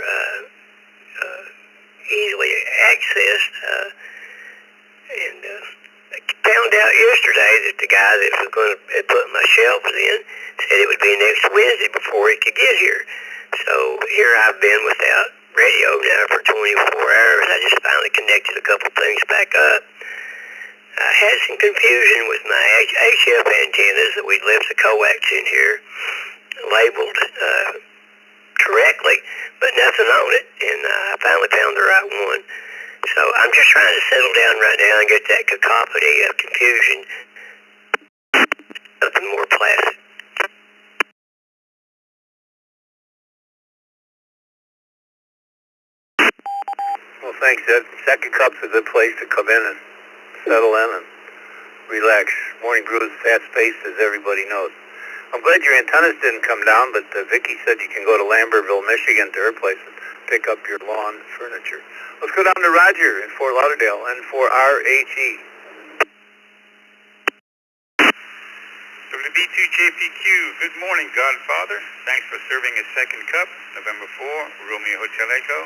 easily accessed. And I found out yesterday that the guy that was going to put my shelves in said it would be next Wednesday before he could get here. So here I've been without radio now for 24 hours. I just finally connected a couple things back up. I had some confusion with my HF antennas that we'd left the coax in here labeled correctly, but nothing on it, and I finally found the right one. So I'm just trying to settle down right now and get that cacophony of confusion something more placid. Well, thanks, Ed. Second Cup's a good place to come in and settle in and relax. Morning Brew is fast-paced, as everybody knows. I'm glad your antennas didn't come down, but Vicky said you can go to Lambertville, Michigan, to her place and pick up your lawn furniture. Let's go down to Roger in Fort Lauderdale, N4RHE. WB2JPQ, good morning, Godfather. Thanks for serving a second cup. November 4, Romeo Hotel Echo.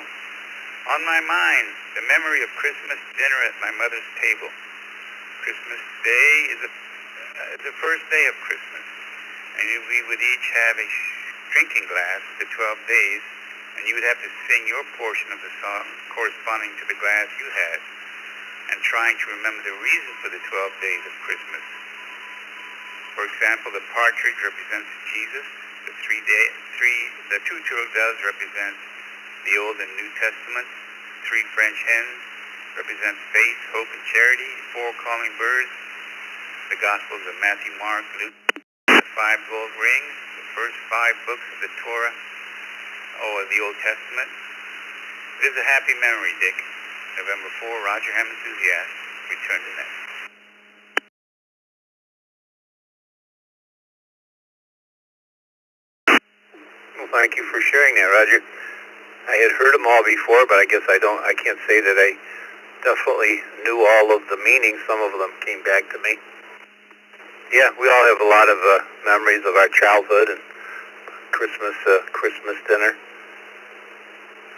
On my mind, the memory of Christmas dinner at my mother's table. Christmas Day is the first day of Christmas, and we would each have a drinking glass to 12 days, and you would have to sing your portion of the song corresponding to the glass you had, and trying to remember the reason for the 12 days of Christmas. For example, the partridge represents Jesus, the two turtle doves represent the Old and New Testament, 3 French hens represent faith, hope, and charity, 4 calling birds, the Gospels of Matthew, Mark, Luke, the 5 gold rings, the first 5 books of the Torah, of the Old Testament. It is a happy memory, Dick. November 4, Roger Ham Enthusiast, return to net. Well, thank you for sharing that, Roger. I had heard them all before, but I guess I can't say that I definitely knew all of the meanings. Some of them came back to me. Yeah, we all have a lot of memories of our childhood and Christmas dinner.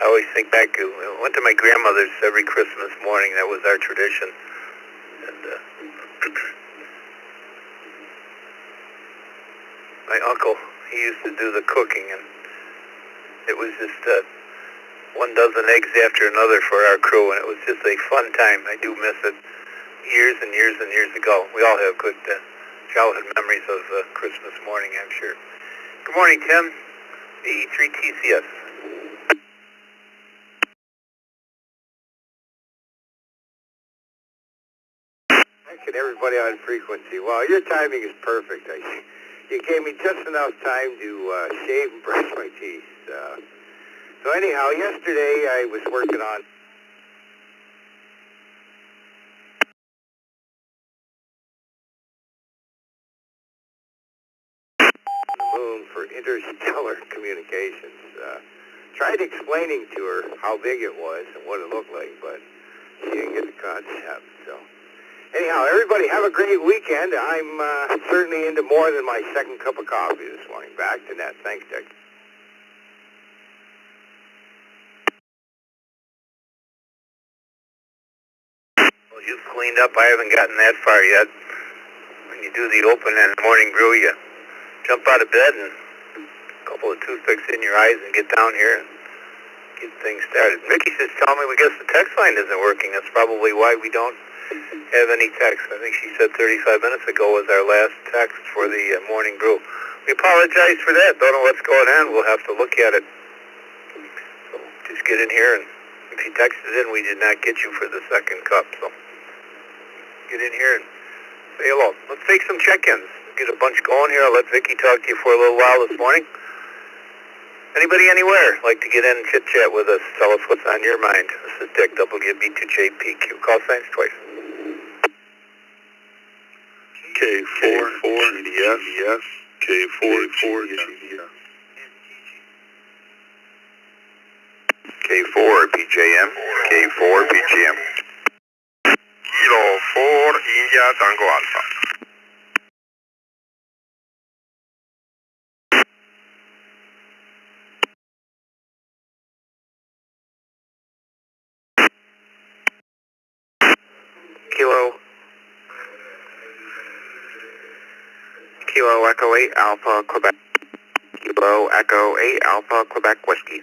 I always think back, I went to my grandmother's every Christmas morning. That was our tradition. And my uncle, he used to do the cooking, and it was just 1 dozen eggs after another for our crew, and it was just a fun time. I do miss it. Years and years and years ago. We all have good childhood memories of Christmas morning, I'm sure. Good morning, Tim. The 3TCS. Thank everybody on frequency. Wow, your timing is perfect. You gave me just enough time to shave and brush my teeth. So anyhow, yesterday I was working on the moon for interstellar communications. Tried explaining to her how big it was and what it looked like, but she didn't get the concept. So anyhow, everybody have a great weekend. I'm certainly into more than my second cup of coffee this morning. Back to net. Thanks, Dick. Well, you've cleaned up. I haven't gotten that far yet. When you do the open and morning brew, you jump out of bed and a couple of toothpicks in your eyes and get down here and get things started. Mickey says, tell me, we guess the text line isn't working. That's probably why we don't have any text. I think she said 35 minutes ago was our last text for the morning brew. We apologize for that. Don't know what's going on. We'll have to look at it. So just get in here, and if you texted in, we did not get you for the second cup. So get in here and say hello. Let's take some check-ins. Get a bunch going here. I'll let Vicki talk to you for a little while this morning. Anybody anywhere like to get in and chit-chat with us? Tell us what's on your mind. This is Dick, WB2JPQ. Call signs twice. K4 GDS, K4 GDS. K4 PJM, K4 PJM. Kilo 4 India Tango Alpha. Kilo Echo 8 Alpha Quebec. Kilo Echo 8 Alpha Quebec Whiskey.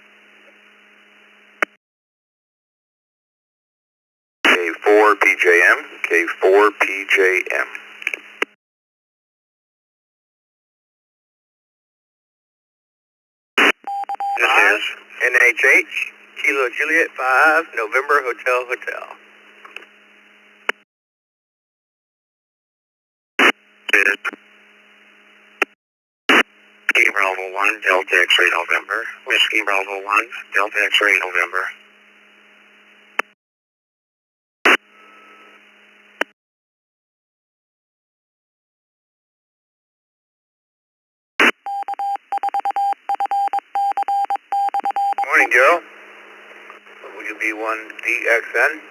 K4 PJM, K4 PJM. This is NHH, Kilo Juliet 5, November Hotel Hotel. Whiskey Bravo 1, Delta X-ray November. Whiskey Bravo 1, Delta X-ray November. Morning, Joe. WB1DXN.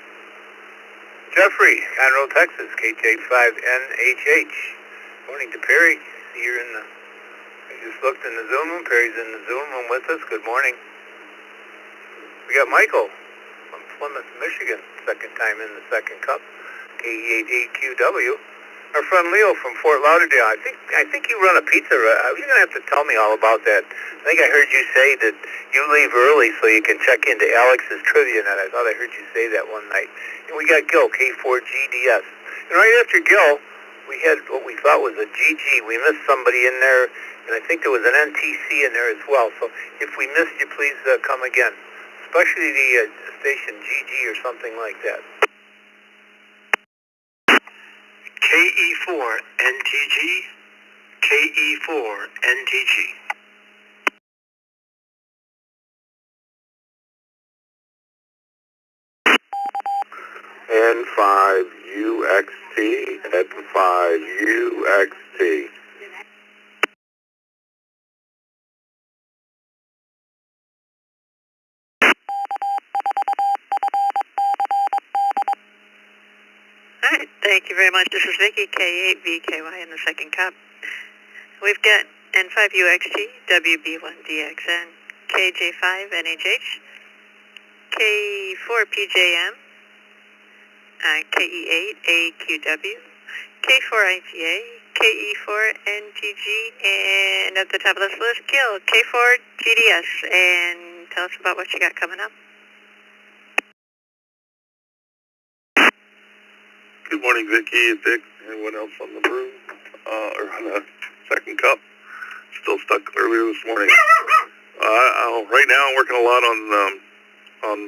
Jeffrey, Conroe, Texas, KJ5NHH. Morning to Perry. See you're in the... I just looked in the Zoom room. Perry's in the Zoom room with us. Good morning. We got Michael from Plymouth, Michigan. Second time in the second cup. KE88QW. Our friend Leo from Fort Lauderdale. I think you run a pizza. You're going to have to tell me all about that. I think I heard you say that you leave early so you can check into Alex's Trivia Night. I thought I heard you say that one night. And we got Gil, K4GDS. And right after Gil, we had what we thought was a GG. We missed somebody in there, and I think there was an NTC in there as well. So if we missed you, please come again, especially the station GG or something like that. KE4 NTG, KE4 NTG. N5UXT, N5UXT. All right, thank you very much. This is Vicki, K8VKY in the second cup. We've got N5UXT, WB1DXN, KJ5NHH, K4PJM, KE8AQW, K4ITA, KE4NTG, and at the top of this list, Gil, K4GDS, and tell us about what you got coming up. Good morning, Vicki, Dick, anyone else on the brew, or on the second cup. Still stuck earlier this morning. Right now I'm working a lot on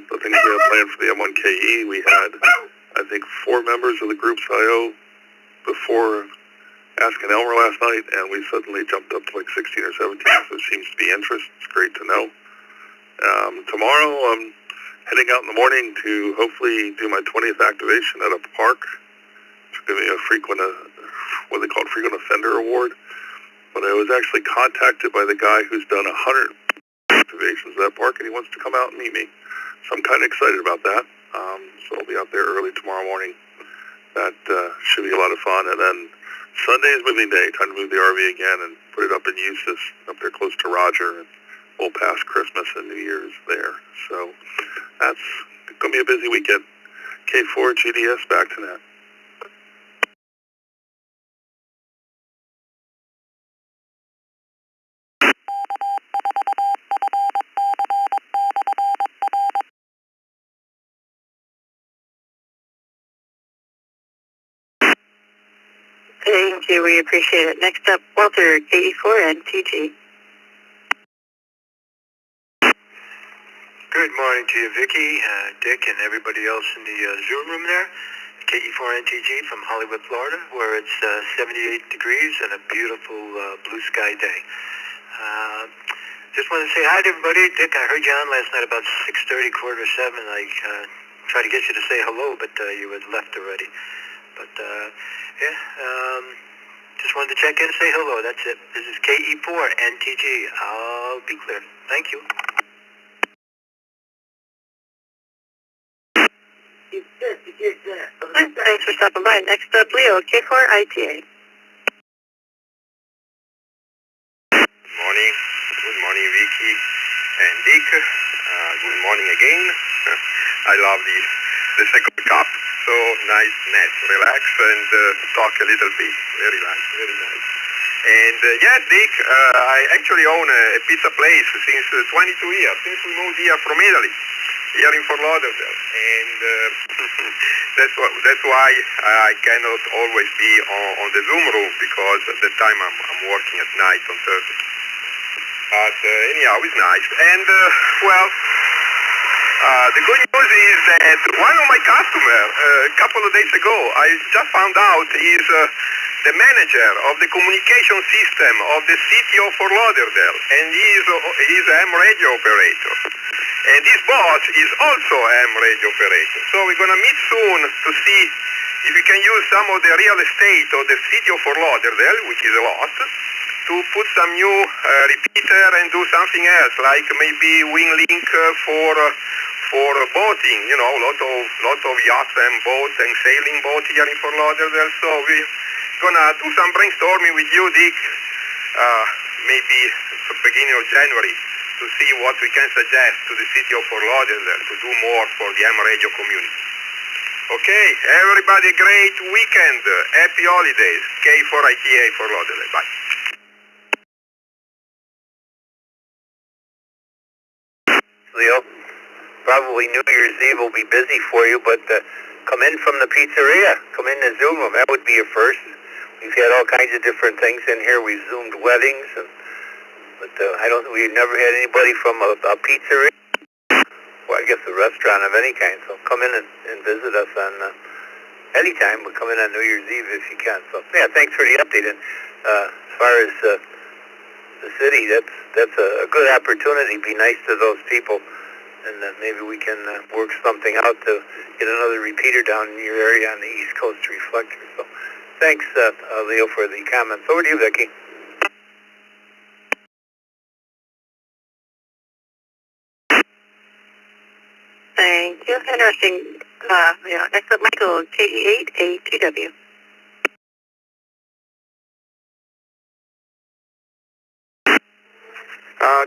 the things we have planned for the M1KE. We had, I think, 4 members of the group's IO before asking Elmer last night, and we suddenly jumped up to like 16 or 17, so there seems to be interest. It's great to know. Tomorrow I'm heading out in the morning to hopefully do my 20th activation at a park. It's going to be a frequent, what they call it, frequent offender award. But I was actually contacted by the guy who's done 100 activations at that park, and he wants to come out and meet me. So I'm kind of excited about that. So I'll be out there early tomorrow morning. That should be a lot of fun. And then Sunday is moving day. Time to move the RV again and put it up in Eustis, up there close to Roger. And we'll pass Christmas and New Year's there. So that's going to be a busy weekend. K4 GDS, back to net. Thank you, we appreciate it. Next up, Walter, KE4NTG. Good morning to you, Vicki, Dick, and everybody else in the Zoom room there. KE4NTG from Hollywood, Florida, where it's 78 degrees and a beautiful blue sky day. Just wanted to say hi to everybody. Dick, I heard you on last night about 6:30, 6:45. I tried to get you to say hello, but you had left already. But, just wanted to check in and say hello. That's it. This is KE4NTG. I'll be clear. Thank you. Thanks for stopping by. Next up, Leo, K4ITA. Good morning. Good morning, Vicky and Dick. Good morning again. I love the second cup. So nice, net, relax and talk a little bit. Very nice, very nice. And yes, Dick, I actually own a pizza place since 22 years, since we moved here from Italy, here in Fort Lauderdale. And that's why I cannot always be on the Zoom room, because at the time I'm working at night on Thursday. But anyhow, it's nice. And the good news is that one of my customers, a couple of days ago, I just found out is the manager of the communication system of the city of Fort Lauderdale, and he's an AM radio operator. And this boss is also an AM radio operator. So we're going to meet soon to see if we can use some of the real estate of the city of Fort Lauderdale, which is a lot, to put some new repeater and do something else, like maybe WinLink for boating. You know, lot of yachts and boats and sailing boats here in Fort Lauderdale. So we're gonna do some brainstorming with you, Dick, maybe at the beginning of January, to see what we can suggest to the city of Fort Lauderdale to do more for the AM radio community. Okay, everybody, great weekend. Happy holidays. K4ITA Fort Lauderdale. Bye. Leo, probably New Year's Eve will be busy for you, but come in from the pizzeria. Come in the Zoom room. That would be a first. We've had all kinds of different things in here. We've Zoomed weddings, but we've never had anybody from a pizzeria. Well, I guess a restaurant of any kind. So come in and visit us on any time, but come in on New Year's Eve if you can. So yeah, thanks for the update. And as far as the city, that's a good opportunity. Be nice to those people, and maybe we can work something out to get another repeater down in your area on the East Coast Reflector. So thanks, Leo, for the comments. Over to you, Vicki. Thank you. Interesting. Next up, Michael, KE8ATW.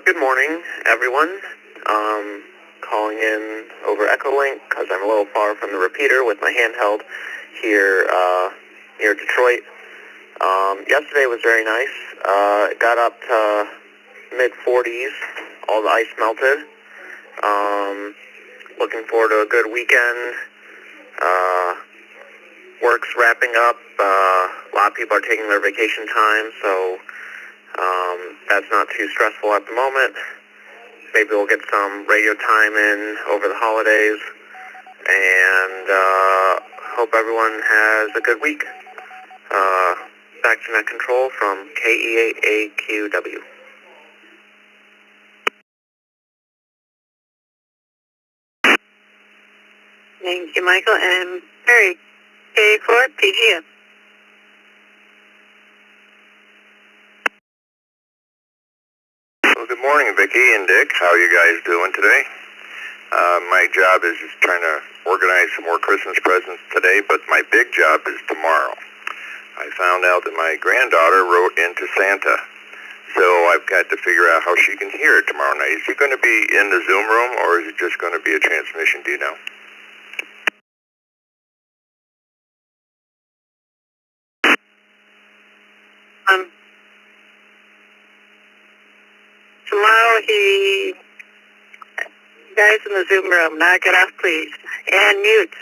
Good morning, everyone. calling in over Echolink because I'm a little far from the repeater with my handheld here near Detroit. Yesterday was very nice. It got up to mid-40s. All the ice melted. Looking forward to a good weekend. Work's wrapping up. A lot of people are taking their vacation time, so that's not too stressful at the moment. Maybe we'll get some radio time in over the holidays, and hope everyone has a good week. Back to Net Control from KE8AQW. Thank you, Michael. And Perry, K4PGM. Well, good morning, Vicki and Dick. How are you guys doing today? My job is just trying to organize some more Christmas presents today, but my big job is tomorrow. I found out that my granddaughter wrote into Santa, so I've got to figure out how she can hear it tomorrow night. Is she going to be in the Zoom room, or is it just going to be a transmission? Do you know? Tomorrow guys in the Zoom room, knock it off, please. And mute.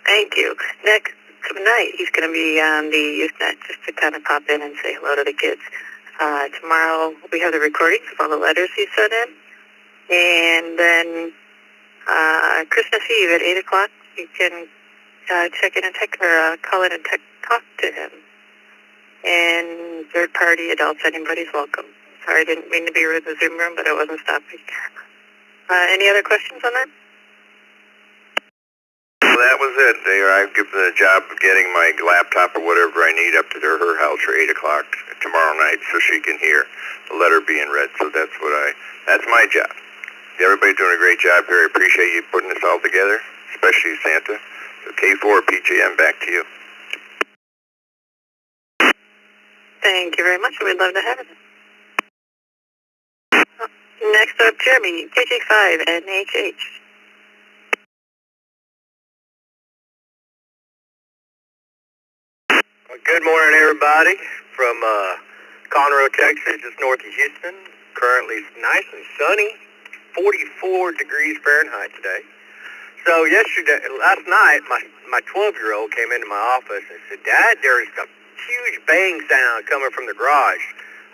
Thank you. Next tonight, he's going to be on the Usenet just to kind of pop in and say hello to the kids. Tomorrow, we have the recordings of all the letters he sent in. And then Christmas Eve at 8 o'clock, you can check in and call in and talk to him. And third-party adults, anybody's welcome. Sorry, I didn't mean to be rude in the Zoom room, but I wasn't stopping. Any other questions on that? Well, that was it. I've given the job of getting my laptop or whatever I need up to her house for 8 o'clock tomorrow night so she can hear the letter being read. So that's my job. Everybody's doing a great job here. I appreciate you putting this all together, especially Santa. So K4PGM, back to you. Thank you very much. We'd love to have it. Next up, Jeremy, KJ5NHH. Good morning, everybody, from Conroe, Texas, just north of Houston. Currently nice and sunny, 44 degrees Fahrenheit today. So last night, my 12-year-old came into my office and said, "Dad, there's a huge bang sound coming from the garage.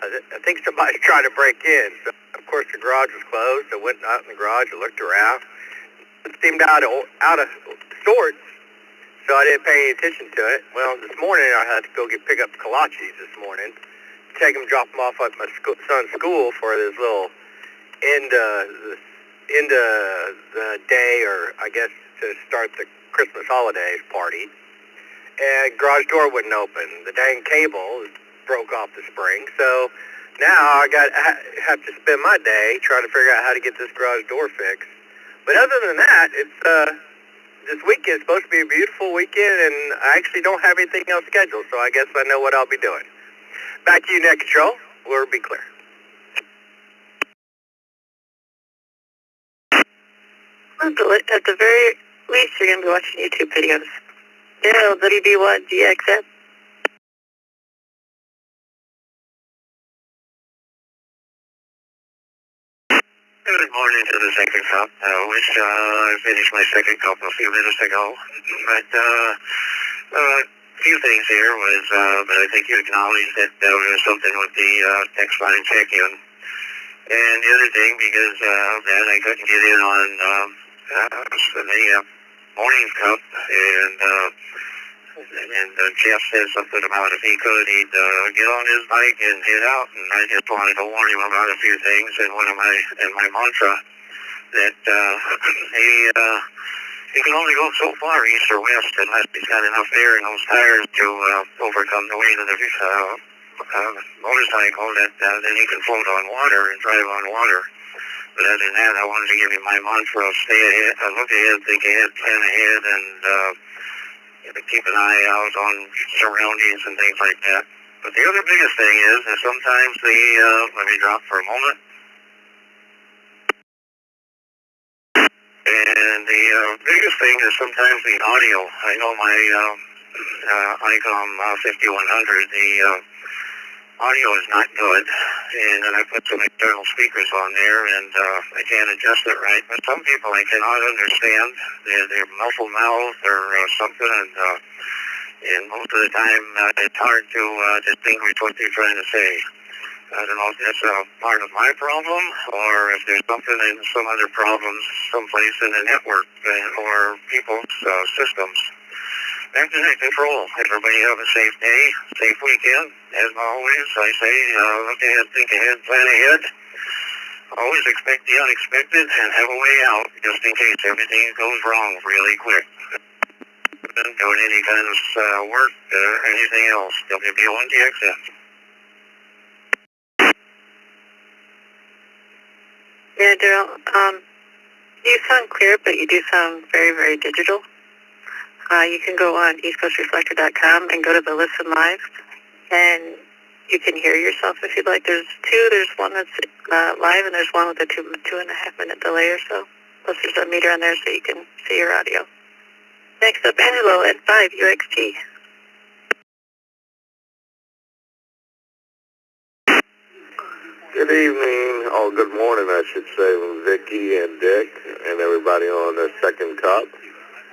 I think somebody's trying to break in." So, of course, the garage was closed. I went out in the garage. I looked around. It seemed out of sorts, so I didn't pay any attention to it. Well, this morning I had to go pick up kolaches this morning, drop them off at my son's school for this little end of the day, or I guess to start the Christmas holidays party. And garage door wouldn't open. The dang cable broke off the spring, so now I have to spend my day trying to figure out how to get this garage door fixed. But other than that, this weekend is supposed to be a beautiful weekend, and I actually don't have anything else scheduled, so I guess I know what I'll be doing. Back to you, Net Control. We'll be clear. At the very least, you're going to be watching YouTube videos. Yeah, WB1DXM. Good morning to the second cup. I finished my second cup a few minutes ago. But a few things here was, but I think you acknowledged that there was something with the text line check-in. And the other thing, because that I couldn't get in on the morning cup, and Jeff said something about if he could, he'd get on his bike and head out. And I just wanted to warn him about a few things. And my mantra that he can only go so far east or west unless he's got enough air in those tires to overcome the weight of the motorcycle. That then he can float on water and drive on water. But other than that, I wanted to give you my mantra of stay ahead, look ahead, think ahead, plan ahead, and keep an eye out on surroundings and things like that. But the other biggest thing is that sometimes let me drop for a moment. And the biggest thing is sometimes the audio. I know my ICOM 5100, the audio is not good, and then I put some external speakers on there, and I can't adjust it right. But some people I cannot understand. They're muffled mouth or something, and most of the time it's hard to distinguish what they're trying to say. I don't know if that's a part of my problem, or if there's something in some other problems someplace in the network or people's systems. Back to the control. Everybody have a safe day, safe weekend. As always, I say, look ahead, think ahead, plan ahead. Always expect the unexpected and have a way out just in case everything goes wrong really quick. Doing any kind of work or anything else. WB1DXN. Yeah, Daryl, you sound clear, but you do sound very, very digital. You can go on eastcoastreflector.com and go to the Listen Live, and you can hear yourself if you'd like. There's two. There's one that's live, and there's one with a 2.5 minute delay or so. Plus there's a meter on there so you can see your audio. Next up, Angelo at 5 UXT. Good evening, or good morning, I should say, from Vicky and Dick and everybody on the second cup.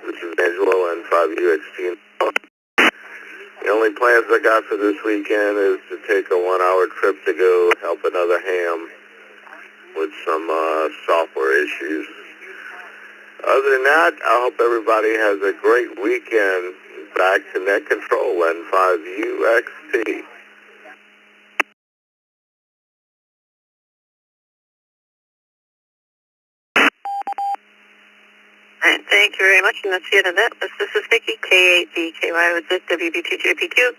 This is Angelo and 5UXT. The only plans I got for this weekend is to take a 1-hour trip to go help another ham with some software issues. Other than that, I hope everybody has a great weekend. Back to Net Control and 5UXT. All right, thank you very much, and that's the end of that. This is Vicky, K8VKY with this WB2JP2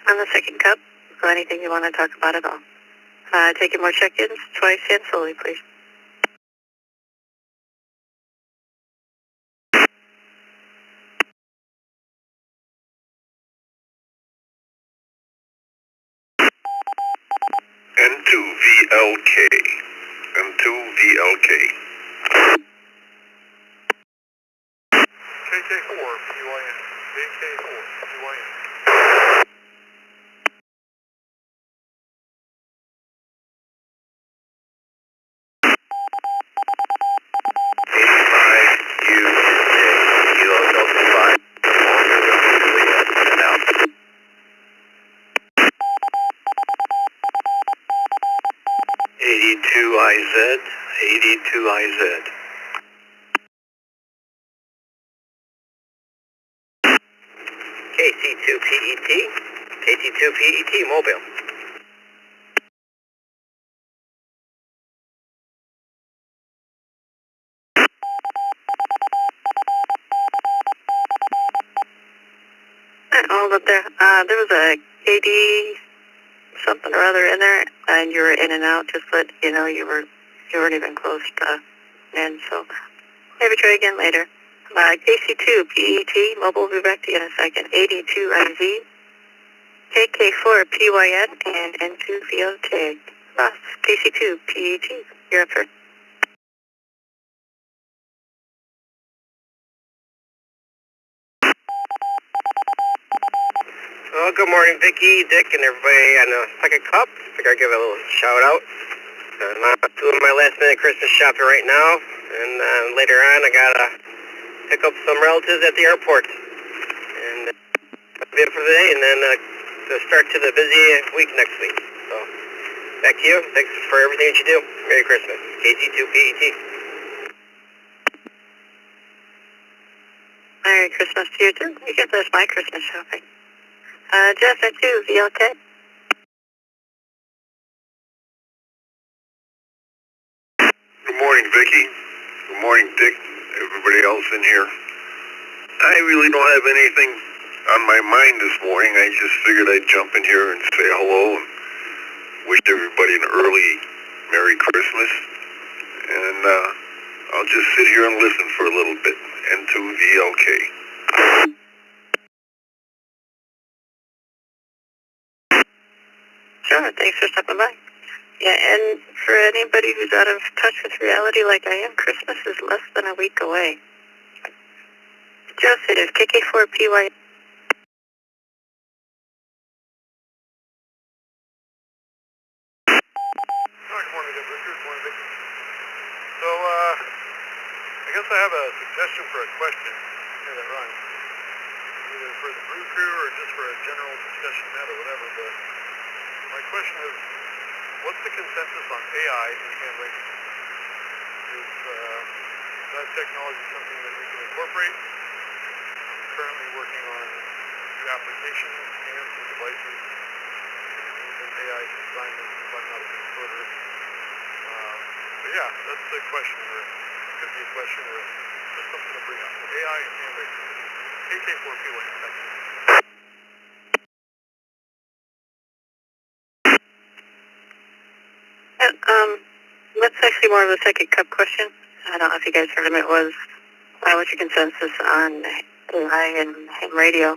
on the second cup. So anything you want to talk about at all. Taking more check-ins twice and slowly, please. N2VLK. N2VLK. KK4, PYN. KK4, PYN. Kilo Delta 5. 82IZ, 82IZ. KC2PET, KC2PET Mobile. Hold up there. There was a KD something or other in there, and you were in and out. Just let you know you weren't even close to in. So maybe try again later. KC2 PET Mobile will be back to you in a second. 82IZ, KK4 PYN, and N2 VLK. Ross, KC2 PET. You're up first. Well, good morning, Vicky, Dick, and everybody on the second cup. Figure I'd give a little shout out. I'm doing my last minute Christmas shopping right now, and later on I gotta pick up some relatives at the airport. And that'll be it for the day, and then the start to the busy week next week. So, back to you. Thanks for everything that you do. Merry Christmas. KC2PET. Merry Christmas to you too. You get this my Christmas shopping. Jeff at 2 VLK. Good morning, Vicky. Good morning, Dick. Everybody else in here. I really don't have anything on my mind this morning. I just figured I'd jump in here and say hello and wish everybody an early Merry Christmas. And I'll just sit here and listen for a little bit. N2VLK. Sure, thanks for stopping by. Yeah, and for anybody who's out of touch with reality like I am, Christmas is less than a week away. Joseph, KK4PY. Good morning, Good morning, Vicky. So, I guess I have a suggestion for a question here that runs, either for the Brew Crew or just for a general discussion net or whatever, but my question is, what's the consensus on AI in ham radio? Is that technology something that we can incorporate? I'm currently working on new applications and some devices using AI to design them if I'm not a good coder. But yeah, that's the question, or it could be a question, or just something to bring up. AI and ham radio. KK4PY. Thank you. That's actually more of a second cup question. I don't know if you guys heard him. It was, what's your consensus on AI and ham radio?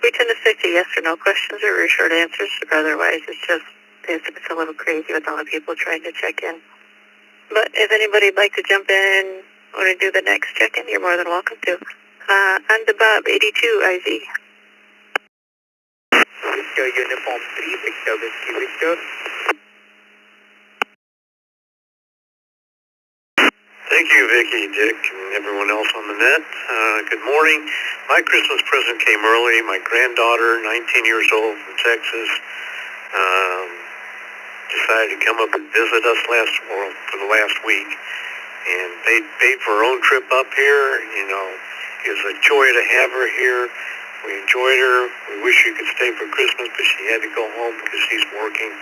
We tend to stick to yes or no questions or very short answers. Otherwise, it's a little crazy with all the people trying to check in. But if anybody'd like to jump in or do the next check-in, you're more than welcome to. I'm the Bob, 82 IZ. Victor, Uniform 3, Victor, Whiskey, Victor. Thank you, Vicki, Dick, and everyone else on the net. Good morning. My Christmas present came early. My granddaughter, 19 years old from Texas, decided to come up and visit us for the last week. And they paid for her own trip up here. You know, it was a joy to have her here. We enjoyed her. We wish she could stay for Christmas, but she had to go home because she's working.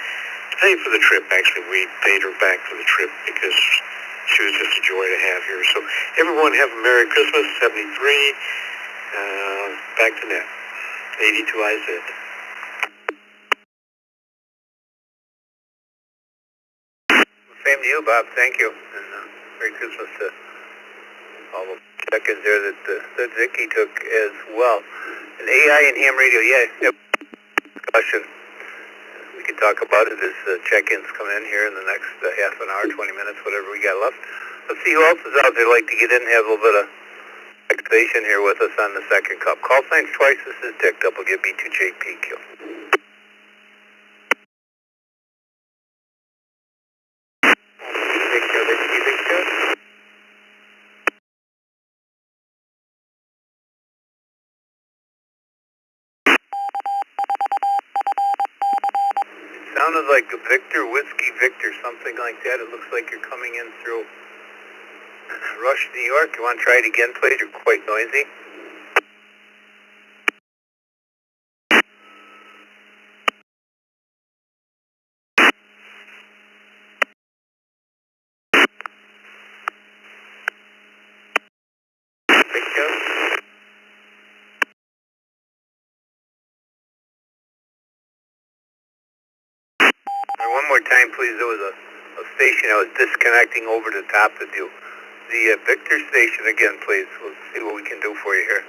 Paid for the trip, actually. We paid her back for the trip because she was just a joy to have here. So everyone have a Merry Christmas, 73. Back to net, 82 IZ. Same to you, Bob. Thank you. And Merry Christmas to all the check-ins there that Vicky took as well. And AI and ham radio, yeah, discussion. We can talk about it as check-ins come in here in the next half an hour, 20 minutes, whatever we got left. Let's see who else is out there like to get in and have a little bit of activation here with us on the second cup. Call signs twice. This is Dick, WB2JPQ. Sounded like a Victor, Whiskey Victor, something like that. It looks like you're coming in through Rush, New York. You want to try it again, please? You're quite noisy. One more time, please. There was a station I was disconnecting over the top of you. The Victor station again, please. We'll see what we can do for you here.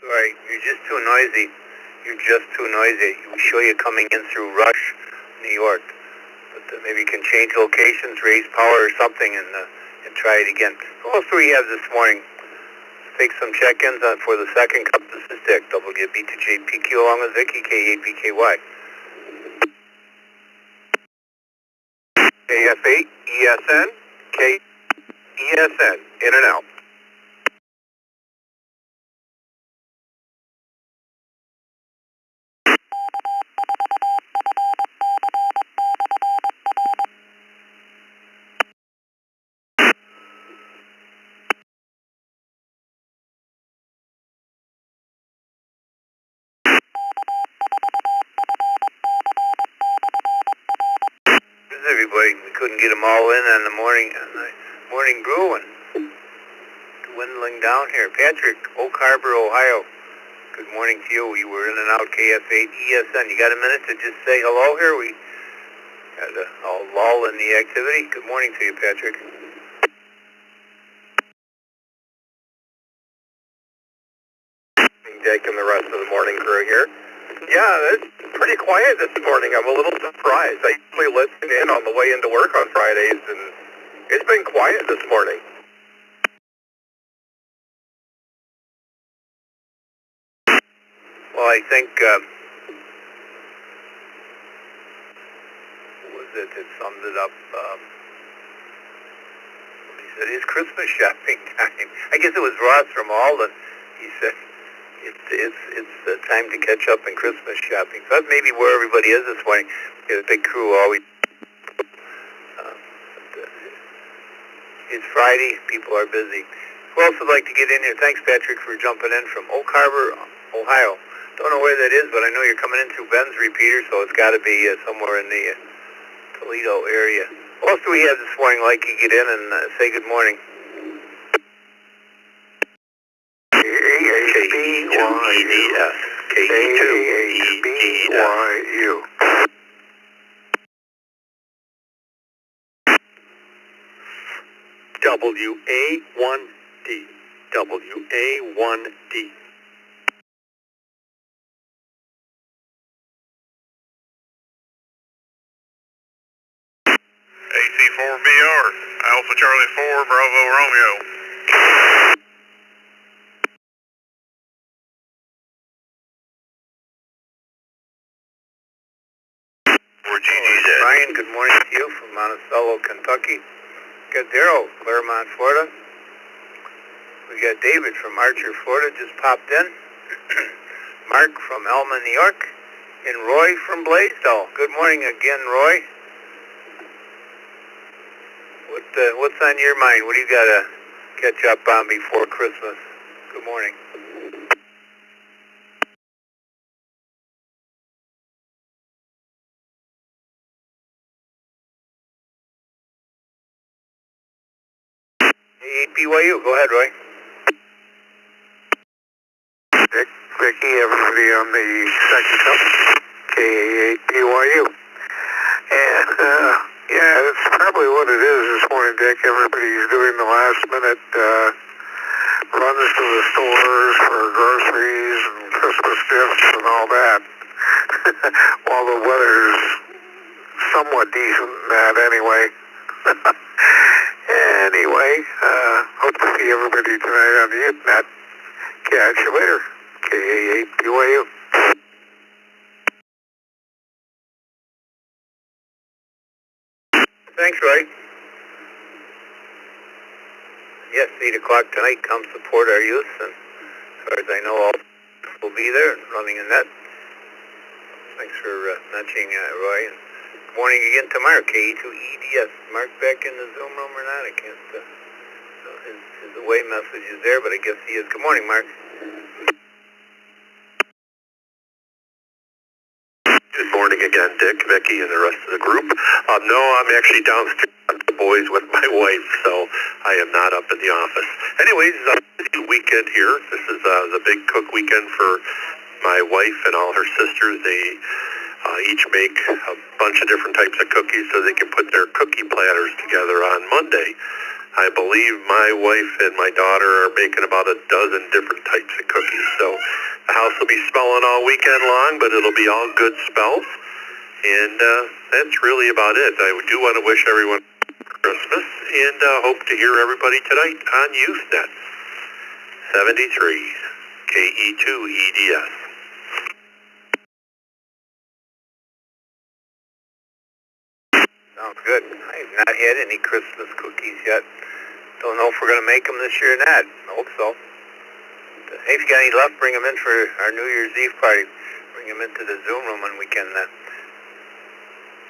Sorry, you're just too noisy. You're just too noisy. We show you coming in through Rush, New York. But maybe you can change locations, raise power or something, and try it again. What else do we have this morning? Take some check-ins for the second cup. This is Dick, WB2JPQ, along with Vicky, K8BKY. KF8, ESN, ESN, in and out. Everybody, we couldn't get them all in on the morning brew and dwindling down here. Patrick, Oak Harbor, Ohio. Good morning to you. You were in and out KF8 ESN. You got a minute to just say hello here? We Got a lull in the activity. Good morning to you, Patrick. Dick and the rest of the morning crew here. Yeah, it's pretty quiet this morning. I'm a little surprised. I usually listen in on the way into work on Fridays, and it's been quiet this morning. Well, I think, what was it that summed it up? He said, it's Christmas shopping time. I guess it was Ross from Alden. He said, it's the time to catch up in Christmas shopping. So that's maybe where everybody is this morning. We have a big crew always. It's Friday. People are busy. Who else would like to get in here? Thanks, Patrick, for jumping in from Oak Harbor, Ohio. Don't know where that is, but I know you're coming in through Ben's repeater, so it's got to be somewhere in the Toledo area. Who else do we have this morning like you get in and say good morning? K-E-H-B-Y-U. K-E-H-B-Y-U. WA1D. WA1D. AC4BR, Alpha Charlie 4, Bravo Romeo. Brian, good morning to you from Monticello, Kentucky. We got Daryl, Claremont, Florida. We got David from Archer, Florida, just popped in. Mark from Elma, New York. And Roy from Blaisdell. Good morning again, Roy. What's on your mind? What do you got to catch up on before Christmas? Good morning. Hey, BYU, go ahead, Roy. Dick, Vicky, everybody on the second cup, K-A-8-BYU. And, yeah, that's probably what it is this morning, Dick. Everybody's doing the last minute runs to the stores for groceries and Christmas gifts and all that. While the weather's somewhat decent in that anyway. Anyway, hope to see everybody tonight on the internet. Catch you later. K-A-8-BYU. Thanks, Roy. Yes, 8 o'clock tonight. Come support our youth. And as far as I know, all will be there and running a net. Thanks for mentioning Roy. And good morning again to Mark, KE2EDS. Mark back in the Zoom room or not? I can't. His away message is there, but I guess he is. Good morning, Mark. Good morning again, Dick, Vicky, and the rest of the group. No, I'm actually downstairs with the boys with my wife, so I am not up in the office. Anyways, it's a weekend here. This is the big cook weekend for my wife and all her sisters. They each make a bunch of different types of cookies so they can put their cookie platters together on Monday. I believe my wife and my daughter are making about a dozen different types of cookies. So the house will be smelling all weekend long, but it'll be all good smells. And that's really about it. I do want to wish everyone Christmas and hope to hear everybody tonight on Usenet 73 KE2EDS. Sounds good. I have not had any Christmas cookies yet. Don't know if we're going to make them this year or not. I hope so. Hey, if you got any left, bring them in for our New Year's Eve party. Bring them into the Zoom room and we can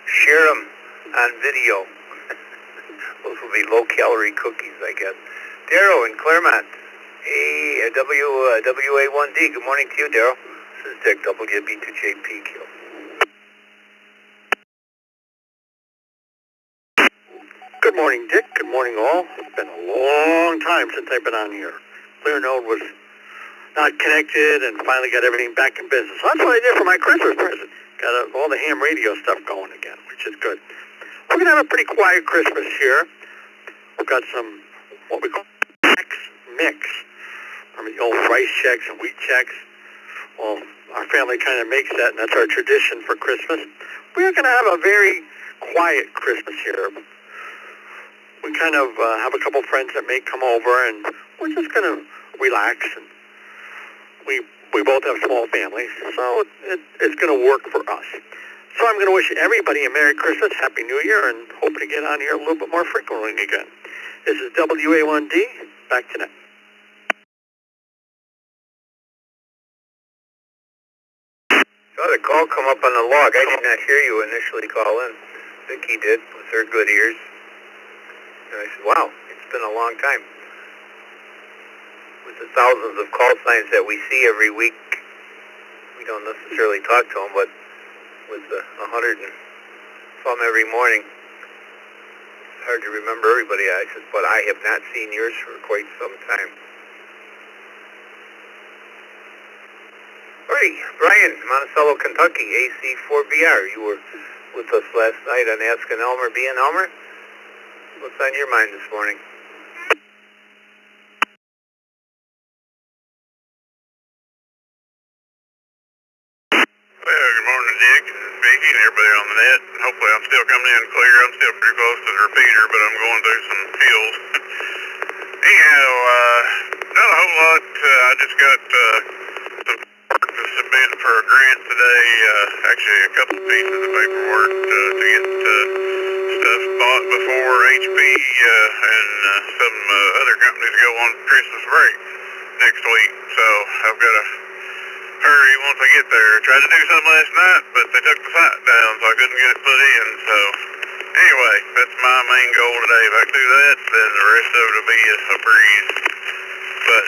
share them on video. Those will be low-calorie cookies, I guess. Darrow in Claremont. Hey, WA1D. Good morning to you, Darrow. This is Dick, WB2JPQ. Good morning, Dick. Good morning, all. It's been a long time since I've been on here. Clearnode was not connected and finally got everything back in business. So that's what I did for my Christmas present. Got all the ham radio stuff going again, which is good. We're going to have a pretty quiet Christmas here. We've got some, what we call mix. I mean, old rice checks and wheat checks. Well, our family kind of makes that, and that's our tradition for Christmas. We're going to have a very quiet Christmas here. We kind of have a couple friends that may come over, and we're just going to relax. And we both have small families, so it's going to work for us. So I'm going to wish everybody a Merry Christmas, Happy New Year, and hope to get on here a little bit more frequently again. This is WA1D. Back to next. Saw the call come up on the log. I did not hear you initially call in. Vicky did with her good ears. And I said, wow, it's been a long time. With the thousands of call signs that we see every week, we don't necessarily talk to them, but with the 100 and some every morning, it's hard to remember everybody. I said, but I have not seen yours for quite some time. All right, Brian, Monticello, Kentucky, AC4BR. You were with us last night on Asking Elmer being Elmer. What's on your mind this morning? Well, good morning, Dick and Vicky and everybody on the net. Hopefully I'm still coming in clear. I'm still pretty close to the repeater, but I'm going through some fields. Anyhow, not a whole lot. I just got some work to submit for a grant today. Actually, a couple of pieces of paperwork to get stuff bought before HP and some other companies go on Christmas break next week. So I've got to hurry once I get there. Tried to do something last night, but they took the site down, so I couldn't get it put in. So anyway, that's my main goal today. If I can do that, then the rest of it will be a breeze. But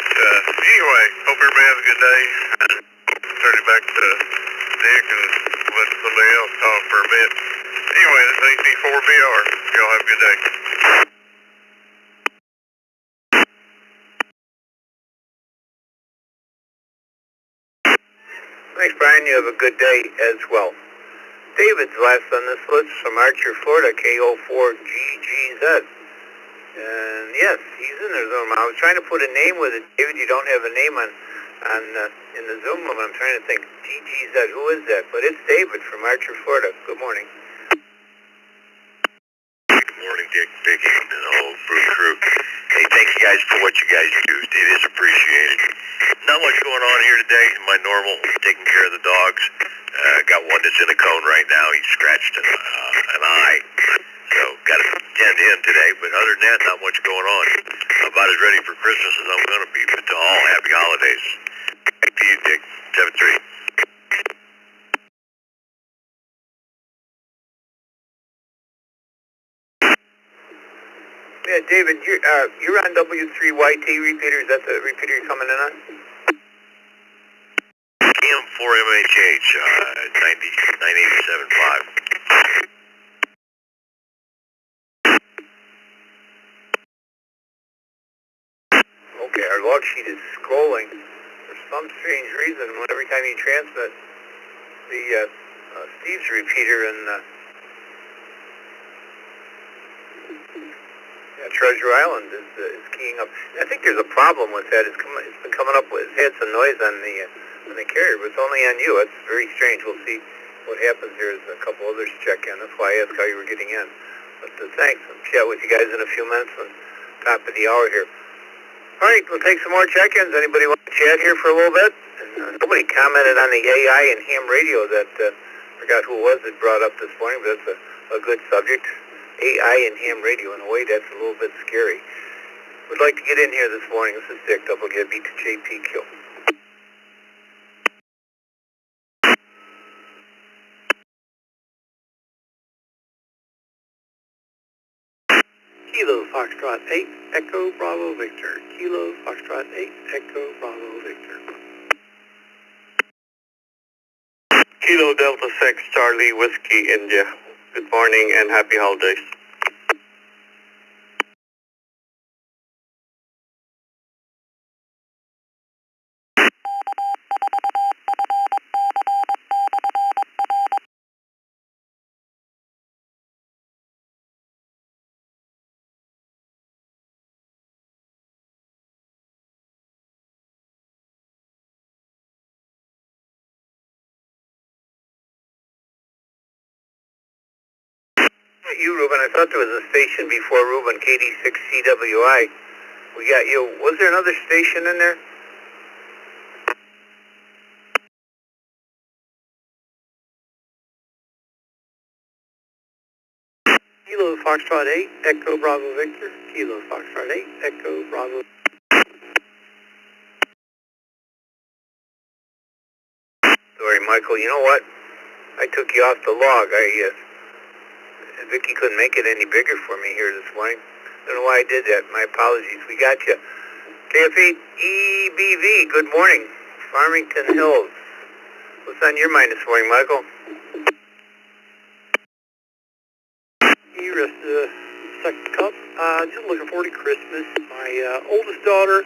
anyway, hope everybody has a good day. Turn it back to Dick and let somebody else talk for a bit. Anyway, this is AC4BR. Y'all have a good day. Thanks, Brian. You have a good day as well. David's last on this list from Archer, Florida, KO4GGZ. And yes, he's in the Zoom. I was trying to put a name with it. David, you don't have a name in the Zoom room. I'm trying to think, GGZ, who is that? But it's David from Archer, Florida. Good morning. Good morning, Dick, Vicky, and the whole Brew crew. Hey, thank you guys for what you guys do. It is appreciated. Not much going on here today. My normal, taking care of the dogs. Got one that's in a cone right now. He scratched an eye. So got to tend to him today. But other than that, not much going on. I'm about as ready for Christmas as I'm going to be. But to all, happy holidays. Back to you, Dick. 7-3. Yeah, David, you're on W3YT repeater. Is that the repeater you're coming in on? AM4MHH, 98.75. Okay, our log sheet is scrolling. For some strange reason, every time you transmit the Steve's repeater and Treasure Island is keying up. I think there's a problem with that. It's been coming up with, it's had some noise on the carrier, but it's only on you. It's very strange. We'll see what happens here as a couple others check in. That's why I asked how you were getting in. But thanks. I'll chat with you guys in a few minutes on top of the hour here. All right, we'll take some more check-ins. Anybody want to chat here for a little bit? And, nobody commented on the AI and ham radio that, forgot who it was that brought up this morning, but that's a good subject. AI and ham radio. In a way, that's a little bit scary. Would like to get in here this morning. This is Dick, WB to JPQ. Kilo Foxtrot 8, Echo Bravo Victor. Kilo Foxtrot 8, Echo Bravo Victor. Kilo Delta 6, Charlie Whiskey, India. Good morning and happy holidays. You, Ruben. I thought there was a station before Ruben, KD6CWI. We got you. Was there another station in there? Kilo Foxtrot 8, Echo Bravo Victor. Kilo Foxtrot 8, Echo Bravo. Sorry, Michael. You know what? I took you off the log. Vicky couldn't make it any bigger for me here this morning. Don't know why I did that. My apologies. We got you. KF8 EBV, good morning. Farmington Hills. What's on your mind this morning, Michael? Rest of the second cup. Just looking forward to Christmas. My oldest daughter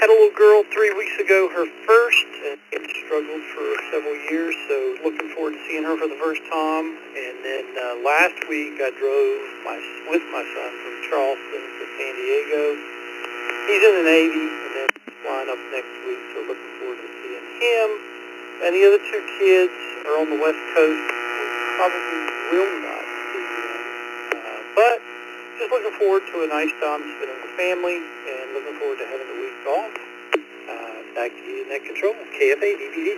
had a little girl 3 weeks ago, her first, and it struggled for several years, so looking forward to seeing her for the first time. And then last week I drove with my son from Charleston to San Diego. He's in the Navy, and then flying up next week, so looking forward to seeing him. And the other two kids are on the West Coast. We probably will not see them, but just looking forward to a nice time spending with family, and looking forward to having the week off. Back to you, Net Control, KF8 EBD.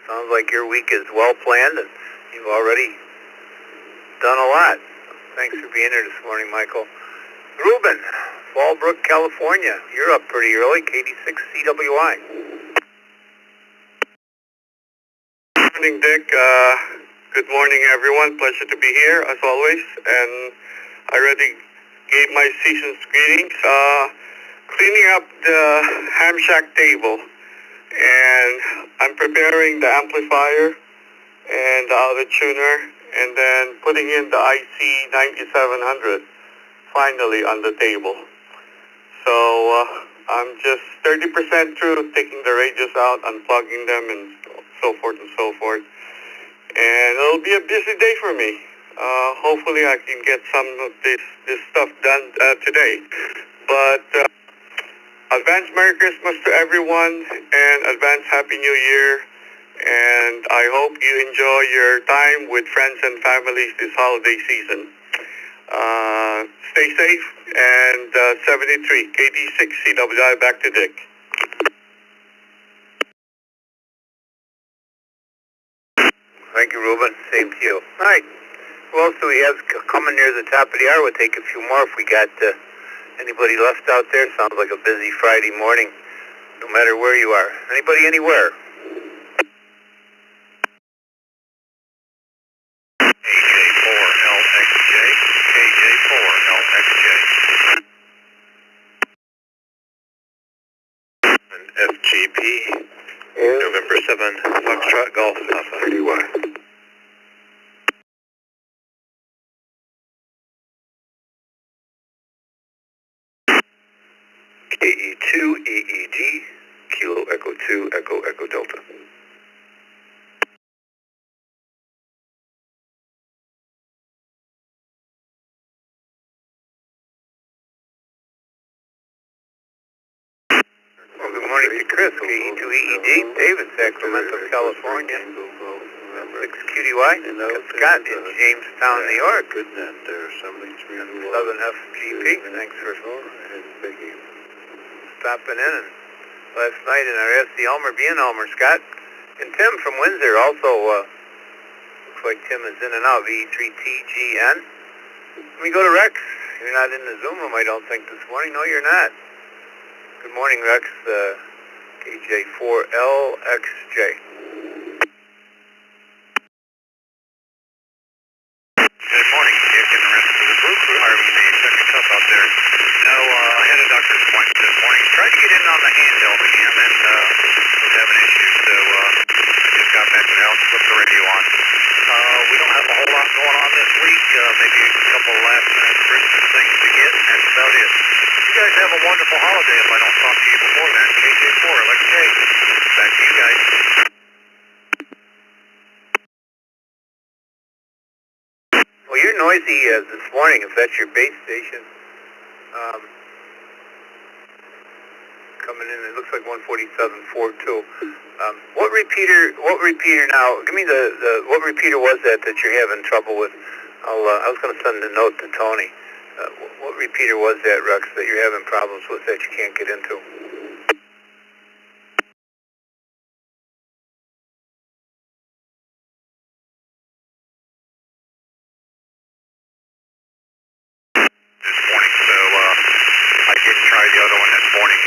Sounds like your week is well planned, and you've already done a lot. Thanks for being here this morning, Michael. Ruben, Fallbrook, California. You're up pretty early, KD6CWI. Good morning, Dick. Good morning, everyone. Pleasure to be here, as always. And I already gave my season's greetings. Cleaning up the ham shack table. And I'm preparing the amplifier and the auto tuner, and then putting in the IC9700 finally on the table. So I'm just 30% through taking the radios out, unplugging them, and so forth and so forth. And it'll be a busy day for me. Hopefully I can get some of this stuff done today. But advance Merry Christmas to everyone, and advance Happy New Year. And I hope you enjoy your time with friends and families this holiday season. Stay safe, and 73, KD6CWI, back to Dick. Thank you, Ruben. Same to you. All right. Who else do we have coming near the top of the hour? We'll take a few more if we got anybody left out there. Sounds like a busy Friday morning, no matter where you are. Anybody anywhere? KJ4LXJ, KJ4LXJ. And FGP, November 7, Foxtrot Golf Alpha. 30Y. KE2EED, Kilo Echo 2, Echo Echo Delta. Well, good morning to Chris, KE2EED, David, Sacramento, California. 6QDY, Scott in Jamestown, New York. Southern FGP, thanks for stopping in. And last night in our SC Elmer being Elmer, Scott. And Tim from Windsor also, looks like Tim is in and out, V3TGN. Let me go to Rex. You're not in the Zoom room, I don't think, this morning. No, you're not. Good morning, Rex, KJ4LXJ. Good morning, Dick, and the rest of the Brew crew. Harvey, the second cup out there. No, I had a doctor's appointment this morning. Tried to get in on the handheld again, and was having issues, so I just got back to the house and put the radio on. We don't have a whole lot going on this week. Maybe a couple last-minute Christmas things to get, and that's about it. You guys have a wonderful holiday if I don't talk to you before then. KJ4, let's go. Back to you guys. Well, you're noisy this morning, if that's your base station. coming in. It looks like 147.42. What repeater now? Give me what repeater was that you're having trouble with? I was going to send a note to Tony. What repeater was that, Rex, that you're having problems with that you can't get into? This morning, so I didn't try the other one this morning.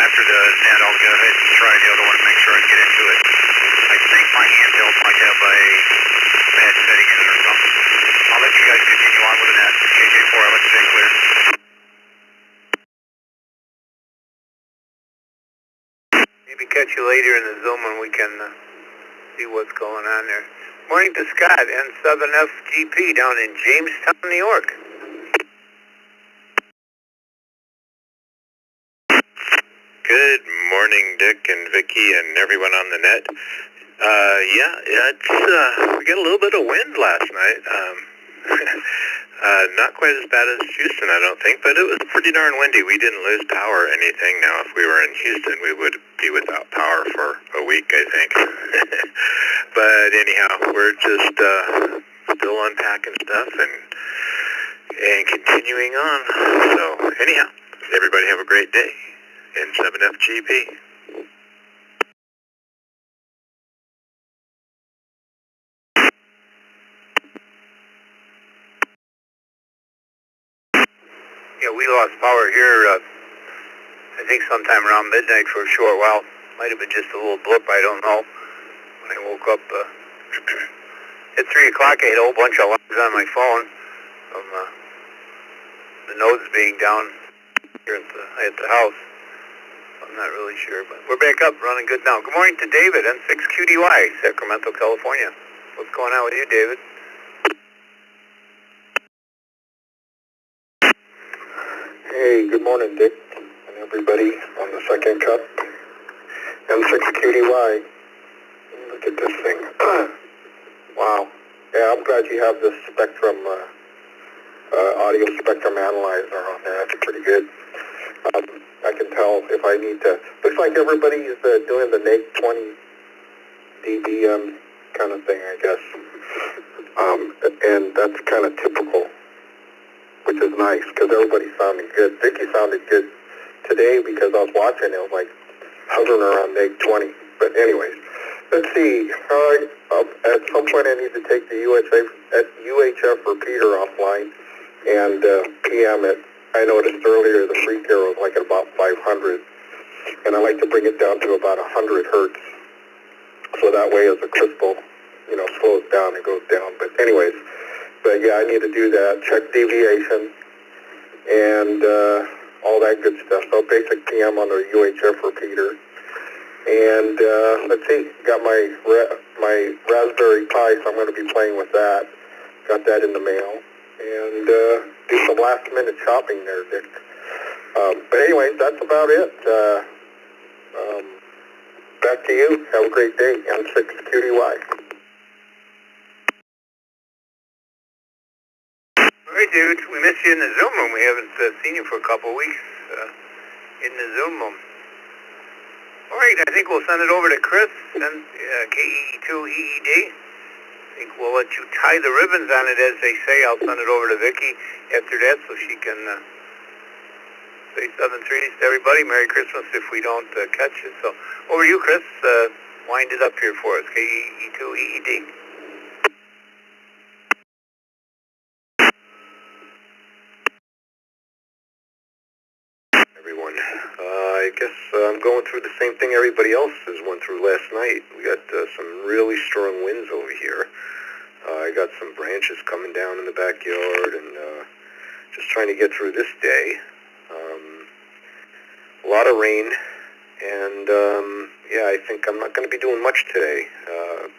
After the net, I'll go ahead and try the other one and make sure I get into it. I think my handheld might have a bad setting in it or something. I'll let you guys continue on with the net. KJ4, I'll let you stay clear. Maybe catch you later in the Zoom and we can see what's going on there. Morning to Scott, N7FGP down in Jamestown, New York. Good morning, Dick and Vicky and everyone on the net. We got a little bit of wind last night. Not quite as bad as Houston, I don't think, but it was pretty darn windy. We didn't lose power or anything. Now, if we were in Houston, we would be without power for a week, I think. But anyhow, we're just still unpacking stuff and continuing on. So anyhow, everybody have a great day. N7FGP. Yeah, we lost power here, I think sometime around midnight for a short while. Might have been just a little blip, I don't know. When I woke up, at 3 o'clock I had a whole bunch of alarms on my phone from the nodes being down here at the house. I'm not really sure, but we're back up, running good now. Good morning to David, N6QDY, Sacramento, California. What's going on with you, David? Hey, good morning, Dick, and everybody on the second cup. M6QDY. Look at this thing. Wow. Yeah, I'm glad you have this spectrum, audio spectrum analyzer on there. That's pretty good. I can tell if I need to. Looks like everybody's doing the NAIC 20 dBm kind of thing, I guess. And that's kind of typical, which is nice because everybody's sounding good. Vicky sounded good today because I was watching. It was like hovering around NAIC 20. But anyways, let's see. At some point I need to take the UHF repeater offline and PM it. I noticed earlier the frequency was like at about 500, and I like to bring it down to about 100 hertz. So that way as the crystal, slows down, it goes down. But anyways, yeah, I need to do that. Check deviation and all that good stuff. So basic PM on the UHF repeater. And let's see, got my Raspberry Pi, so I'm going to be playing with that. Got that in the mail. And do some last minute shopping there, Dick. But anyways, that's about it. Back to you. Have a great day. M6QDY. All right, dude. We missed you in the Zoom room. We haven't seen you for a couple of weeks in the Zoom room. All right, I think we'll send it over to Chris and KE2EED. I think we'll let you tie the ribbons on it, as they say. I'll send it over to Vicky after that so she can say 7 threes to everybody. Merry Christmas if we don't catch it. So over to you, Chris. Wind it up here for us, KE2EED. Everyone, I guess I'm going through the same thing everybody else went through last night. We got some really strong winds over here. I got some branches coming down in the backyard and just trying to get through this day. A lot of rain, and yeah, I think I'm not going to be doing much today. I'm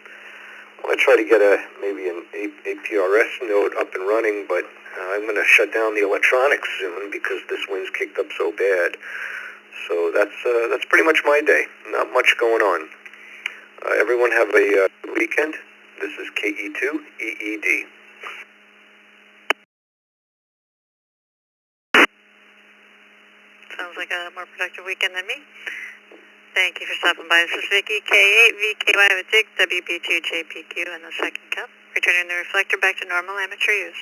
going to try to get maybe an APRS node up and running, but I'm going to shut down the electronics soon because this wind's kicked up so bad. So that's pretty much my day. Not much going on. Everyone have a weekend. This is KE2EED. Sounds like a more productive weekend than me. Thank you for stopping by. This is Vicky, K8VKY with Dick, WB2JPQ in the second cup. Returning the reflector back to normal amateur use.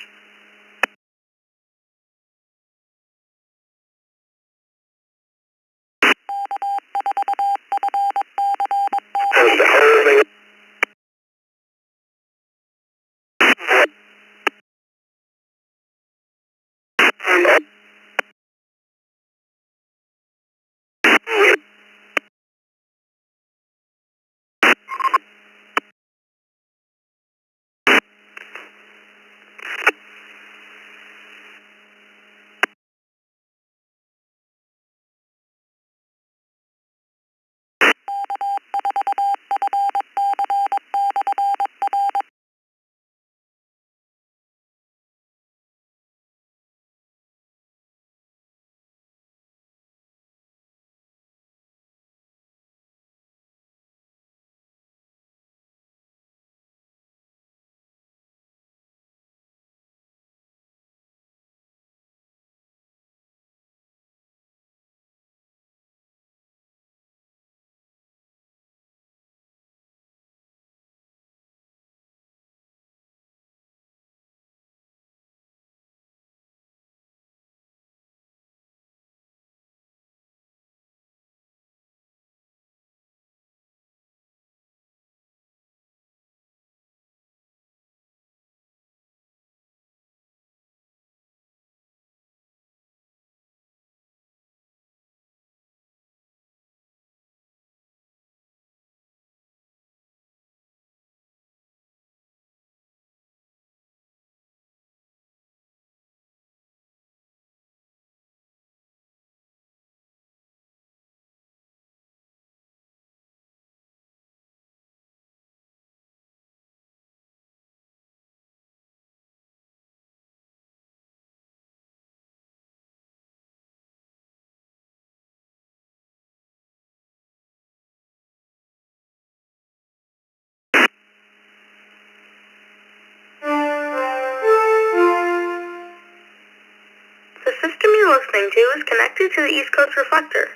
The system you're listening to is connected to the East Coast Reflector.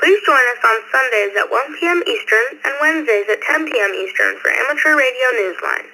Please join us on Sundays at 1 p.m. Eastern and Wednesdays at 10 p.m. Eastern for Amateur Radio Newsline.